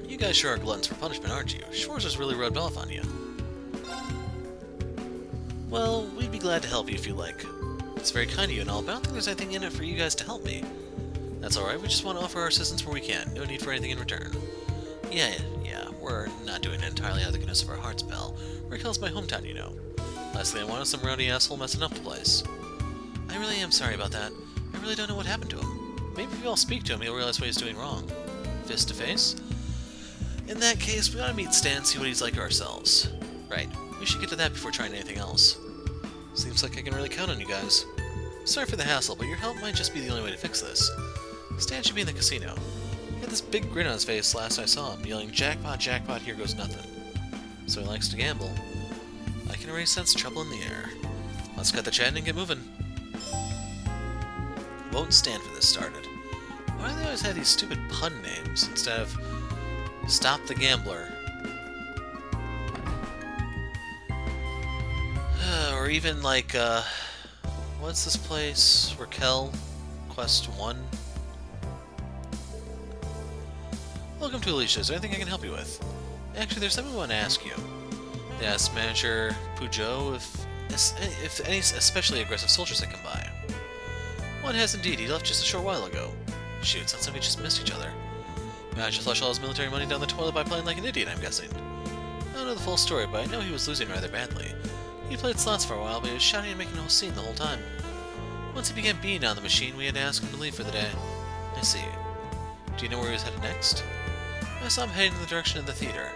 Speaker 1: You guys sure are gluttons for punishment, aren't you? Schwartz has really rubbed off on you. Well, we'd be glad to help you if you like. It's very kind of you and all, but I don't think there's anything in it for you guys to help me. That's alright, we just want to offer our assistance where we can. No need for anything in return. Yeah, we're not doing it entirely out of the goodness of our hearts, pal. Raquel's my hometown, you know. Last thing I want is some rowdy asshole messing up the place. I really am sorry about that. I really don't know what happened to him. Maybe if we all speak to him, he'll realize what he's doing wrong. Fist to face? In that case, we ought to meet Stan and see what he's like ourselves. Right. We should get to that before trying anything else. Seems like I can really count on you guys. Sorry for the hassle, but your help might just be the only way to fix this. Stan should be in the casino. He had this big grin on his face last I saw him, yelling, "Jackpot, jackpot, here goes nothing." So he likes to gamble. I can already sense trouble in the air. Let's cut the chatting and get moving. Won't stand for this started. Why do they always have these stupid pun names instead of Stop the Gambler? Or even like, what's this place? Raquel? Quest 1? Welcome to Alicia. Is there anything I can help you with? Actually, there's something I want to ask you. They asked manager Pujo if any especially aggressive soldiers had come by. One has indeed. He left just a short while ago. Shoot, sounds like we just missed each other. Managed to flush all his military money down the toilet by playing like an idiot, I'm guessing. I don't know the full story, but I know he was losing rather badly. He played slots for a while, but he was shouting and making a whole scene the whole time. Once he began being on the machine, we had to ask him to leave for the day. I see. Do you know where he was headed next? I saw him heading in the direction of the theater.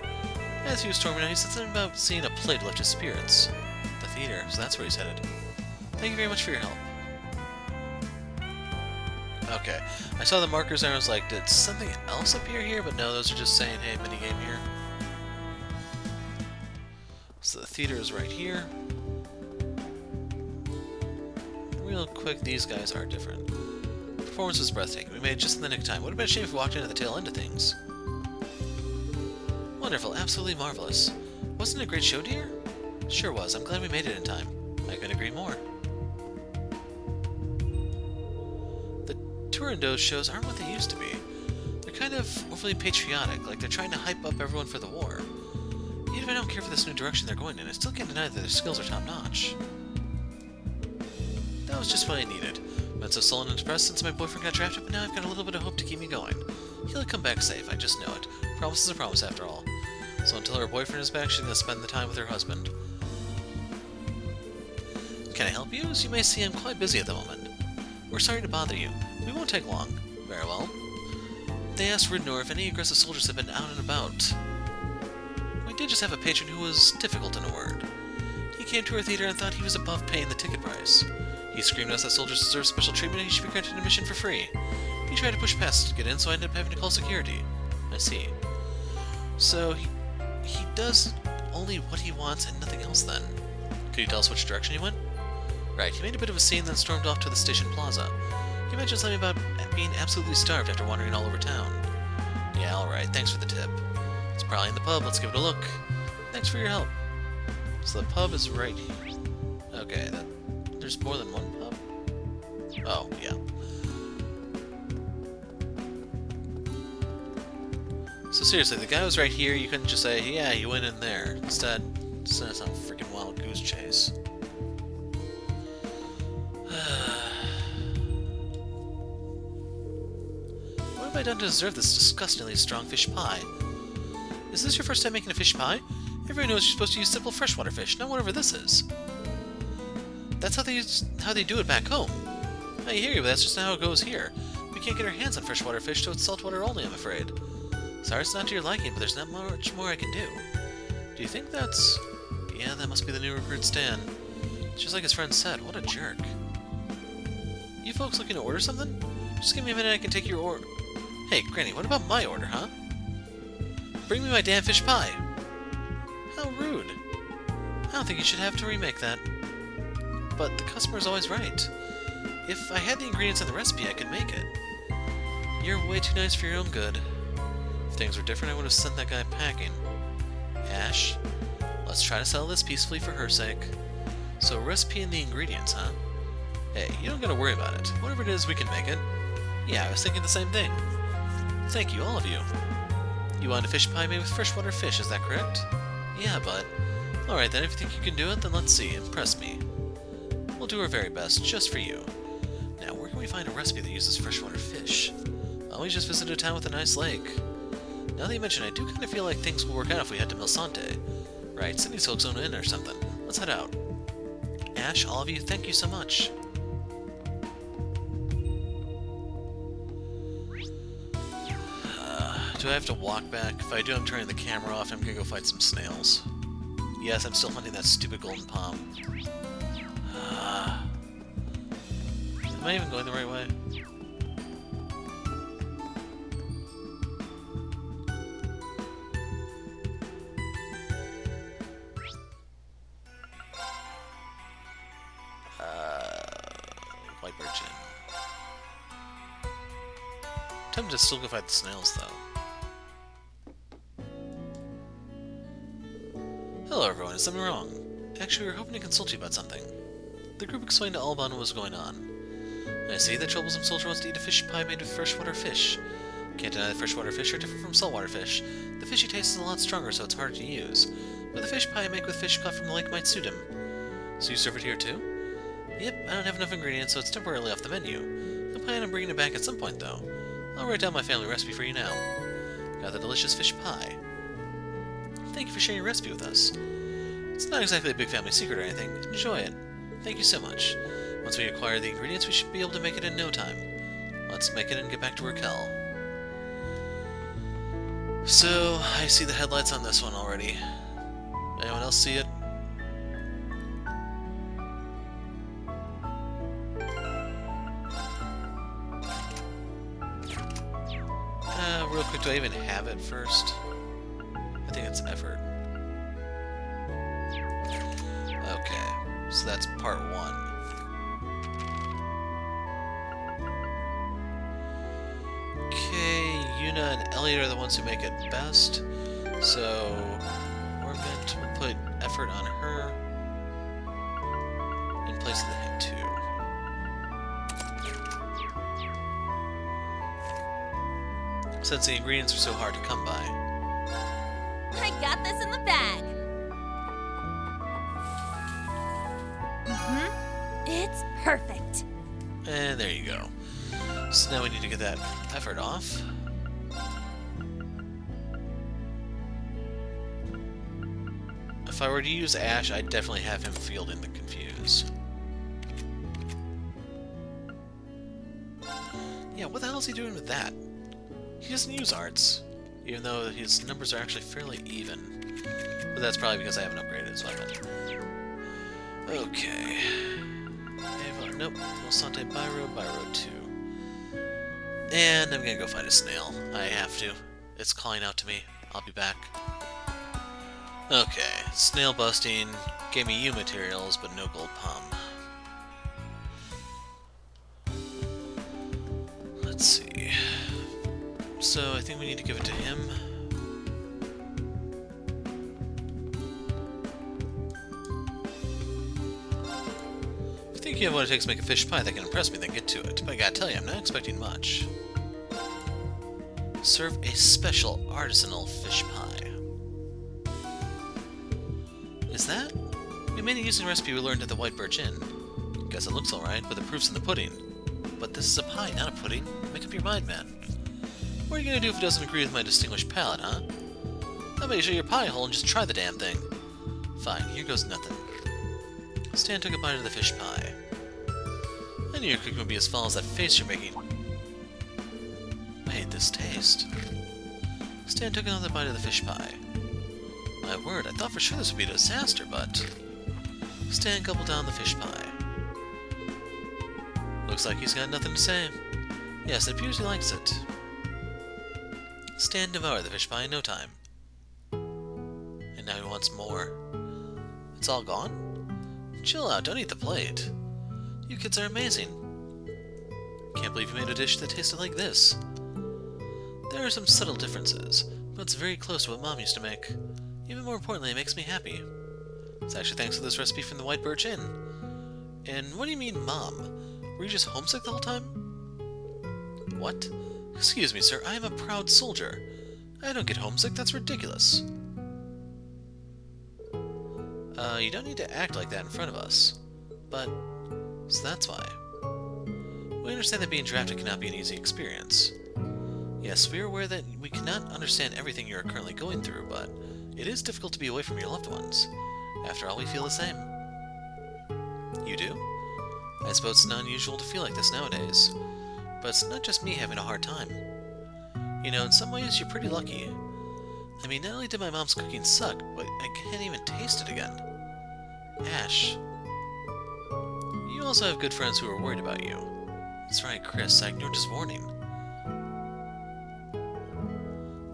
Speaker 1: As he was storming out, he said something about seeing a play to lift his spirits. The theater, so that's where he's headed. Thank you very much for your help. Okay, I saw the markers and I was like, did something else appear here? But no, those are just saying, hey, minigame here. So the theater is right here. Real quick, these guys are different. The performance was breathtaking. We made it just in the nick of time. Would have been a shame if we walked into the tail end of things. Wonderful, absolutely marvelous. Wasn't it a great show, dear? Sure was. I'm glad we made it in time. I couldn't agree more. The Turandot shows aren't what they used to be. They're kind of overly patriotic, like they're trying to hype up everyone for the war. Even if I don't care for this new direction they're going in, I still can't deny that their skills are top-notch. That was just what I needed. I've been so sullen and depressed since my boyfriend got drafted, but now I've got a little bit of hope to keep me going. He'll come back safe, I just know it. Promise is a promise, after all. So until her boyfriend is back, she's gonna spend the time with her husband. Can I help you? As you may see, I'm quite busy at the moment. We're sorry to bother you. We won't take long. Very well. They asked Ridnor if any aggressive soldiers have been out and about. We did just have a patron who was difficult in a word. He came to our theater and thought he was above paying the ticket price. He screamed at us that soldiers deserve special treatment and he should be granted admission for free. He tried to push past to get in, so I ended up having to call security. I see. So, he does only what he wants and nothing else then. Could you tell us which direction he went? Right, he made a bit of a scene, then stormed off to the station plaza. He mentioned something about being absolutely starved after wandering all over town. Yeah, alright, thanks for the tip. It's probably in the pub, let's give it a look. Thanks for your help. So the pub is right here. Okay, there's more than one pub? Oh, yeah. So seriously, the guy was right here, you couldn't just say, yeah, he went in there. Instead, it's some freaking wild goose chase. What have I done to deserve this disgustingly strong fish pie? Is this your first time making a fish pie? Everyone knows you're supposed to use simple freshwater fish, not whatever this is. That's how they do it back home. I hear you, but that's just not how it goes here. We can't get our hands on freshwater fish, so it's saltwater only, I'm afraid. Sorry it's not to your liking, but there's not much more I can do. Do you think that's... Yeah, that must be the new recruit Stan. Just like his friend said, what a jerk. You folks looking to order something? Just give me a minute, I can take your order. Hey, Granny, what about my order, huh? Bring me my damn fish pie. How rude. I don't think you should have to remake that. But the customer's always right. If I had the ingredients in the recipe, I could make it. You're way too nice for your own good. If things were different, I would have sent that guy packing. Ash, let's try to settle this peacefully for her sake. So a recipe and the ingredients, huh? Hey, you don't gotta worry about it. Whatever it is, we can make it. Yeah, I was thinking the same thing. Thank you, all of you. You want a fish pie made with freshwater fish, is that correct? Yeah, but... Alright then, if you think you can do it, then let's see. Impress me. We'll do our very best, just for you. Now, where can we find a recipe that uses freshwater fish? Well, we just visited a town with a nice lake. Now that you mention, I do kind of feel like things will work out if we head to Milsante. Right, Sydney's folks own in or something. Let's head out. Ash, all of you, thank you so much. Do I have to walk back? If I do, I'm turning the camera off and I'm gonna go fight some snails. Yes, I'm still hunting that stupid golden palm. Am I even going the right way? White Birch Inn. I'm tempted to still go fight the snails, though. Hello everyone, is something wrong? Actually, we were hoping to consult you about something. The group explained to Alban what was going on. I see that troublesome soldier wants to eat a fish pie made of freshwater fish. Can't deny that freshwater fish are different from saltwater fish. The fishy taste is a lot stronger, so it's harder to use. But the fish pie I make with fish caught from the lake might suit him. So you serve it here too? Yep, I don't have enough ingredients, so it's temporarily off the menu. I plan on bringing it back at some point, though. I'll write down my family recipe for you now. Got the delicious fish pie. Thank you for sharing your recipe with us. It's not exactly a big family secret or anything. Enjoy it. Thank you so much. Once we acquire the ingredients, we should be able to make it in no time. Let's make it and get back to Raquel. So, I see the headlights on this one already. Anyone else see it? Real quick, do I even have it first? I think it's effort. Okay, so that's part 1. Okay, Yuna and Elliot are the ones who make it best, so we're meant to put effort on her in place of the hit 2. Since the ingredients are so hard to come by.
Speaker 4: I got this in the bag.
Speaker 2: It's perfect.
Speaker 1: And there you go. So now we need to get that effort off. If I were to use Ash, I'd definitely have him field in the Confuse. Yeah, what the hell is he doing with that? He doesn't use arts, even though his numbers are actually fairly even. But that's probably because I haven't upgraded his weapon. Okay. Ava, nope. Milsante Byroad 2. And I'm gonna go find a snail. I have to. It's calling out to me. I'll be back. Okay. Snail busting gave me U materials, but no gold palm. Let's see. So I think we need to give it to him. If you think you have what it takes to make a fish pie that can impress me, then get to it. But I gotta tell you, I'm not expecting much. Serve a special artisanal fish pie. Is that? We made it using a recipe we learned at the White Birch Inn. Guess it looks alright, but the proof's in the pudding. But this is a pie, not a pudding. Make up your mind, man. What are you gonna do if it doesn't agree with my distinguished palate, huh? How about you show your pie hole and just try the damn thing? Fine, here goes nothing. Stan took a bite of the fish pie. I knew your cooking would be as foul as that face you're making. I hate this taste. Stan took another bite of the fish pie. My word, I thought for sure this would be a disaster, but... Stan gobbled down the fish pie. Looks like he's got nothing to say. Yes, it appears he likes it. Stan devoured the fish pie in no time. And now he wants more. It's all gone? Chill out, don't eat the plate. You kids are amazing. Can't believe you made a dish that tasted like this. There are some subtle differences, but it's very close to what Mom used to make. Even more importantly, it makes me happy. It's actually thanks to this recipe from the White Birch Inn. And what do you mean, Mom? Were you just homesick the whole time? What? Excuse me, sir, I am a proud soldier. I don't get homesick, that's ridiculous. You don't need to act like that in front of us. But, so that's why. We understand that being drafted cannot be an easy experience. Yes, we are aware that we cannot understand everything you are currently going through, but it is difficult to be away from your loved ones. After all, we feel the same. You do? I suppose it's not unusual to feel like this nowadays. But it's not just me having a hard time. You know, in some ways, you're pretty lucky. I mean, not only did my mom's cooking suck, but I can't even taste it again. Ash. You also have good friends who are worried about you. That's right, Chris, I ignored his warning.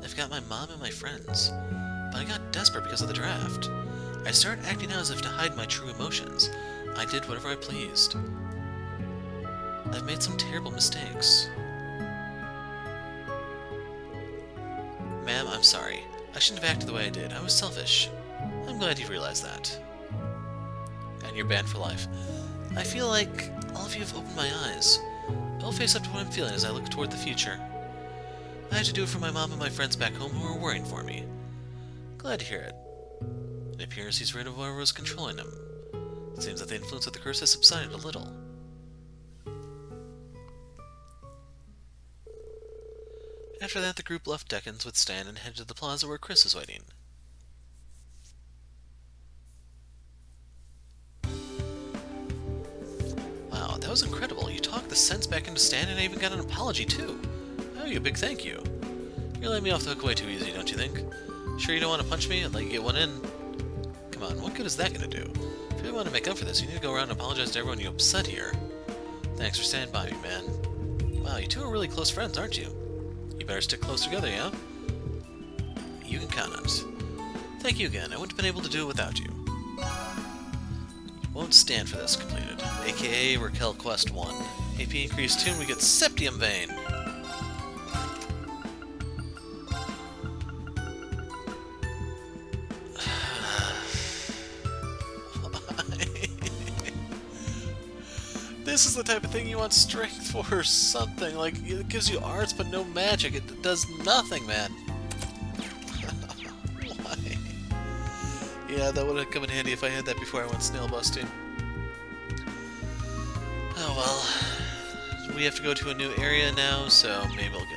Speaker 1: I've got my mom and my friends, but I got desperate because of the draft. I started acting out as if to hide my true emotions. I did whatever I pleased. I've made some terrible mistakes. Ma'am, I'm sorry. I shouldn't have acted the way I did. I was selfish. I'm glad you realized that. And you're banned for life. I feel like all of you have opened my eyes. I'll face up to what I'm feeling as I look toward the future. I had to do it for my mom and my friends back home who were worrying for me. Glad to hear it. It appears he's rid of whoever was controlling him. It seems that the influence of the curse has subsided a little. After that, the group left Deccan's with Stan and headed to the plaza where Chris was waiting. Wow, that was incredible. You talked the sense back into Stan and I even got an apology, too. I owe you a big thank you. You're letting me off the hook way too easy, don't you think? Sure you don't want to punch me and let you get one in? Come on, what good is that going to do? If you really want to make up for this, you need to go around and apologize to everyone you upset here. Thanks for standing by me, man. Wow, you two are really close friends, aren't you? You better stick close together, yeah? You can count on us. Thank you again. I wouldn't have been able to do it without you. You won't stand for this completed. AKA Raquel Quest 1. AP increased 2 and we get Septium Vein. This is the type of thing you want strength for or something. Like, it gives you arts but no magic. It does nothing, man. Why? Yeah, that would have come in handy if I had that before I went snail busting. Oh well. We have to go to a new area now, so maybe I'll get